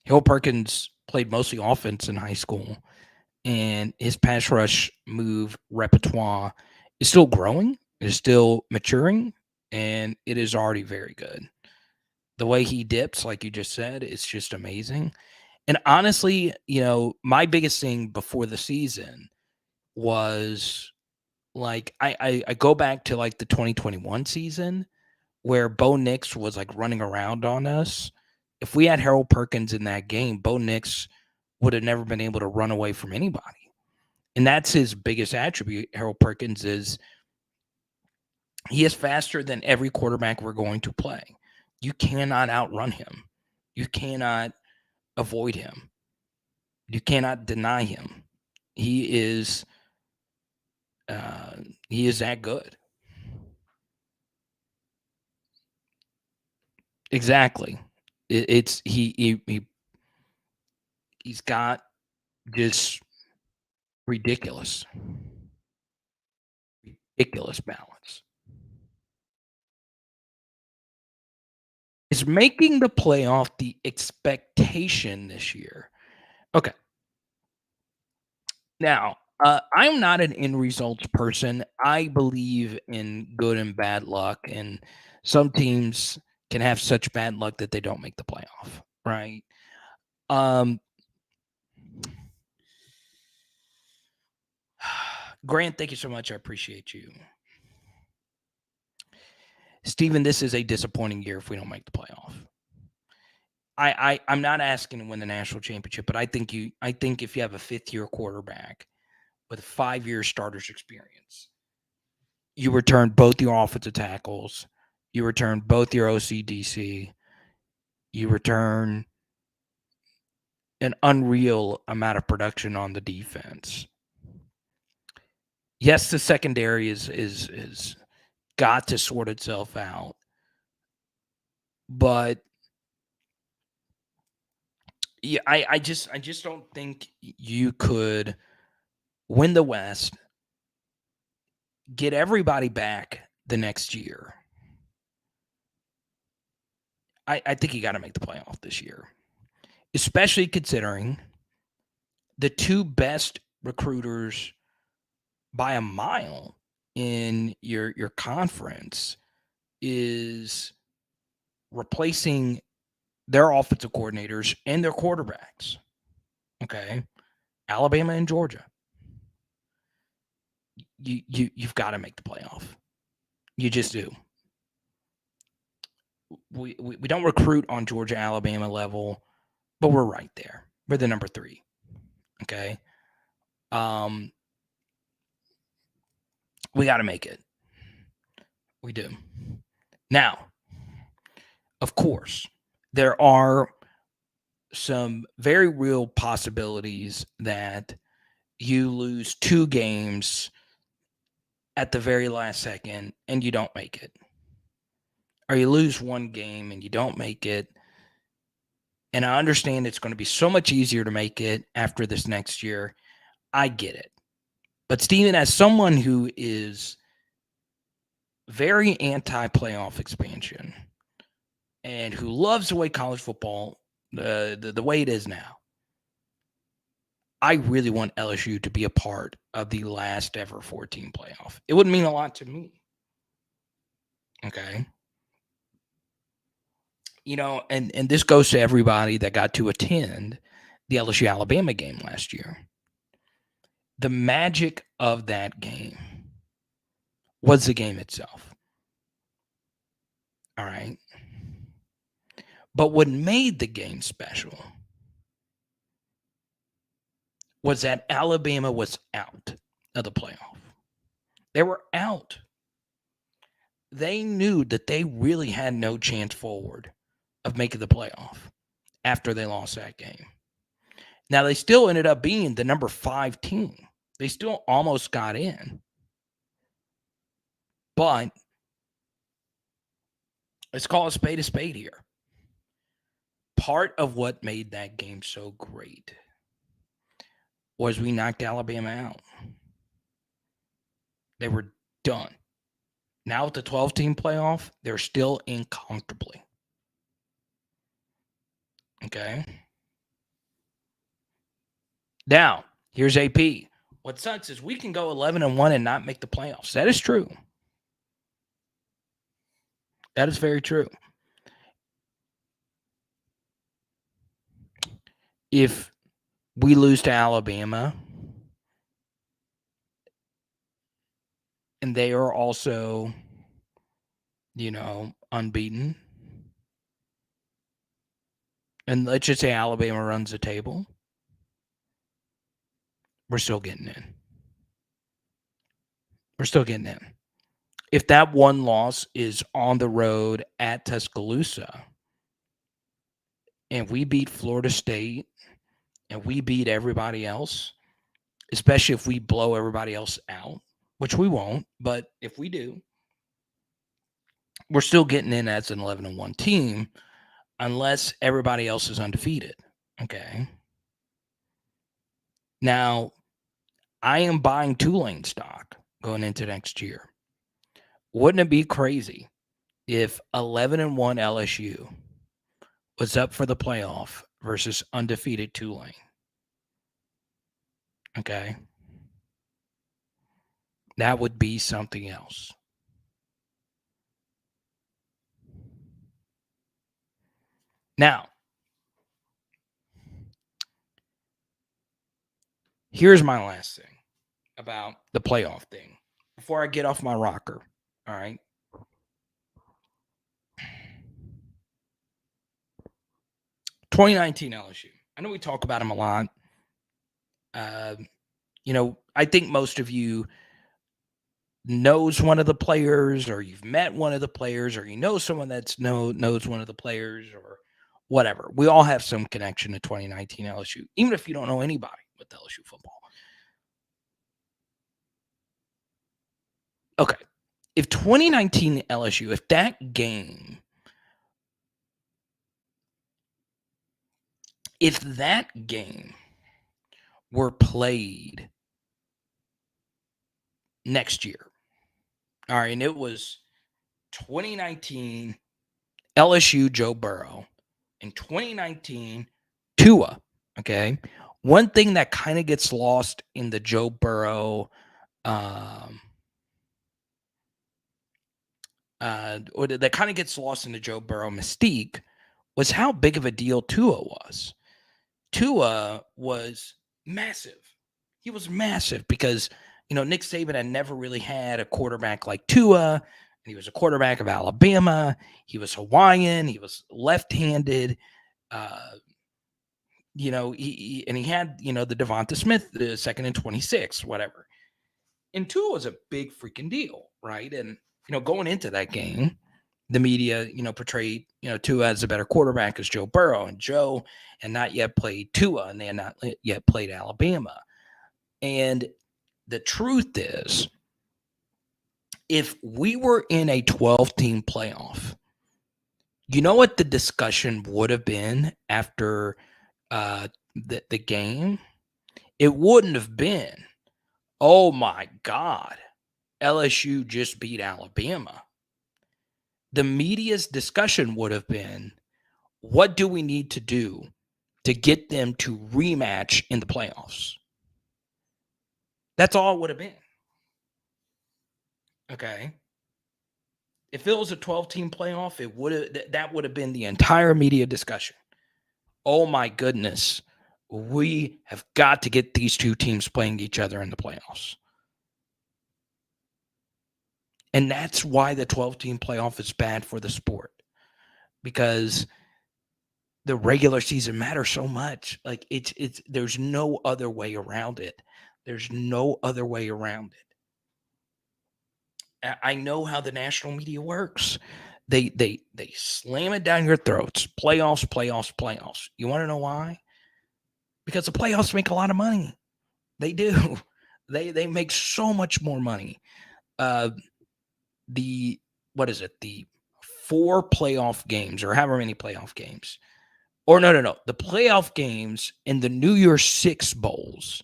Hill Perkins played mostly offense in high school, and his pass rush move repertoire is still growing, is still maturing, and it is already very good. The way he dips, like you just said, it's just amazing. And honestly, my biggest thing before the season was like I go back to like the 2021 season where Bo Nix was like running around on us. If we had Harold Perkins in that game, Bo Nix would have never been able to run away from anybody. And that's his biggest attribute, Harold Perkins, is he is faster than every quarterback we're going to play. You cannot outrun him. You cannot avoid him. You cannot deny him. He is that good. Exactly. He's got just ridiculous balance. Is making the playoff the expectation this year? Okay. Now, I'm not an end results person. I believe in good and bad luck, and some teams can have such bad luck that they don't make the playoff, right? Grant, thank you so much. I appreciate you. Steven, this is a disappointing year if we don't make the playoff. I'm not asking to win the national championship, but I think if you have a fifth-year quarterback with 5 years starters experience, you return both your offensive tackles, you return both your OCDC, you return an unreal amount of production on the defense. Yes, the secondary is got to sort itself out, but yeah, I just don't think you could win the West, get everybody back the next year. I think you got to make the playoff this year, especially considering the two best recruiters by a mile in your conference is replacing their offensive coordinators and their quarterbacks. Okay, Alabama and Georgia. You've got to make the playoff. You just do. We don't recruit on Georgia, Alabama level, but we're right there. We're the number 3. Okay. We got to make it. We do. Now, of course, there are some very real possibilities that you lose 2 games at the very last second and you don't make it. Or you lose 1 game and you don't make it. And I understand it's going to be so much easier to make it after this next year. I get it. But Steven, as someone who is very anti-playoff expansion and who loves the way college football, the way it is now, I really want LSU to be a part of the last ever 14 playoff. It would mean a lot to me. Okay. You know, and this goes to everybody that got to attend the LSU Alabama game last year. The magic of that game was the game itself. All right. But what made the game special was that Alabama was out of the playoff. They were out. They knew that they really had no chance forward of making the playoff after they lost that game. Now, they still ended up being the number 5 team. They still almost got in. But let's call a spade here. Part of what made that game so great was we knocked Alabama out. They were done. Now with the 12-team playoff, they're still in comfortably. Okay. Now, here's AP. What sucks is we can go 11-1 and not make the playoffs. That is true. That is very true. If we lose to Alabama and they are also, unbeaten, and let's just say Alabama runs the table, we're still getting in. We're still getting in. If that one loss is on the road at Tuscaloosa and we beat Florida State and we beat everybody else, especially if we blow everybody else out, which we won't, but if we do, we're still getting in as an 11-1 team unless everybody else is undefeated. Okay. Now, I am buying Tulane stock going into next year. Wouldn't it be crazy if 11-1 LSU was up for the playoff versus undefeated Tulane? Okay. That would be something else. Now, Here's my last thing about the playoff thing before I get off my rocker. All right. 2019 LSU. I know we talk about them a lot. I think most of you knows one of the players, or you've met one of the players, or you know someone that's knows one of the players, or whatever. We all have some connection to 2019 LSU, even if you don't know anybody with LSU football. Okay. If 2019 LSU, if that game, were played next year, all right, and it was 2019 LSU Joe Burrow and 2019 Tua, okay? One thing that kind of gets lost in the Joe Burrow or that kind of gets lost in the Joe Burrow mystique was how big of a deal Tua was. Tua was massive. He was massive because, Nick Saban had never really had a quarterback like Tua. And he was a quarterback of Alabama. He was Hawaiian. He was left-handed. He had, the Devonta Smith, the second and 26, whatever. And Tua was a big freaking deal, right? And, going into that game, the media, portrayed, Tua as a better quarterback as Joe Burrow, and Joe had not yet played Tua, and they had not yet played Alabama. And the truth is, if we were in a 12-team playoff, you know what the discussion would have been after the game? It wouldn't have been, oh my God, LSU just beat Alabama. The media's discussion would have been, what do we need to do to get them to rematch in the playoffs? That's all it would have been. Okay. If it was a 12-team playoff, that would have been the entire media discussion. Oh my goodness, we have got to get these two teams playing each other in the playoffs. And that's why the 12-team playoff is bad for the sport, because the regular season matters so much. Like there's no other way around it. There's no other way around it. I know how the national media works. They slam it down your throats. Playoffs, playoffs, playoffs. You want to know why? Because the playoffs make a lot of money. They do. They make so much more money. The 4 playoff games, or however many playoff games, or no, the playoff games in the New Year's 6 bowls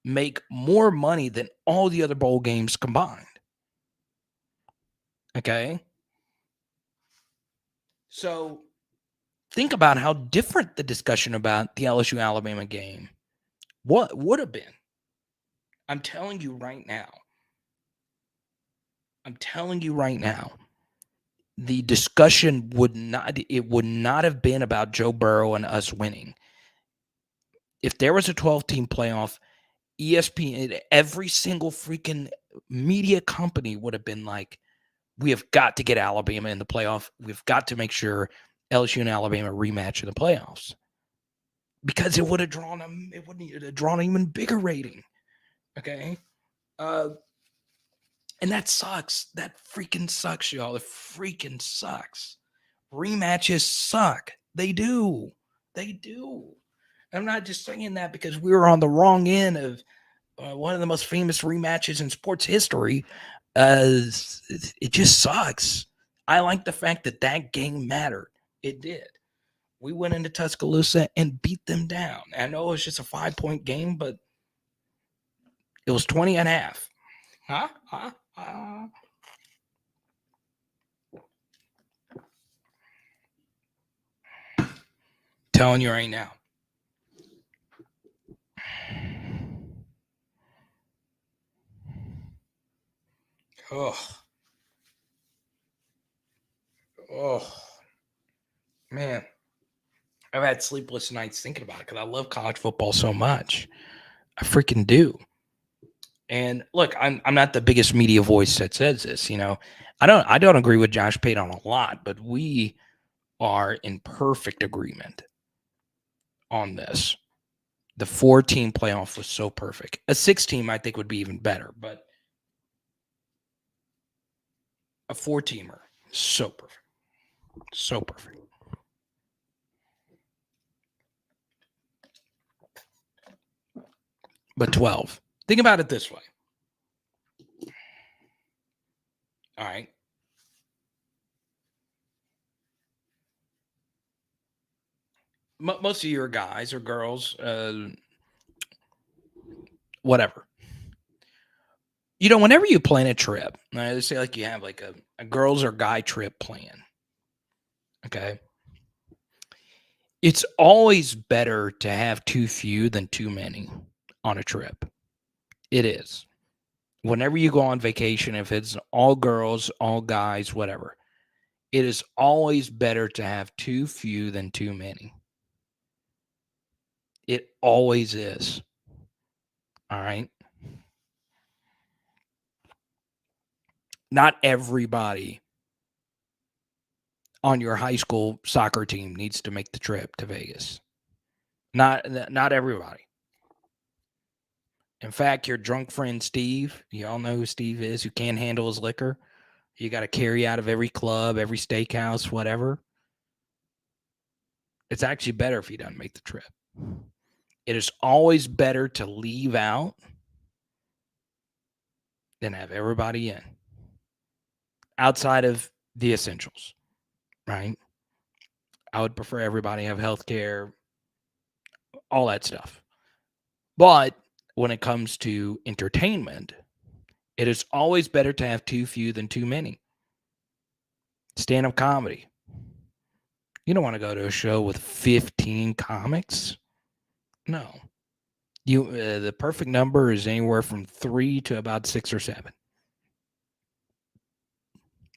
make more money than all the other bowl games combined. Okay? So think about how different the discussion about the LSU-Alabama game would have been. I'm telling you right now, the discussion would not have been about Joe Burrow and us winning. If there was a 12-team playoff, ESPN, every single freaking media company would have been like, we have got to get Alabama in the playoff. We've got to make sure LSU and Alabama rematch in the playoffs, because it would have drawn them. It wouldn't have drawn an even bigger rating. Okay. And that sucks. That freaking sucks, y'all. It freaking sucks. Rematches suck. They do. I'm not just saying that because we were on the wrong end of one of the most famous rematches in sports history. It just sucks. I like the fact that game mattered. It did. We went into Tuscaloosa and beat them down. I know it was just a 5-point game, but it was 20 and a half. Telling you right now. Oh, man. I've had sleepless nights thinking about it because I love college football so much. I freaking do. And look, I'm not the biggest media voice that says this, I don't agree with Josh Pate on a lot, but we are in perfect agreement on this. The 4-team playoff was so perfect. A 6-team I think would be even better, but a 4-teamer, so perfect. So perfect. But 12. Think about it this way. All right. Most of your guys or girls, whatever. Whenever you plan a trip, let's say like you have like a girls or guy trip plan. Okay. It's always better to have too few than too many on a trip. It is. Whenever you go on vacation, if it's all girls, all guys, whatever, it is always better to have too few than too many. It always is. All right. Not everybody on your high school soccer team needs to make the trip to Vegas. Not everybody. In fact, your drunk friend Steve, you all know who Steve is, who can't handle his liquor. You got to carry out of every club, every steakhouse, whatever. It's actually better if he doesn't make the trip. It is always better to leave out than have everybody in. Outside of the essentials, right? I would prefer everybody have health care, all that stuff. But when it comes to entertainment, it is always better to have too few than too many. Stand-up comedy. You don't want to go to a show with 15 comics. No. The perfect number is anywhere from 3 to about 6 or 7.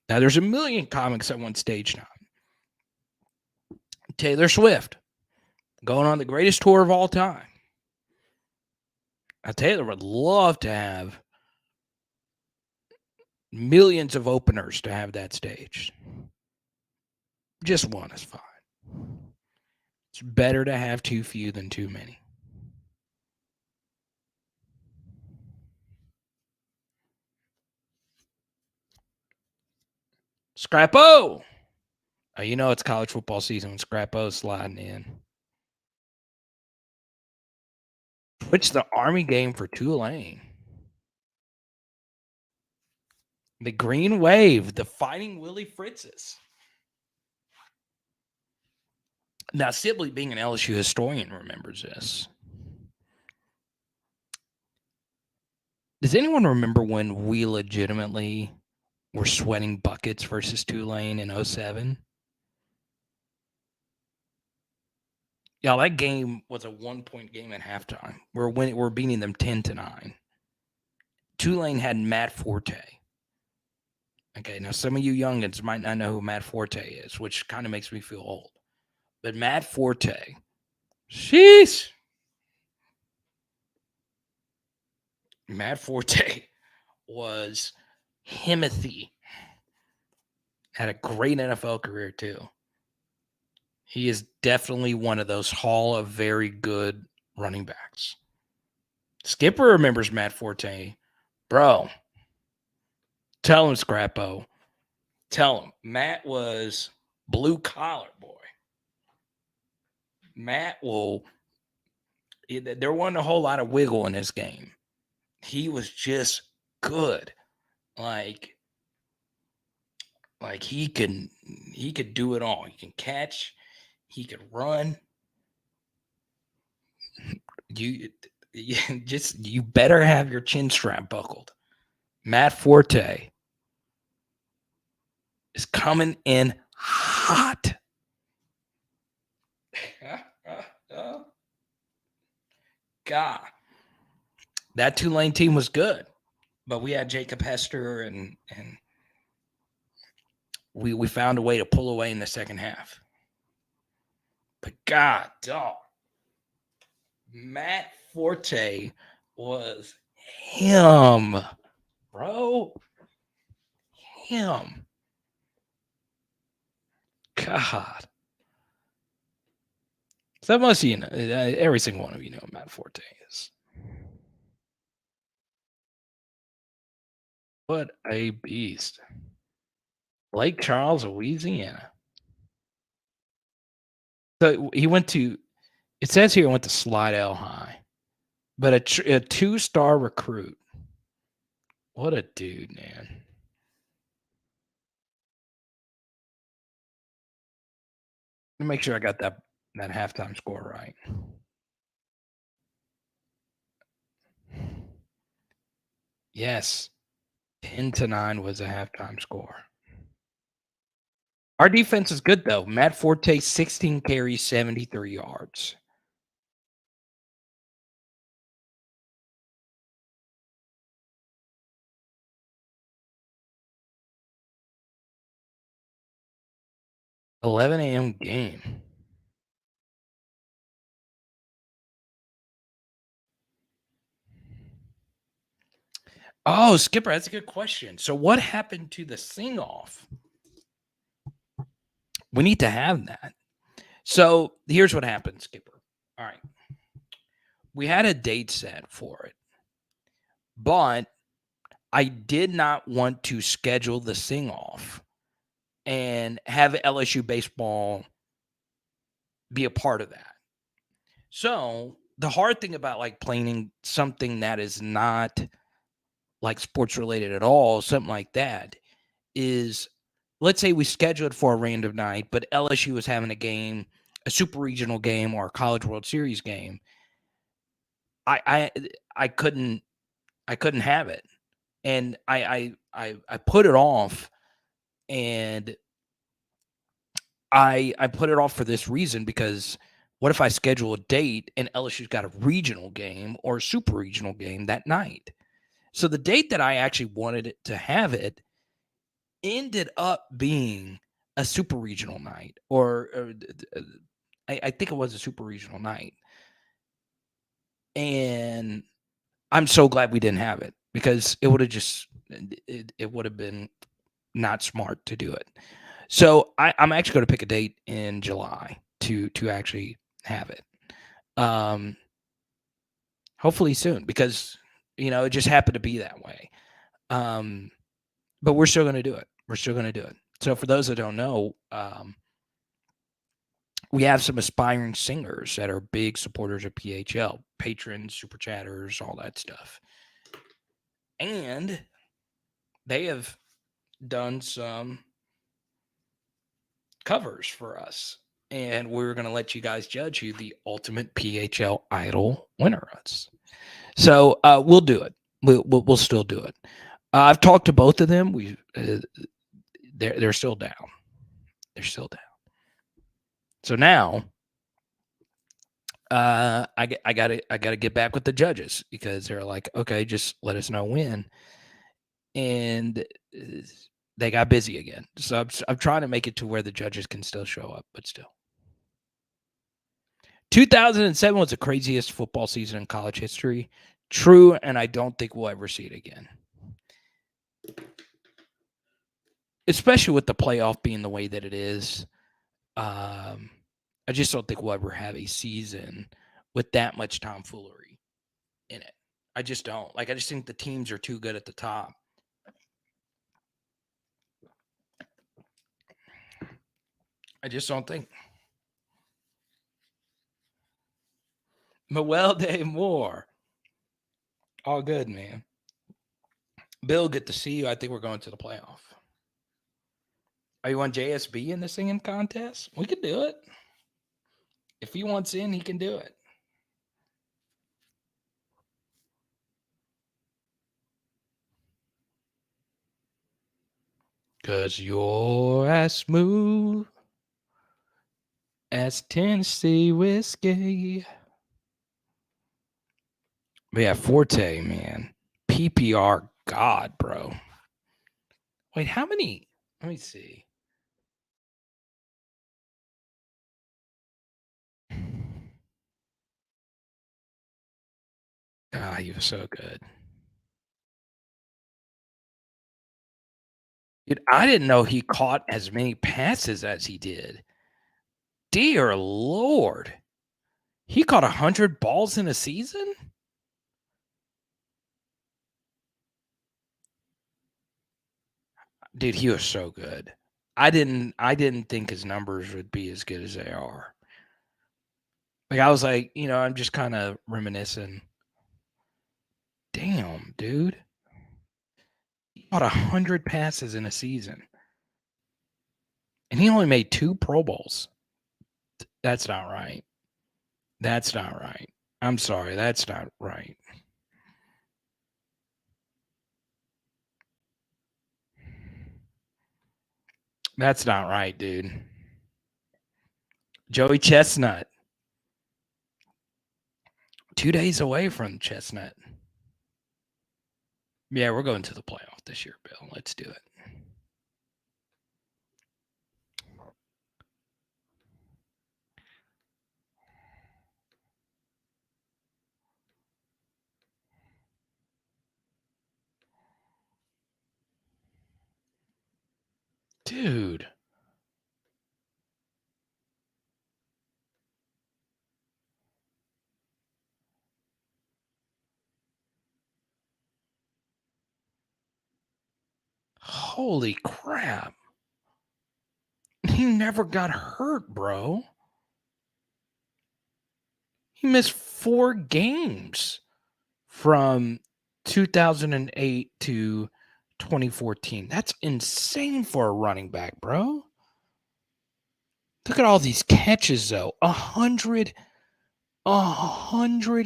Now, there's a million comics at one stage now. Taylor Swift going on the greatest tour of all time. Now, Taylor would love to have millions of openers to have that stage. Just one is fine. It's better to have too few than too many. Scrappo! It's college football season when Scrappo's sliding in. Switch the Army game for Tulane. The Green Wave, the Fighting Willie Fritzes. Now, Sibley, being an LSU historian, remembers this. Does anyone remember when we legitimately were sweating buckets versus Tulane in 2007? Yeah, that game was a 1-point game at halftime. We're beating them 10-9. Tulane had Matt Forte. Okay, now some of you youngins might not know who Matt Forte is, which kind of makes me feel old. But Matt Forte, sheesh. Matt Forte was Himothy. Had a great NFL career too. He is definitely one of those Hall of very good running backs. Skipper remembers Matt Forte. Bro, tell him, Scrappo. Tell him. Matt was blue collar, boy. Matt there wasn't a whole lot of wiggle in his game. He was just good. Like he could do it all. He can catch, he could run. You better have your chin strap buckled. Matt Forte is coming in hot. God, that Tulane team was good, but we had Jacob Hester and we found a way to pull away in the second half. But God, dog, Matt Forte was him, bro. Him. God. So most of you know, every single one of you know Matt Forte is. What a beast. Lake Charles, Louisiana. So he went to, it says here he went to Slidell High, but a 2-star recruit. What a dude, man. Let me make sure I got that halftime score right. Yes. 10-9 was a halftime score. Our defense is good though. Matt Forte, 16 carries, 73 yards. $11 a.m. game. Oh, Skipper, that's a good question. So what happened to the sing-off? We need to have that. So here's what happened, Skipper. All right. We had a date set for it, but I did not want to schedule the sing-off and have LSU baseball be a part of that. So the hard thing about like planning something that is not like sports related at all, something like that, is let's say we scheduled for a random night, but LSU was having a game, a super regional game or a College World Series game. I couldn't have it, and I put it off, and I put it off for this reason because what if I schedule a date and LSU's got a regional game or a super regional game that night? So the date that I actually wanted it to have it ended up being a super regional night, or I think it was a super regional night. And I'm so glad we didn't have it because it would have just, it would have been not smart to do it. So I'm actually going to pick a date in July to actually have it. Hopefully soon because, it just happened to be that way. But we're still going to do it. We're still going to do it. So for those that don't know, we have some aspiring singers that are big supporters of PHL, patrons, super chatters, all that stuff. And they have done some covers for us. And we're going to let you guys judge who the ultimate PHL idol winner is. So we'll do it. We'll still do it. I've talked to both of them. They're still down. They're still down. So now I gotta get back with the judges because they're like, okay, just let us know when. And they got busy again. So I'm trying to make it to where the judges can still show up, but still. 2007 was the craziest football season in college history. True, and I don't think we'll ever see it again. Especially with the playoff being the way that it is. I just don't think we'll ever have a season with that much tomfoolery in it. I just don't. Like, I just think the teams are too good at the top. I just don't think. Mewelde Moore. All good, man. Bill, good to see you. I think we're going to the playoff. Are you on JSB in the singing contest? We could do it. If he wants in, he can do it. Cause you're as smooth as Tennessee whiskey. But yeah, Forte, man. PPR God, bro. Wait, how many? Let me see. God, he was so good. Dude, I didn't know he caught as many passes as he did. Dear Lord. He caught 100 balls in a season? Dude, he was so good. I didn't think his numbers would be as good as they are. Like, I was like, I'm just kinda reminiscing. Damn, dude. He caught 100 passes in a season, and he only made 2 Pro Bowls. That's not right. That's not right. I'm sorry, that's not right. That's not right, dude. Joey Chestnut. 2 days away from Chestnut. Yeah, we're going to the playoff this year, Bill. Let's do it. Dude. Holy crap. He never got hurt, bro. He missed 4 games from 2008 to 2014. That's insane for a running back, bro. Look at all these catches, though. 100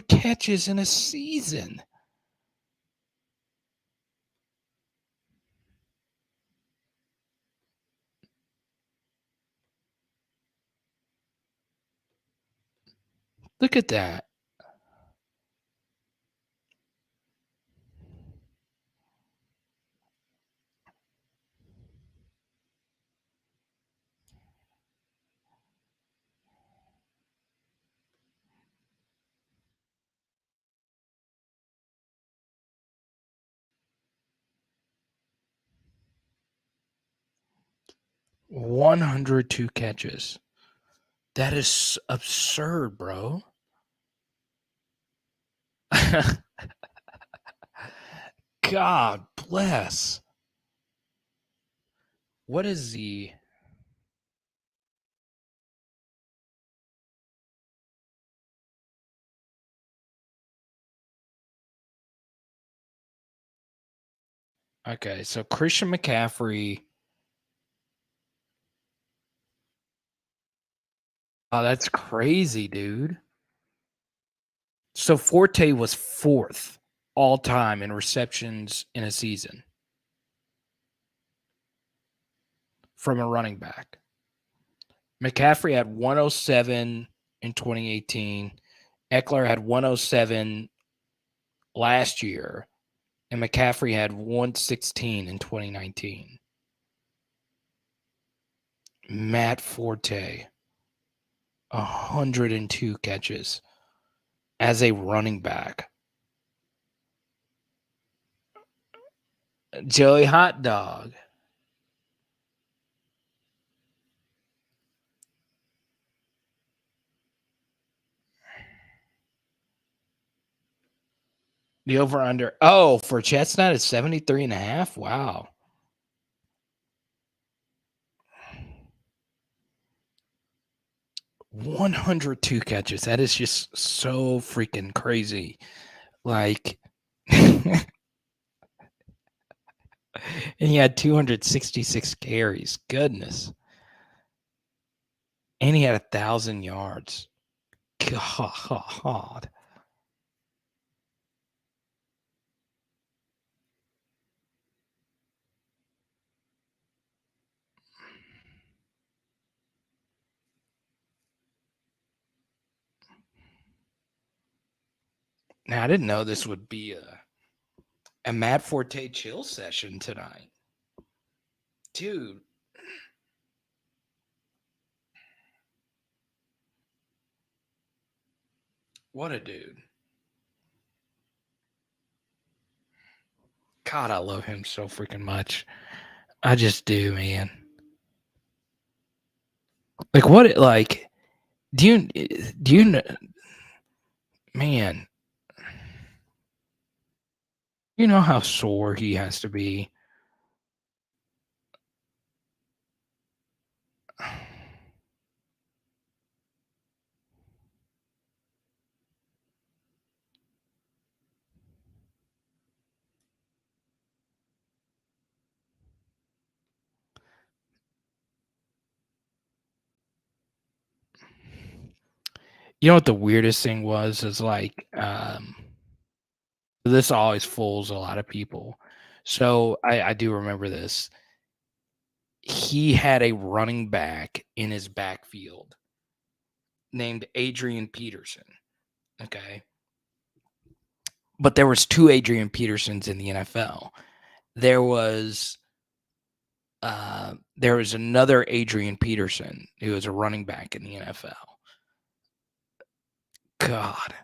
catches in a season. Look at that. $102 catches. That is absurd, bro. God bless. What is the Okay, so Christian McCaffrey. Oh, that's crazy, dude. So Forte was 4th all time in receptions in a season from a running back. McCaffrey had 107 in 2018. Eckler had 107 last year, and McCaffrey had 116 in 2019. Matt Forte, 102 catches as a running back. Joey Hot Dog. The over under. Oh, for Chestnut is 73.5. Wow. 102 catches. That is just so freaking crazy. Like, and he had 266 carries. Goodness. And he had 1,000 yards. God. Now, I didn't know this would be a Matt Forte chill session tonight. Dude. What a dude. God, I love him so freaking much. I just do, man. Like what? Like, do you man? You know how sore he has to be. You know what the weirdest thing was? Is like, this always fools a lot of people. So I do remember this. He had a running back in his backfield named Adrian Peterson. Okay. But there was 2 Adrian Petersons in the NFL. There was another Adrian Peterson who was a running back in the NFL. God.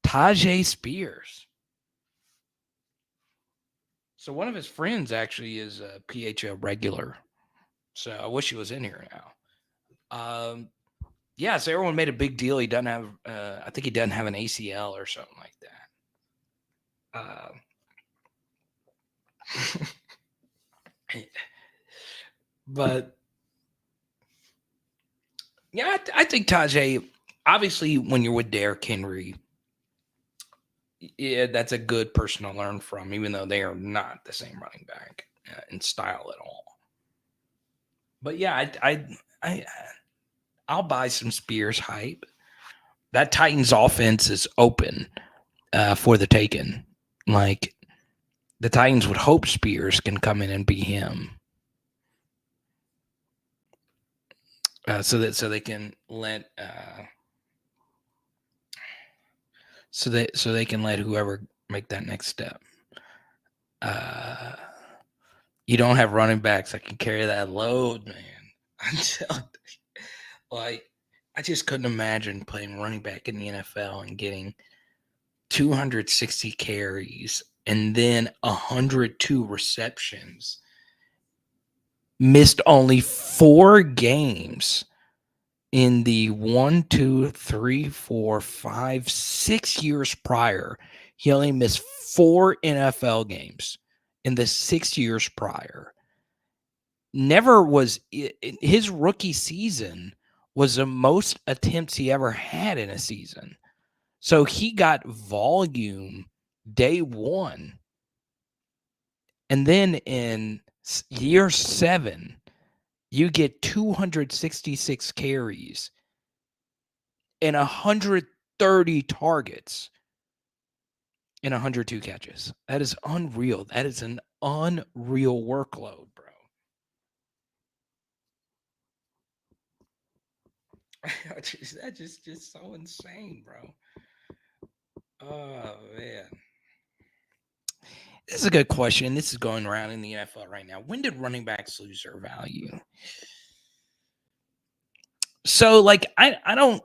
Tajay Spears. So one of his friends actually is a PHL regular. So I wish he was in here now. Yeah, so everyone made a big deal. He doesn't have, I think he doesn't have an ACL or something like that. But yeah, I think Tajay, obviously, when you're with Derrick Henry, yeah, that's a good person to learn from, even though they are not the same running back in style at all. But yeah, I'll buy some Spears hype. That Titans offense is open for the taking. Like the Titans would hope Spears can come in and be him, so they can let so they can let whoever make that next step. You don't have running backs that can carry that load, man. I'm telling you, like I just couldn't imagine playing running back in the NFL and getting 260 carries and then 102 receptions. Missed only 4 games in the 1, 2, 3, 4, 5, 6 years prior. He only missed 4 NFL games in the 6 years prior. Never was his rookie season was the most attempts he ever had in a season. So he got volume day 1. And then in year 7, you get 266 carries and 130 targets and 102 catches. That is unreal. That is an unreal workload, bro. That's just so insane, bro. Oh man. This is a good question. This is going around in the NFL right now. When did running backs lose their value? So, like, I don't.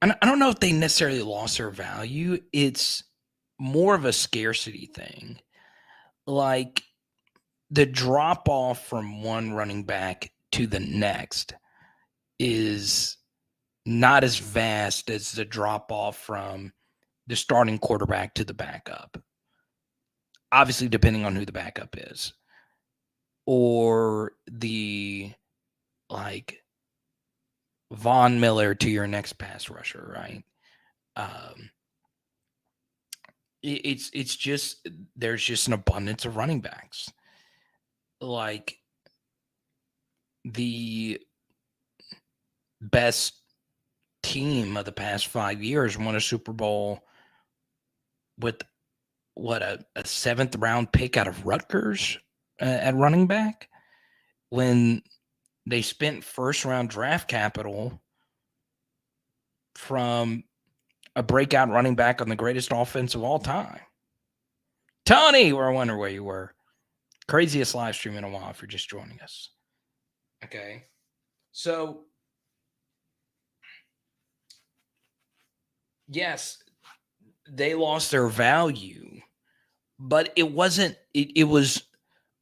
I don't know if they necessarily lost their value. It's more of a scarcity thing. Like the drop off from one running back to the next is not as vast as the drop off from the starting quarterback to the backup. Obviously, depending on who the backup is, or the like Von Miller to your next pass rusher, right? It's just there's just an abundance of running backs. Like the best team of the past 5 years won a Super Bowl with what a 7th round pick out of Rutgers at running back when they spent first round draft capital from a breakout running back on the greatest offense of all time. Tony, I wonder where you were. Craziest live stream in a while if you're just joining us. Okay. So yes, they lost their value, but it wasn't. It was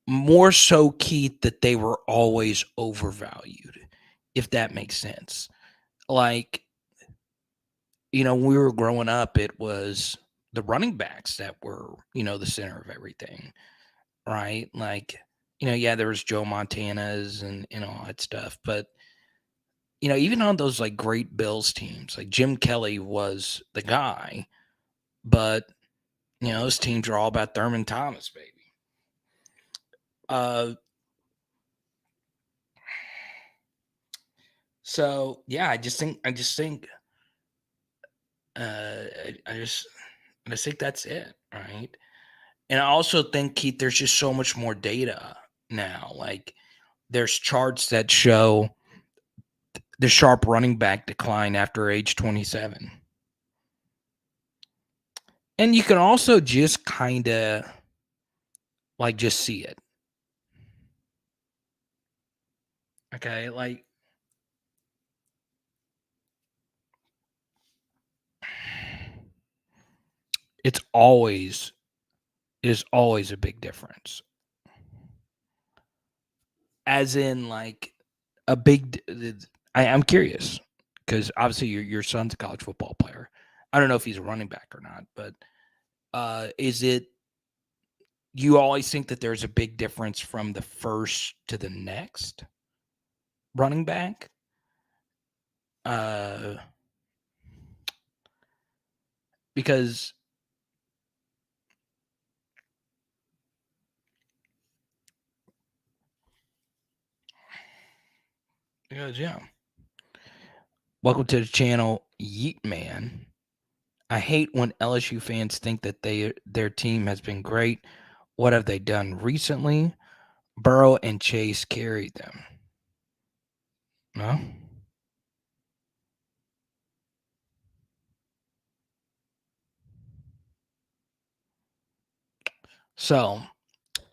more so, Keith, that they were always overvalued, if that makes sense. Like, when we were growing up, it was the running backs that were, the center of everything, right? Like, yeah, there was Joe Montana's and all that stuff, but even on those like great Bills teams, like Jim Kelly was the guy, but those teams are all about Thurman Thomas, baby. Uh, so yeah, I just think, uh, I just think that's it, right? And I also think, Keith, there's just so much more data now. Like, there's charts that show the sharp running back decline after age 27. And you can also just kind of like just see it. Okay, like it's always it is always a big difference. As in, like, a big. I'm curious because obviously your son's a college football player. I don't know if he's a running back or not, but is it? You always think that there's a big difference from the first to the next running back? Uh, because yeah. Welcome to the channel, Yeet Man. I hate when LSU fans think that their team has been great. What have they done recently? Burrow and Chase carried them. No? So,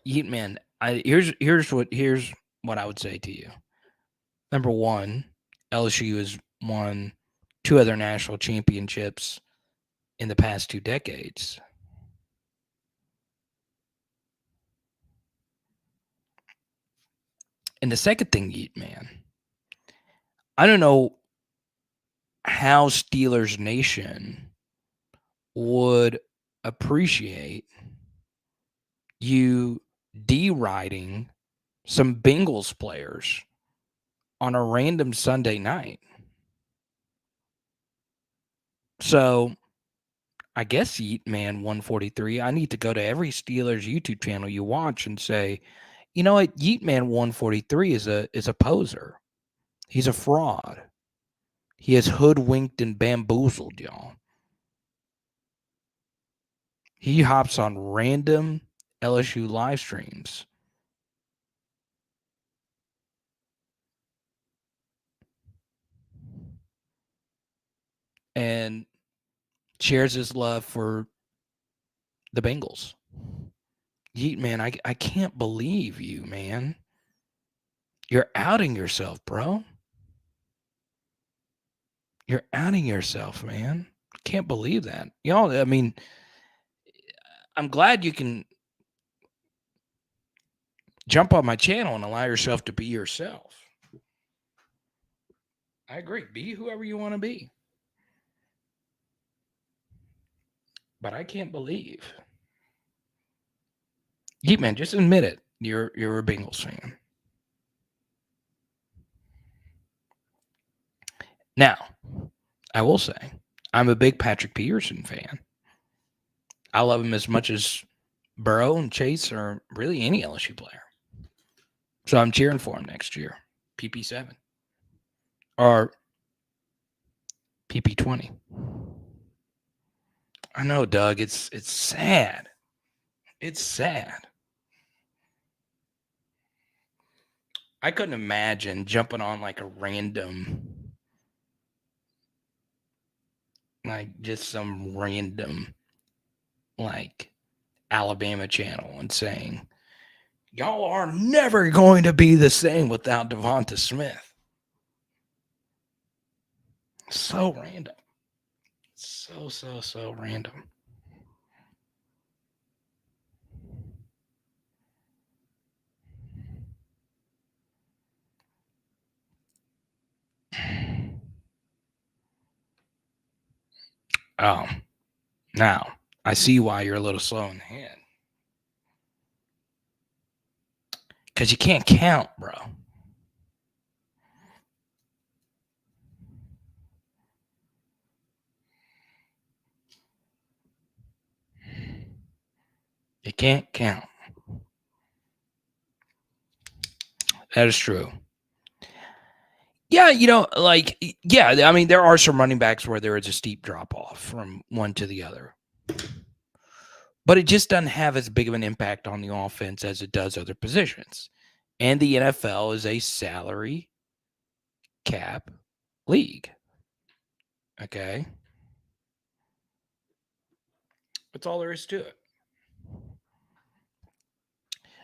Yeet Man, here's what I would say to you. Number one, LSU has won 2 other national championships in the past 2 decades. And the second thing, Yeet Man, I don't know how Steelers Nation would appreciate you deriding some Bengals players on a random Sunday night. So I guess Yeet Man 143, I need to go to every Steelers YouTube channel you watch and say, you know what, Yeet Man 143 is a poser. He's a fraud. He has hoodwinked and bamboozled y'all. He hops on random LSU live streams and shares his love for the Bengals. Yeet Man, I can't believe you, man. You're outing yourself, bro. You're outing yourself, man. Can't believe that. Y'all, I mean, I'm glad you can jump on my channel and allow yourself to be yourself. I agree. Be whoever you want to be. But I can't believe. Yeet Man, just admit it. You're a Bengals fan. Now, I will say, I'm a big Patrick Peterson fan. I love him as much as Burrow and Chase or really any LSU player. So I'm cheering for him next year. PP7. Or PP20. I know, Doug. It's sad. It's sad. I couldn't imagine jumping on like a random, like just some random, like Alabama channel and saying, y'all are never going to be the same without Devonta Smith. So random. So random. Oh, now I see why you're a little slow in the head. Because you can't count, bro. You can't count. That is true. Yeah, I mean, there are some running backs where there is a steep drop off from one to the other. But it just doesn't have as big of an impact on the offense as it does other positions. And the NFL is a salary cap league. Okay. That's all there is to it.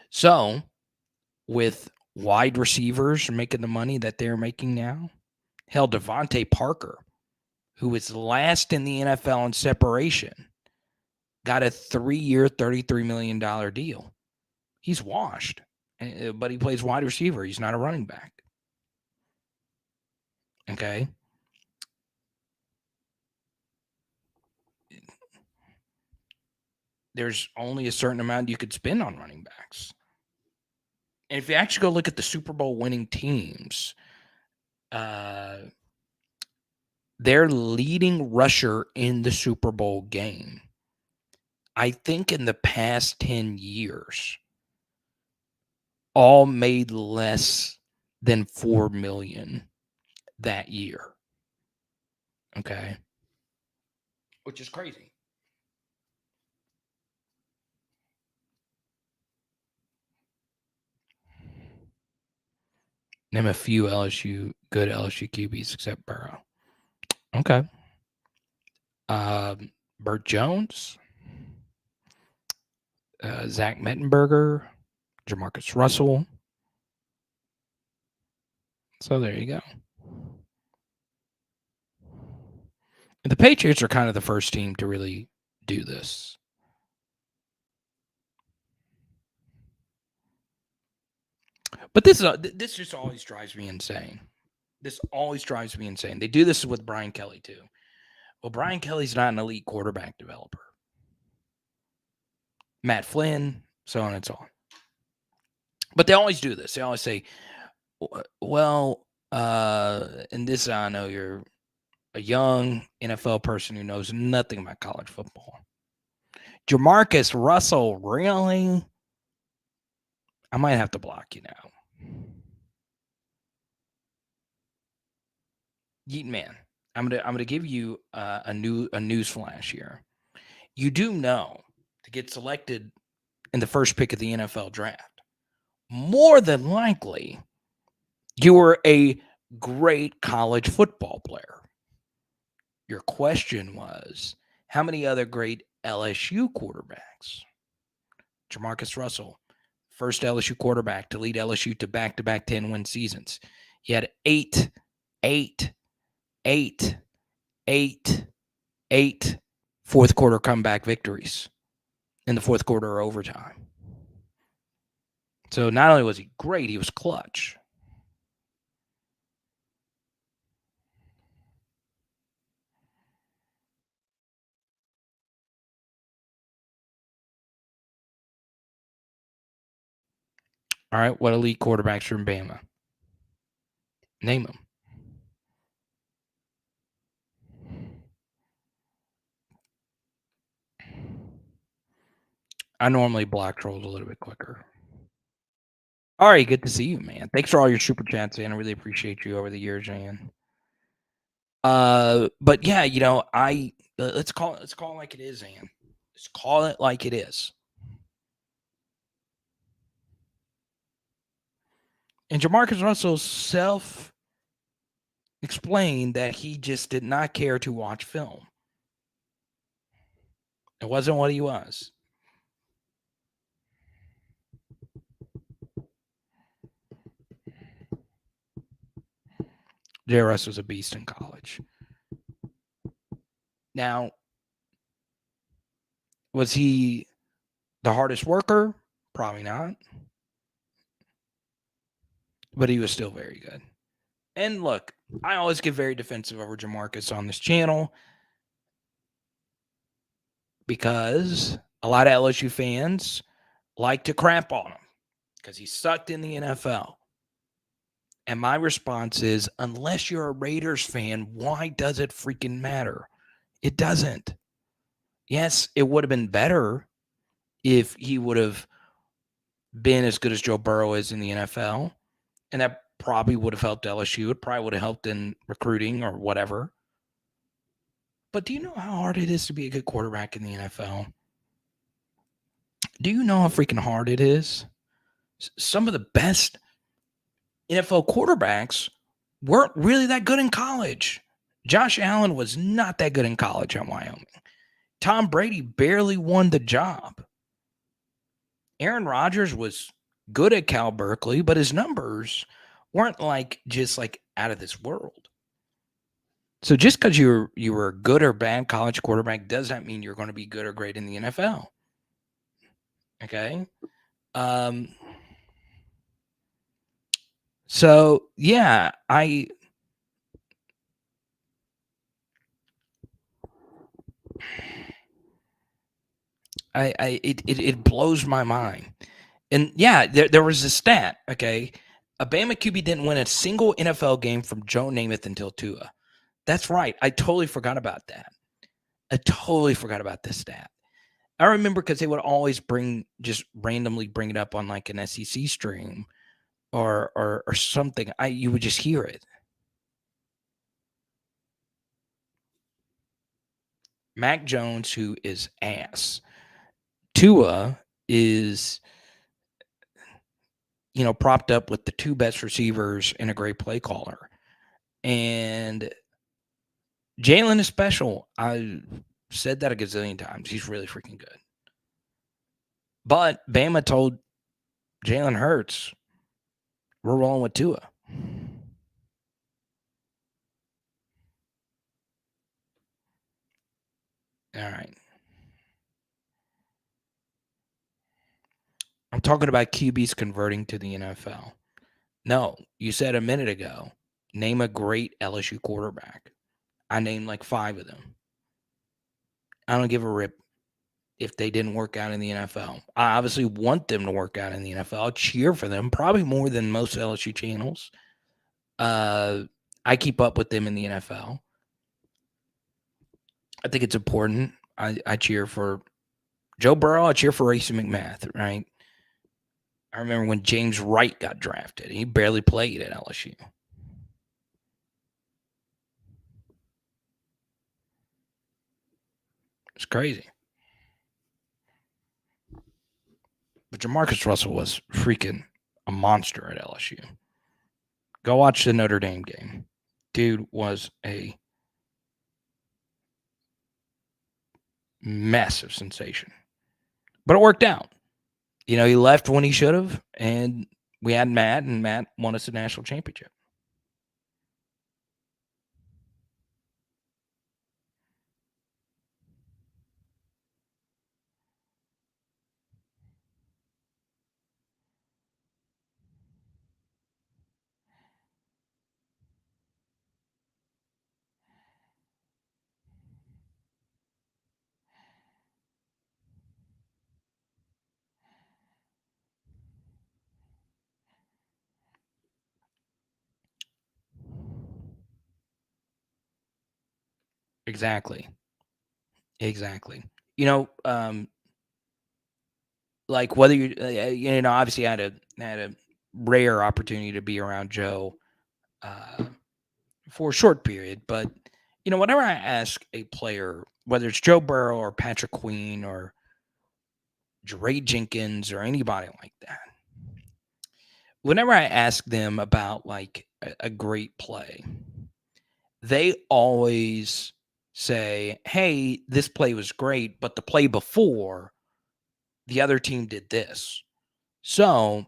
So, with wide receivers making the money that they're making now, hell, Devontae Parker, who is last in the NFL in separation, got a 3-year, $33 million deal. He's washed, but he plays wide receiver. He's not a running back. Okay. There's only a certain amount you could spend on running backs. And if you actually go look at the Super Bowl winning teams, their leading rusher in the Super Bowl game, I think in the past 10 years, all made less than $4 million that year. Okay. Which is crazy. Name a few good LSU QBs except Burrow. Okay. Burt Jones, Zach Mettenberger, Jamarcus Russell. So there you go. And the Patriots are kind of the first team to really do this. But this just always drives me insane. This always drives me insane. They do this with Brian Kelly too. Well, Brian Kelly's not an elite quarterback developer. Matt Flynn, so on and so on. But they always do this. They always say, well, and this, I know you're a young NFL person who knows nothing about college football. Jamarcus Russell, really? I might have to block you now. Yeet man, I'm gonna give you a news flash here. You do know to get selected in the first pick of the NFL draft, more than likely, you were a great college football player. Your question was, how many other great LSU quarterbacks? Jamarcus Russell, first LSU quarterback to lead LSU to back-to-back 10-win seasons. He had eight fourth quarter comeback victories in the fourth quarter or overtime. So not only was he great, he was clutch. All right, what elite quarterbacks from Bama? Name them. I normally block trolls a little bit quicker. All right, good to see you, man. Thanks for all your super chats, man. I really appreciate you over the years, man. But yeah, let's call it like it is, Ann. Let's call it like it is. And Jamarcus Russell explained that he just did not care to watch film. It wasn't what he was. JRS was a beast in college. Now, was he the hardest worker? Probably not. But he was still very good. And look, I always get very defensive over Jamarcus on this channel because a lot of LSU fans like to crap on him because he sucked in the NFL. And my response is, unless you're a Raiders fan, why does it freaking matter? It doesn't. Yes, it would have been better if he would have been as good as Joe Burrow is in the NFL. And that probably would have helped LSU. It probably would have helped in recruiting or whatever. But do you know how hard it is to be a good quarterback in the NFL? Do you know how freaking hard it is? Some of the best NFL quarterbacks weren't really that good in college. Josh Allen was not that good in college at Wyoming. Tom Brady barely won the job. Aaron Rodgers was good at Cal Berkeley, but his numbers weren't just out of this world. So just because you were a good or bad college quarterback does not mean you're going to be good or great in the NFL. Okay. So yeah, it blows my mind. And yeah, there was a stat, okay? A Bama QB didn't win a single NFL game from Joe Namath until Tua. That's right. I totally forgot about that. I totally forgot about this stat. I remember because they would always just randomly bring it up on like an SEC stream or something. You would just hear it. Mac Jones, who is ass. Tua is, propped up with the two best receivers and a great play caller. And Jayden is special. I said that a gazillion times. He's really freaking good. But Bama told Jalen Hurts, we're rolling with Tua. All right. I'm talking about QBs converting to the NFL. No, you said a minute ago, name a great LSU quarterback. I named like 5 of them. I don't give a rip if they didn't work out in the NFL. I obviously want them to work out in the NFL. I'll cheer for them, probably more than most LSU channels. I keep up with them in the NFL. I think it's important. I cheer for Joe Burrow. I cheer for Racing McMath, right? I remember when James Wright got drafted. He barely played at LSU. It's crazy. But Jamarcus Russell was freaking a monster at LSU. Go watch the Notre Dame game. Dude was a massive sensation. But it worked out. He left when he should have, and we had Matt, and Matt won us a national championship. Exactly. Like whether obviously I had a rare opportunity to be around Joe for a short period, but whenever I ask a player, whether it's Joe Burrow or Patrick Queen or Dre Jenkins or anybody like that, whenever I ask them about like a great play, they always say, hey, this play was great, but the play before, the other team did this. So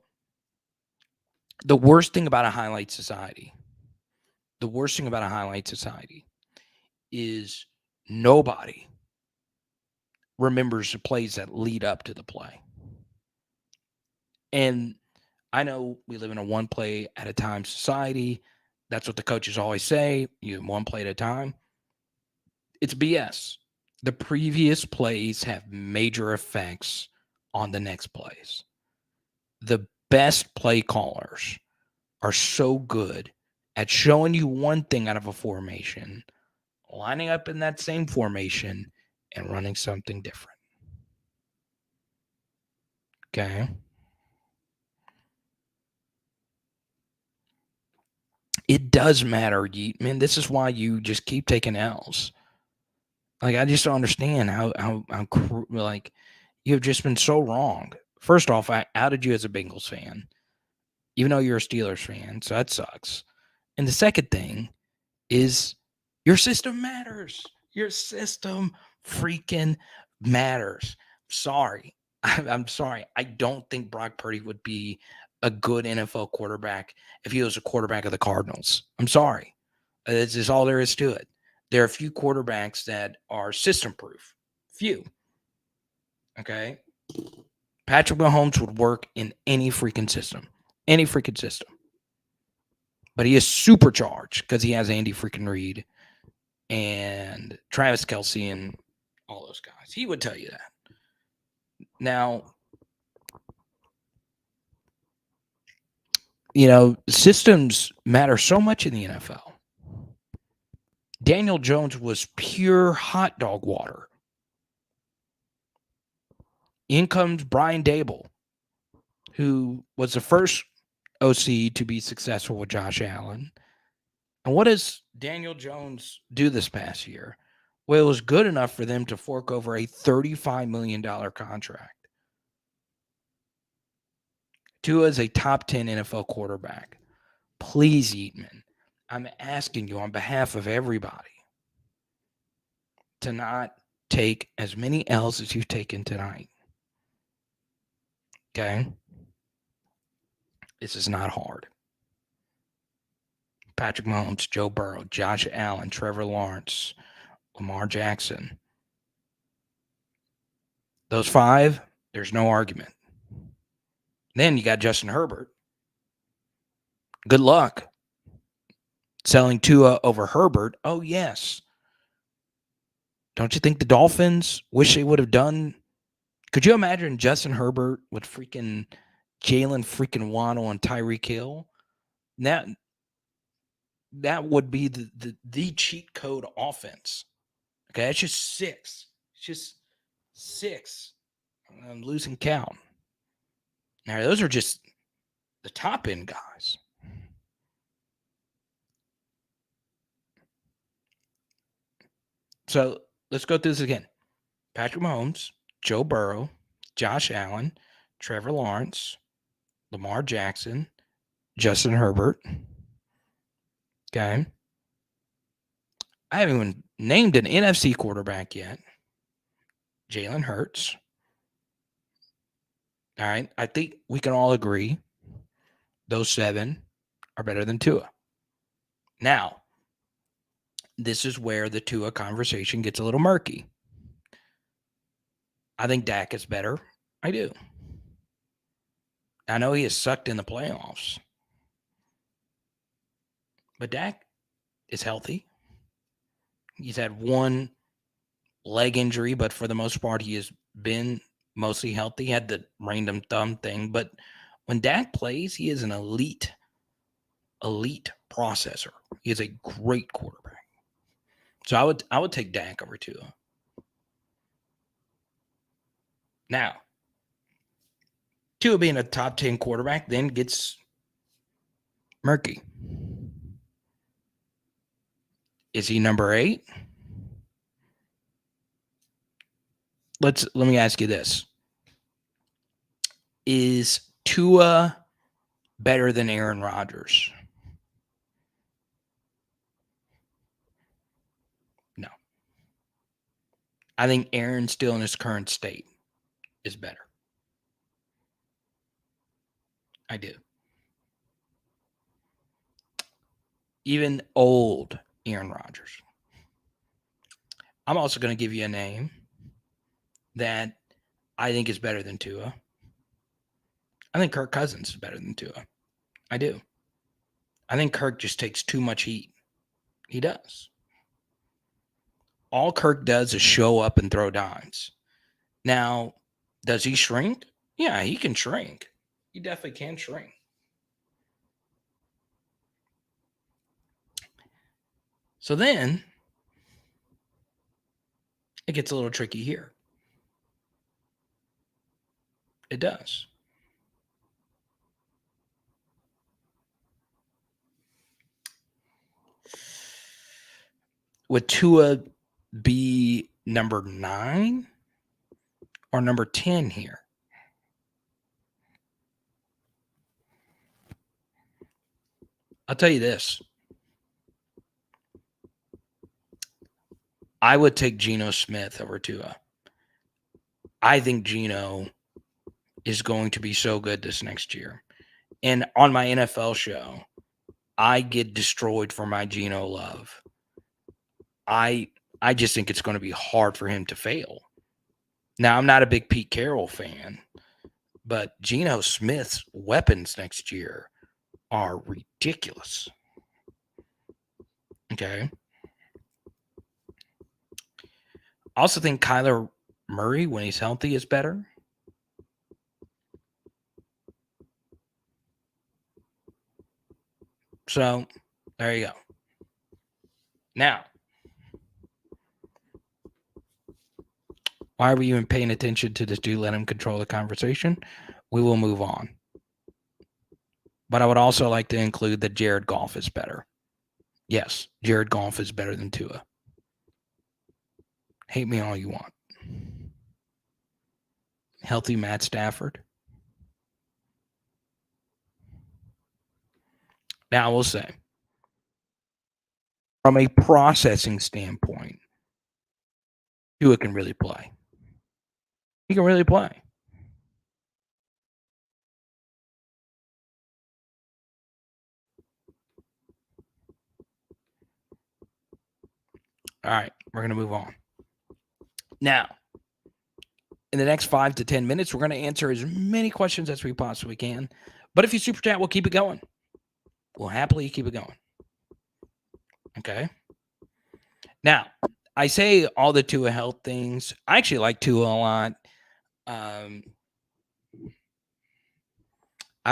the worst thing about a highlight society is nobody remembers the plays that lead up to the play. And I know we live in a one play at a time society. That's what the coaches always say. You one play at a time. It's BS. The previous plays have major effects on the next plays. The best play callers are so good at showing you one thing out of a formation, lining up in that same formation, and running something different. Okay. It does matter. Man, this is why you just keep taking L's. Like, I just don't understand how like, you've just been so wrong. First off, I outed you as a Bengals fan, even though you're a Steelers fan, so that sucks. And the second thing is your system matters. Your system freaking matters. Sorry. I'm sorry. I don't think Brock Purdy would be a good NFL quarterback if he was a quarterback of the Cardinals. I'm sorry. That's just all there is to it. There are a few quarterbacks that are system proof. Few. Okay. Patrick Mahomes would work in any freaking system. Any freaking system. But he is supercharged because he has Andy freaking Reid and Travis Kelce and all those guys. He would tell you that. Now, systems matter so much in the NFL. Daniel Jones was pure hot dog water. In comes Brian Dable, who was the first OC to be successful with Josh Allen. And what does Daniel Jones do this past year? Well, it was good enough for them to fork over a $35 million contract. Tua is a top 10 NFL quarterback. Please, Eatman, I'm asking you on behalf of everybody to not take as many L's as you've taken tonight. Okay? This is not hard. Patrick Mahomes, Joe Burrow, Josh Allen, Trevor Lawrence, Lamar Jackson. Those five, there's no argument. Then you got Justin Herbert. Good luck selling Tua over Herbert. Oh, yes. Don't you think the Dolphins wish they would have done? Could you imagine Justin Herbert with freaking Jalen freaking Waddle and Tyreek Hill? That would be the cheat code offense. Okay, that's just six. It's just six. I'm losing count. Now, those are just the top end guys. So let's go through this again. Patrick Mahomes, Joe Burrow, Josh Allen, Trevor Lawrence, Lamar Jackson, Justin Herbert. Okay. I haven't even named an NFC quarterback yet. Jalen Hurts. All right. I think we can all agree those seven are better than Tua. Now, this is where the Tua conversation gets a little murky. I think Dak is better. I do. I know he has sucked in the playoffs. But Dak is healthy. He's had one leg injury, but for the most part, he has been mostly healthy. He had the random thumb thing. But when Dak plays, he is an elite processor. He is a great quarterback. So I would take Dak over Tua. Now, Tua being a top 10 quarterback then gets murky. Is he number 8? Let me ask you this. Is Tua better than Aaron Rodgers? No. I think Aaron, still in his current state, is better. I do. Even old Aaron Rodgers. I'm also going to give you a name that I think is better than Tua. I think Kirk Cousins is better than Tua. I do. I think Kirk just takes too much heat. He does. All Kirk does is show up and throw dimes. Now, does he shrink? Yeah, he can shrink. He definitely can shrink. So then it gets a little tricky here. It does. Would Tua be number 9 or number 10 here? I'll tell you this. I would take Geno Smith over Tua. I think Geno is going to be so good this next year. And on my NFL show, I get destroyed for my Geno love. I just think it's going to be hard for him to fail. Now, I'm not a big Pete Carroll fan, but Geno Smith's weapons next year are ridiculous. Okay. I also think Kyler Murray, when he's healthy, is better. So, there you go. Now, why are we even paying attention to this dude? Let him control the conversation. We will move on. But I would also like to include that Jared Goff is better. Yes, Jared Goff is better than Tua. Hate me all you want. Healthy Matt Stafford. Now, I will say, from a processing standpoint, Tua can really play. He can really play. All right, we're going to move on. Now, in the next 5 to 10 minutes, we're going to answer as many questions as we possibly can. But if you super chat, we'll keep it going. We'll happily keep it going. Okay. Now, I say all the Tua health things. I actually like Tua a lot. I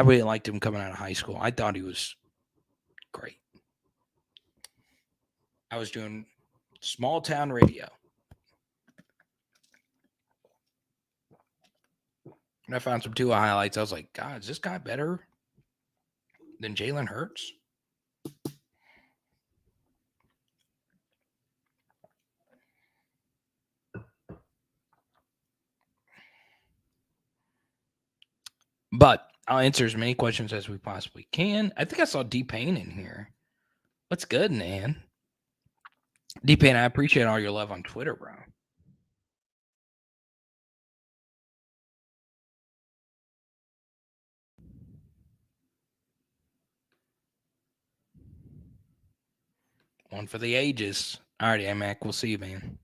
really liked him coming out of high school. I thought he was great. I was doing small town radio. And I found some Tua highlights. I was like, God, is this guy better than Jalen Hurts? But I'll answer as many questions as we possibly can. I think I saw D-Pain in here. What's good, man? D-Pain, I appreciate all your love on Twitter, bro. One for the ages. All right, Mac. We'll see you, man.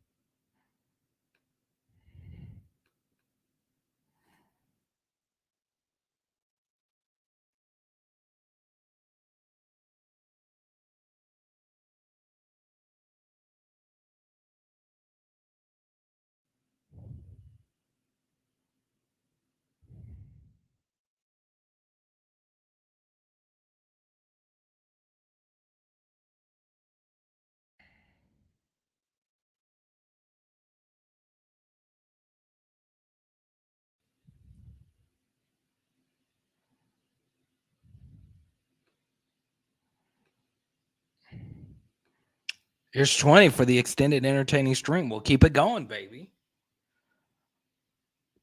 Here's 20 for the extended entertaining stream. We'll keep it going, baby.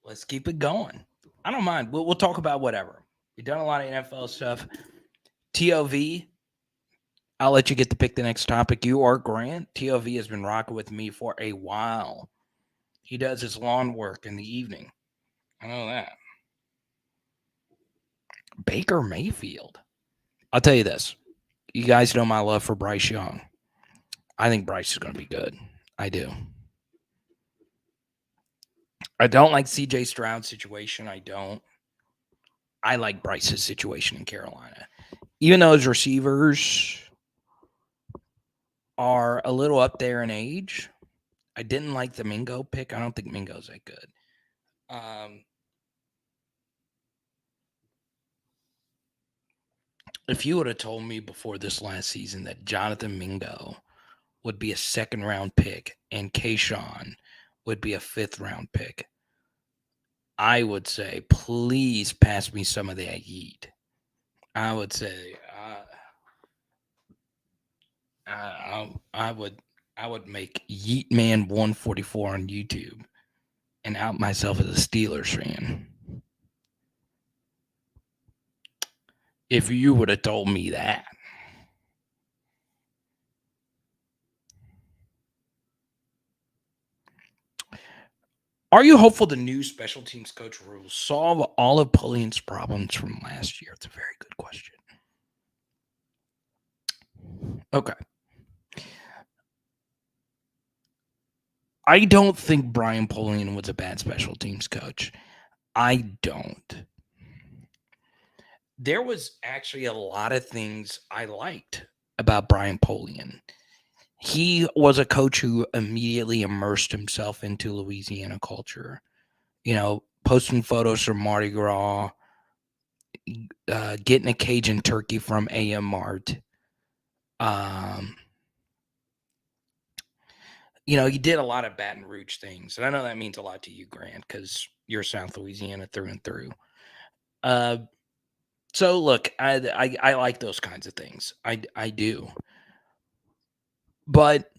Let's keep it going. I don't mind. We'll talk about whatever. We've done a lot of NFL stuff. TOV, I'll let you get to pick the next topic. You or Grant. TOV has been rocking with me for a while. He does his lawn work in the evening. I know that. Baker Mayfield. I'll tell you this. You guys know my love for Bryce Young. I think Bryce is going to be good. I do. I don't like CJ Stroud's situation. I like Bryce's situation in Carolina. Even though his receivers are a little up there in age, I didn't like the Mingo pick. I don't think Mingo's that good. If you would have told me before this last season that Jonathan Mingo would be a second-round pick and Kayshawn would be a fifth-round pick, I would say, please pass me some of that yeet. I would say, I would make Yeet Man 144 on YouTube and out myself as a Steelers fan. If you would have told me that. Are you hopeful the new special teams coach will solve all of Pulleen's problems from last year? It's a very good question. Okay. I don't think Brian Pulleen was a bad special teams coach. I don't. There was actually a lot of things I liked about Brian Pulleen. He was a coach who immediately immersed himself into Louisiana culture. You know, posting photos from Mardi Gras, getting a Cajun turkey from AM Mart. You know, he did a lot of Baton Rouge things. And I know that means a lot to you, Grant, because you're South Louisiana through and through. So look, I like those kinds of things. I do. But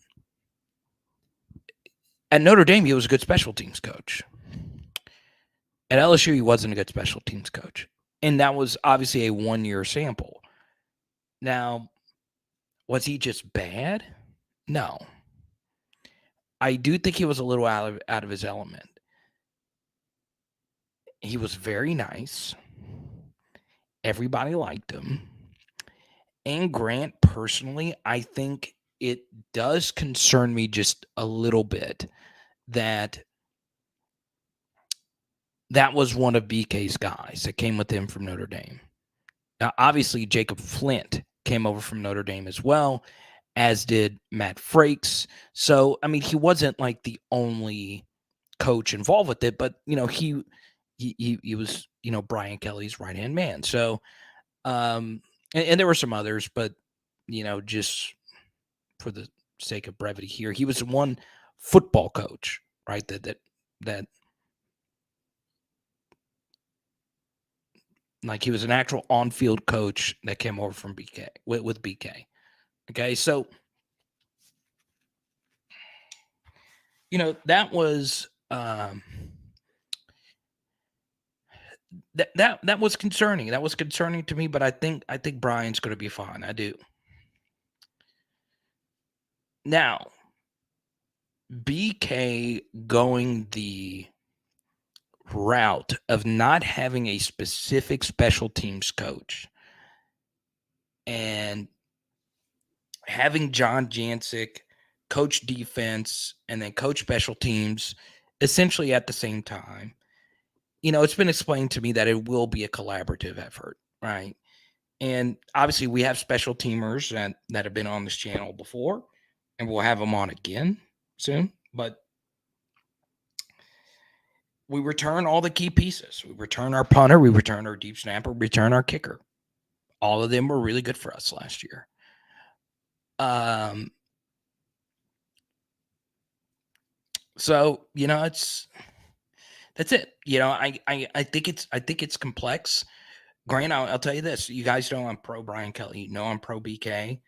at Notre Dame, he was a good special teams coach. At LSU, he wasn't a good special teams coach. And that was obviously a one-year sample. Now, was he just bad? No. I do think he was a little out of his element. He was very nice. Everybody liked him. And Grant, personally, I think it does concern me just a little bit that was one of BK's guys that came with him from Notre Dame. Now, obviously, Jacob Flint came over from Notre Dame as well, as did Matt Frakes. So, I mean, he wasn't like the only coach involved with it, but, you know, he was, you know, Brian Kelly's right-hand man. So, and there were some others, but, you know, just for the sake of brevity here, he was one football coach, right? That like he was an actual on-field coach that came over from BK with BK. Okay, so you know that was that was concerning. That was concerning to me, but I think Brian's going to be fine. I do. Now, BK going the route of not having a specific special teams coach and having John Jancic coach defense and then coach special teams essentially at the same time. You know, it's been explained to me that it will be a collaborative effort, right? And obviously we have special teamers that have been on this channel before, and we'll have them on again soon. But we return all the key pieces. We return our punter, we return our deep snapper, we return our kicker. All of them were really good for us last year. So, you know, that's it. You know, I think it's complex. Grant, I'll tell you this. You guys know I'm pro Brian Kelly. You know I'm pro BK.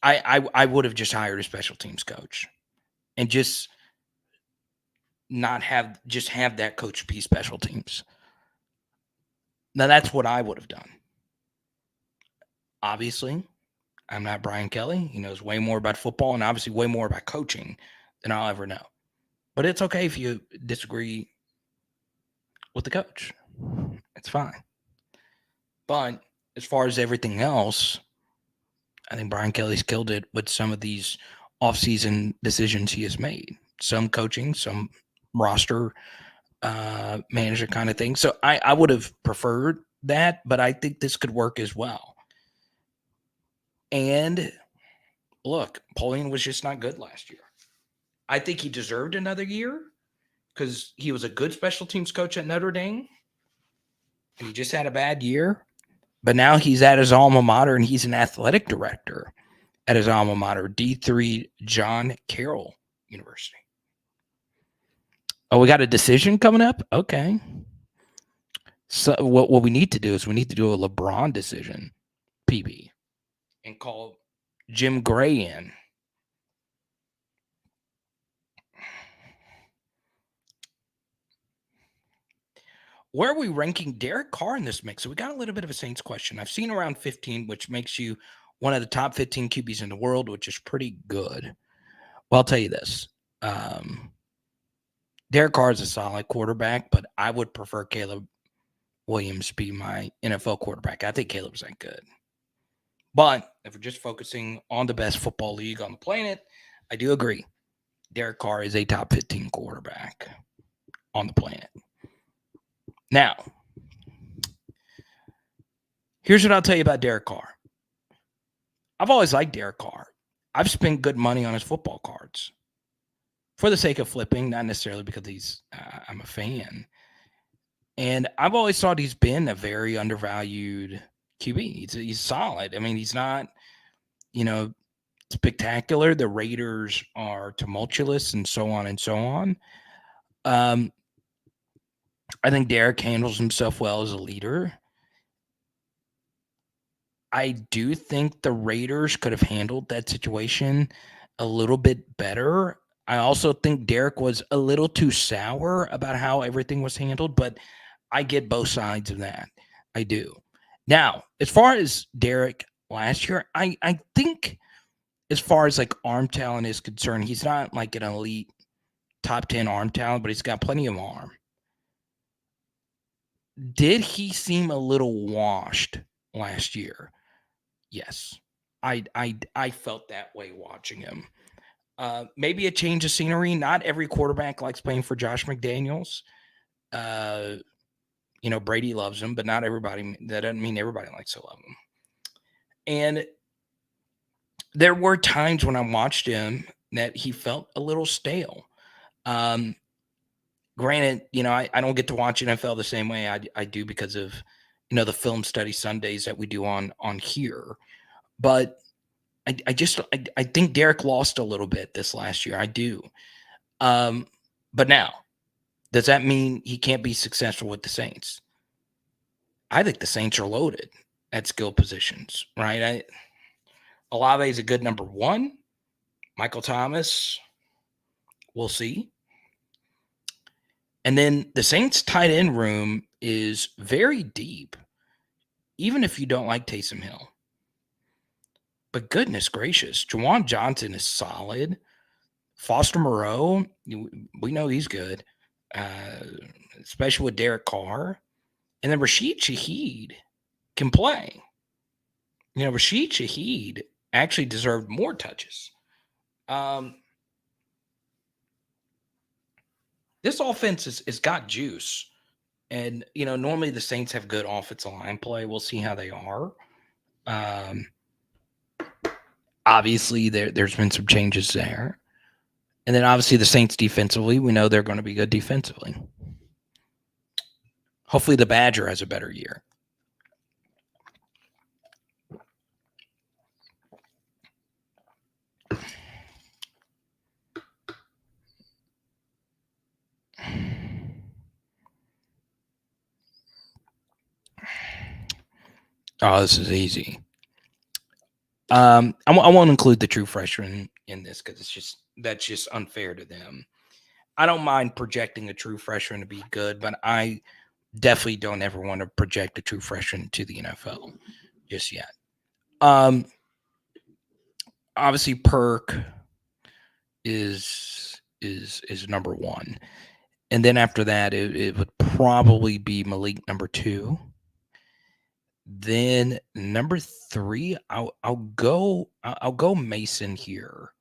I would have just hired a special teams coach and just not have that coach be special teams. Now that's what I would have done. Obviously, I'm not Brian Kelly. He knows way more about football and obviously way more about coaching than I'll ever know. But it's okay if you disagree with the coach. It's fine. But as far as everything else, I think Brian Kelly's killed it with some of these offseason decisions he has made. some coaching, some roster manager kind of thing. So I would have preferred that, but I think this could work as well. And look, Pauline was just not good last year. I think he deserved another year because he was a good special teams coach at Notre Dame. And he just had a bad year. But now he's at his alma mater and he's an athletic director at his alma mater, D3 John Carroll University. Oh, we got a decision coming up? Okay. So what we need to do is we need to do a LeBron decision, PB, and call Jim Gray in. Where are we ranking Derek Carr in this mix? So we got a little bit of a Saints question. I've seen around 15, which makes you one of the top 15 QBs in the world, which is pretty good. Well, I'll tell you this. Derek Carr is a solid quarterback, but I would prefer Caleb Williams be my NFL quarterback. I think Caleb's that good. But if we're just focusing on the best football league on the planet, I do agree. Derek Carr is a top 15 quarterback on the planet. Now, here's what I'll tell you about Derek Carr. I've always liked Derek Carr. I've spent good money on his football cards for the sake of flipping, not necessarily because I'm a fan. And I've always thought he's been a very undervalued QB. He's solid. I mean, he's not, spectacular. The Raiders are tumultuous and so on and so on. I think Derek handles himself well as a leader. I do think the Raiders could have handled that situation a little bit better. I also think Derek was a little too sour about how everything was handled, but I get both sides of that. I do. Now, as far as Derek last year, I think as far as like arm talent is concerned, he's not like an elite top 10 arm talent, but he's got plenty of arm. Did he seem a little washed last year? Yes. I felt that way watching him. Maybe a change of scenery. Not every quarterback likes playing for Josh McDaniels. Brady loves him, but not everybody. That doesn't mean everybody likes to love him. And there were times when I watched him that he felt a little stale. Granted, I don't get to watch NFL the same way I do because of, the film study Sundays that we do on here. But I think Derek lost a little bit this last year. I do. But now, does that mean he can't be successful with the Saints? I think the Saints are loaded at skill positions, right? Olave is a good number one. Michael Thomas, we'll see. And then the Saints tight end room is very deep, even if you don't like Taysom Hill. But goodness gracious, Juwan Johnson is solid. Foster Moreau, we know he's good, especially with Derek Carr. And then Rashid Shaheed can play. Rashid Shaheed actually deserved more touches. This offense is got juice. And, normally the Saints have good offensive line play. We'll see how they are. Obviously, there's been some changes there. And then obviously the Saints defensively, we know they're going to be good defensively. Hopefully the Badger has a better year. Oh, this is easy. I won't include the true freshman in this because that's just unfair to them. I don't mind projecting a true freshman to be good, but I definitely don't ever want to project a true freshman to the NFL just yet. Obviously Perk is number one. And then after that, it would probably be Malik number two. Then number three, I'll go Mason here.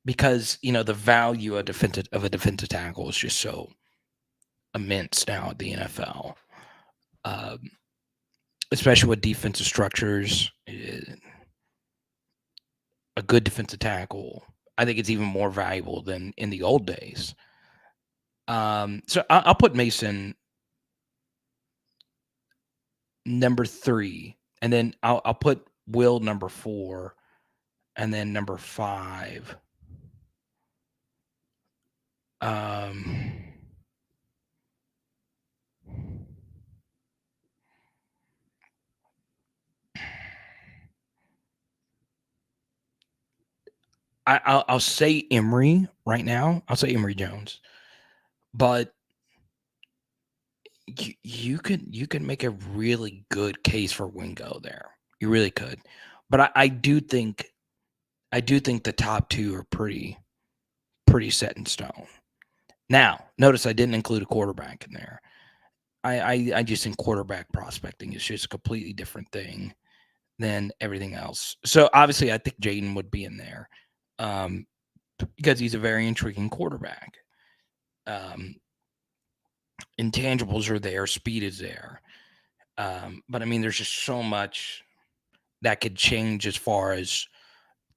because the value of a defensive tackle is just so immense now at the NFL, um, especially with defensive structures. A good defensive tackle, I think it's even more valuable than in the old days. So I'll put Mason number 3, and then I'll put Will number 4, and then number 5. Um, I'll say Emory right now. I'll say Emory Jones, but you could make a really good case for Wingo there. You really could, but I do think the top 2 are pretty set in stone. Now, notice I didn't include a quarterback in there. I just think quarterback prospecting is just a completely different thing than everything else. So obviously, I think Jayden would be in there because he's a very intriguing quarterback. Intangibles are there, speed is there, but I mean, there's just so much that could change as far as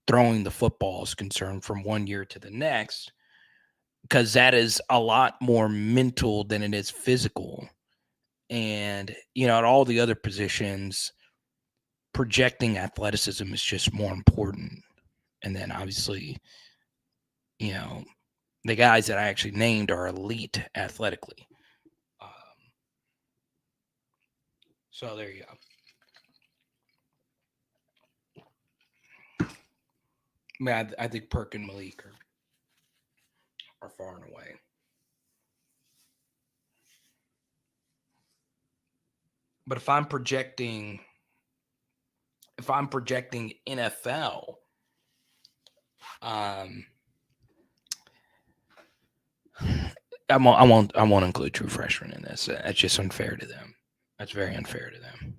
throwing the football is concerned from one year to the next, because that is a lot more mental than it is physical. And at all the other positions, projecting athleticism is just more important. And then obviously, the guys that I actually named are elite athletically. So there you go. I mean, I think Perk and Malik are far and away. But if I'm projecting NFL, I won't include true freshmen in this. That's just unfair to them. That's very unfair to them.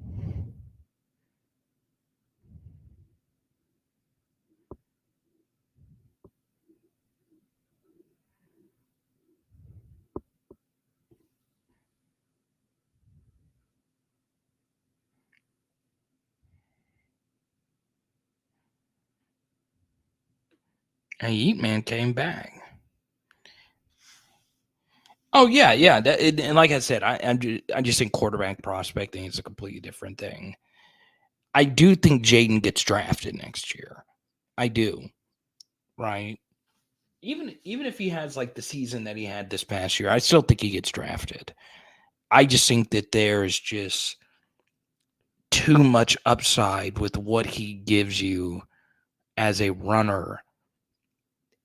And Yeet Man came back. Oh yeah. And like I said, I just think quarterback prospecting is a completely different thing. I do think Jayden gets drafted next year. I do, right? Even if he has like the season that he had this past year, I still think he gets drafted. I just think that there's just too much upside with what he gives you as a runner.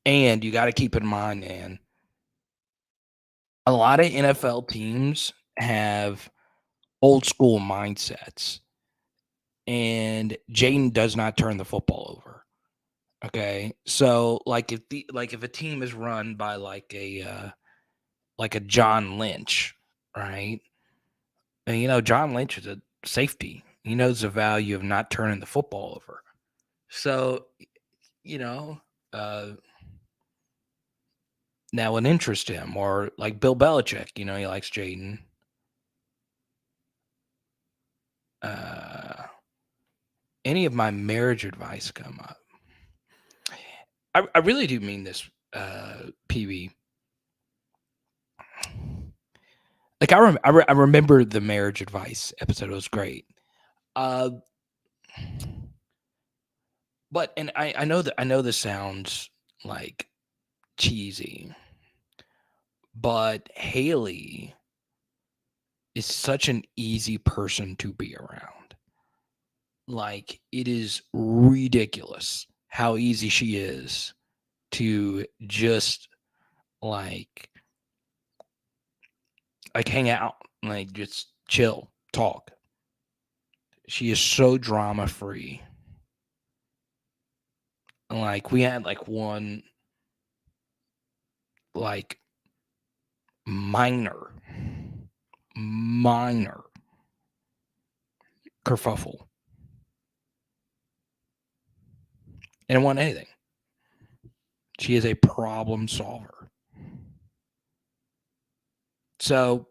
And you got to keep in mind, man, a lot of NFL teams have old school mindsets, and Jayden does not turn the football over. Okay, so if a team is run by like a John Lynch, right? And John Lynch is a safety. He knows the value of not turning the football over. So uh, that would interest him, or like Bill Belichick. He likes Jayden. Any of my marriage advice come up? I really do mean this, PB. Like I remember the marriage advice episode. It was great. But and I know this sounds like cheesy, but Haley is such an easy person to be around. Like, it is ridiculous how easy she is to just like hang out, like just chill, talk. She is so drama free. Like, we had like one like minor kerfuffle, and it wasn't anything. She is a problem solver. So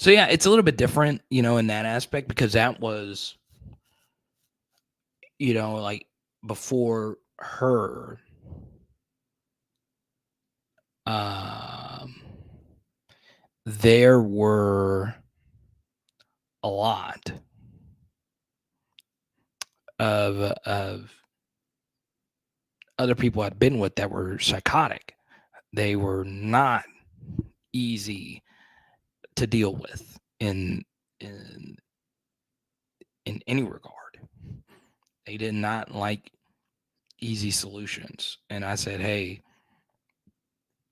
yeah, it's a little bit different, in that aspect because that was, like before her. Um, there were a lot of other people I'd been with that were psychotic. They were not easy to deal with in in any regard. They did not like easy solutions. And I said, "Hey,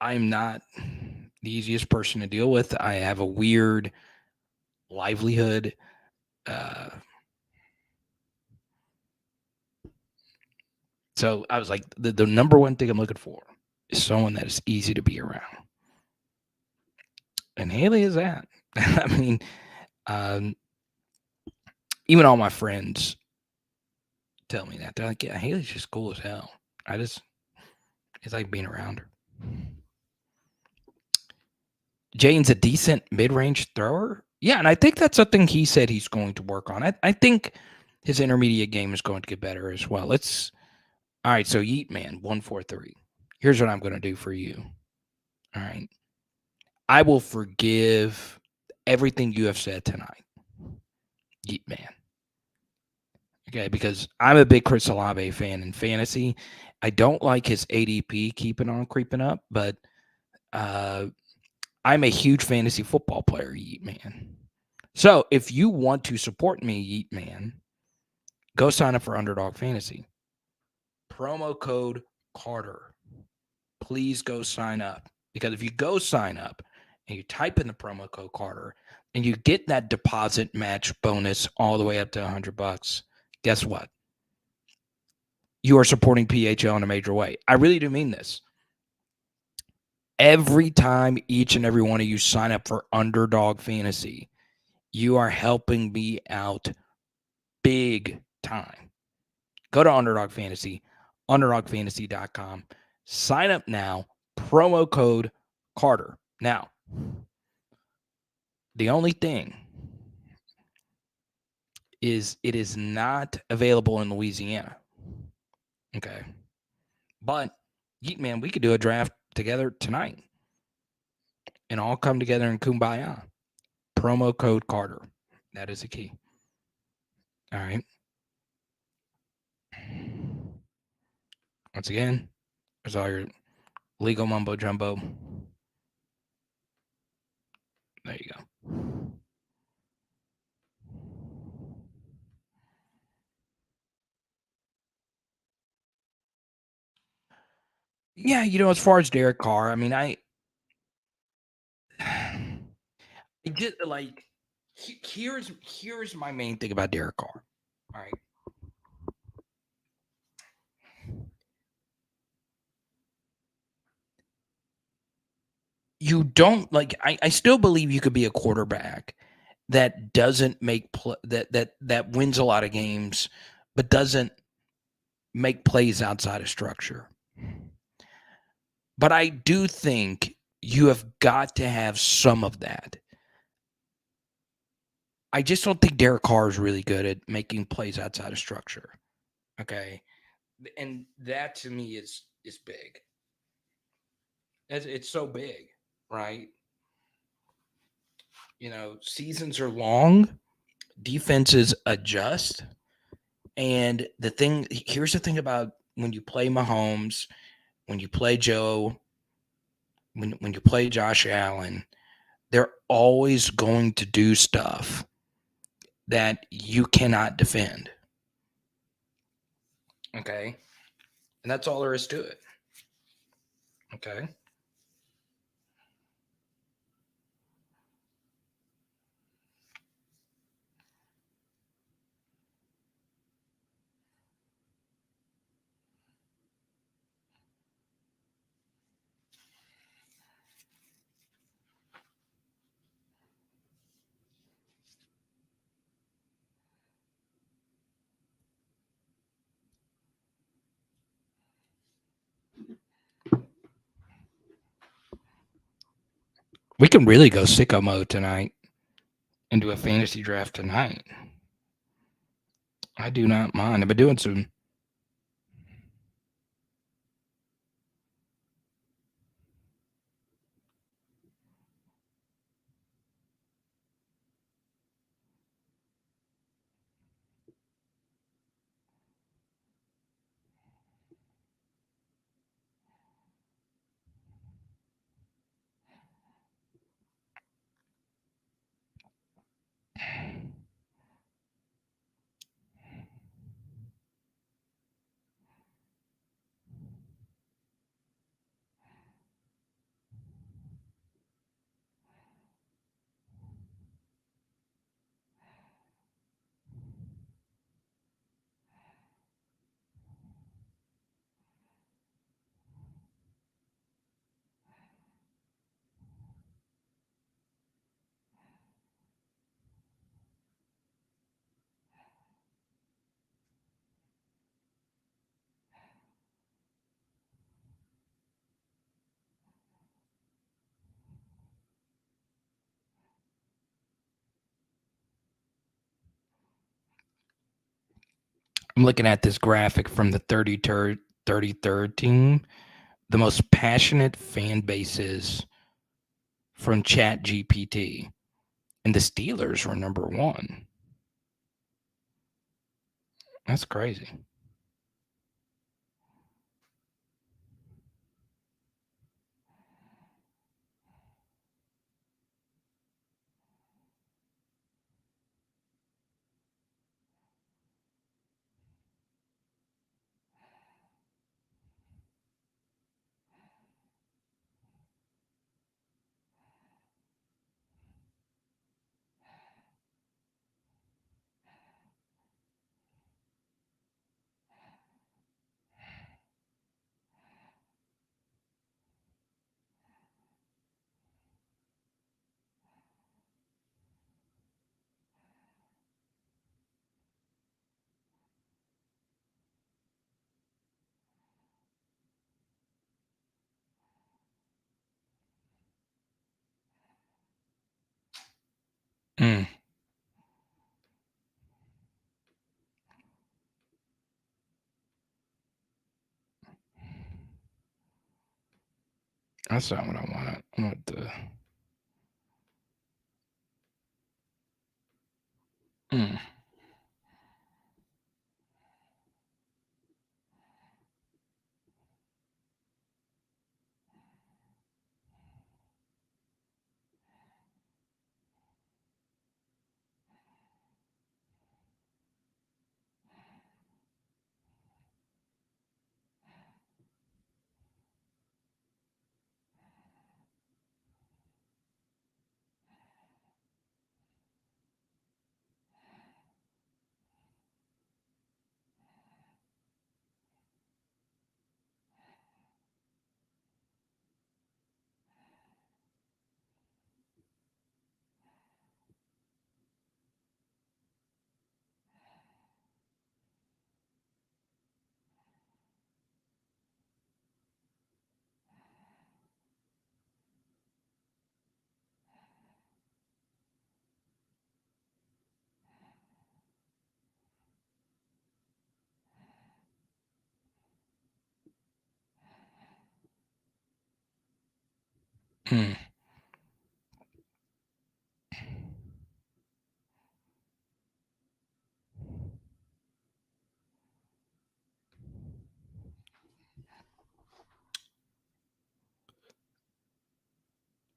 I'm not the easiest person to deal with. I have a weird livelihood. Uh, so I was like, the number one thing I'm looking for is someone that is easy to be around." And Haley is that. I mean, um, even all my friends tell me that. They're like, "Yeah, Haley's just cool as hell. It's like being around her." Jayden's a decent mid-range thrower. Yeah, and I think that's something he said he's going to work on. I think his intermediate game is going to get better as well. All right, so Yeet Man 143. Here's what I'm going to do for you. All right. I will forgive everything you have said tonight. Yeet Man. Okay, because I'm a big Chris Olave fan in fantasy. I don't like his ADP keeping on creeping up, but I'm a huge fantasy football player, Yeet Man. So if you want to support me, Yeet Man, go sign up for Underdog Fantasy. Promo code Carter. Please go sign up. Because if you go sign up and you type in the promo code Carter and you get that deposit match bonus all the way up to $100, guess what? You are supporting PHL in a major way. I really do mean this. Every time each and every one of you sign up for Underdog Fantasy, you are helping me out big time. Go to Underdog Fantasy, underdogfantasy.com. Sign up now. Promo code Carter. Now, the only thing is it is not available in Louisiana. Okay. But, man, we could do a draft together tonight and all come together in Kumbaya. Promo code Carter. That is the key. All right. Once again, there's all your legal mumbo jumbo. There you go. Yeah, as far as Derek Carr, I mean, I just like here's my main thing about Derek Carr. All right. You don't like I still believe you could be a quarterback that doesn't make that wins a lot of games, but doesn't make plays outside of structure. But I do think you have got to have some of that. I just don't think Derek Carr is really good at making plays outside of structure. Okay. And that to me is big. It's so big, right? Seasons are long, defenses adjust. And here's the thing about when you play Mahomes, when you play Joe, when you play Josh Allen, they're always going to do stuff that you cannot defend. Okay. And that's all there is to it. Okay. We can really go sicko mode tonight and do a fantasy draft tonight. I do not mind. I've been doing some. I'm looking at this graphic from the 33rd team. The most passionate fan bases from Chat GPT. And the Steelers were number 1. That's crazy. Mm. That's not what I want. I want the. Mm. Mm.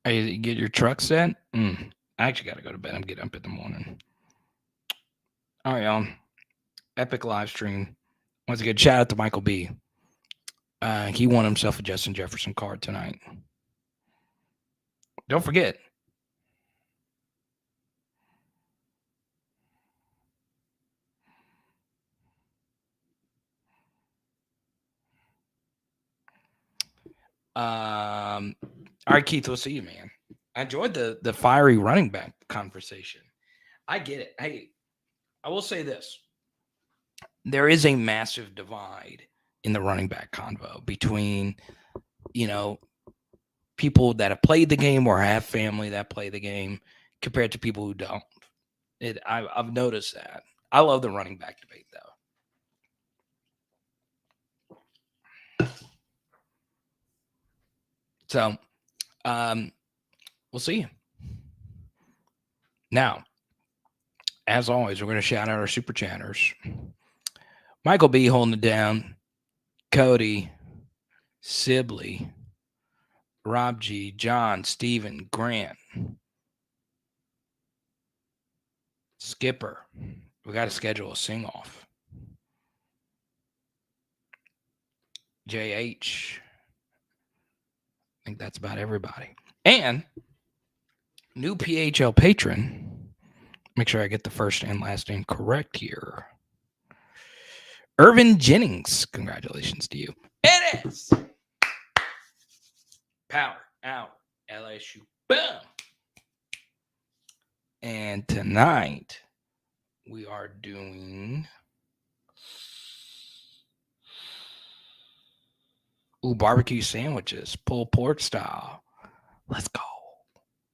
Hey, you get your truck set? I actually got to go to bed. I'm getting up in the morning. All right, y'all. Epic live stream. Once again, shout out to Michael B. He won himself a Justin Jefferson card tonight. Don't forget. All right, Keith, we'll see you, man. I enjoyed the fiery running back conversation. I get it. Hey, I will say this. There is a massive divide in the running back convo between, you know, people that have played the game or have family that play the game compared to people who don't. I've noticed that. I love the running back debate, though. So, we'll see you. Now, as always, we're going to shout out our super chatters. Michael B holding it down. Cody, Sibley, Rob G, John, Steven, Grant, Skipper. We got to schedule a sing-off. JH. I think that's about everybody. And new PHL patron. Make sure I get the first and last name correct here. Irvin Jennings. Congratulations to you. It is Power Out LSU. Boom. And tonight we are doing barbecue sandwiches, pulled pork style. Let's go.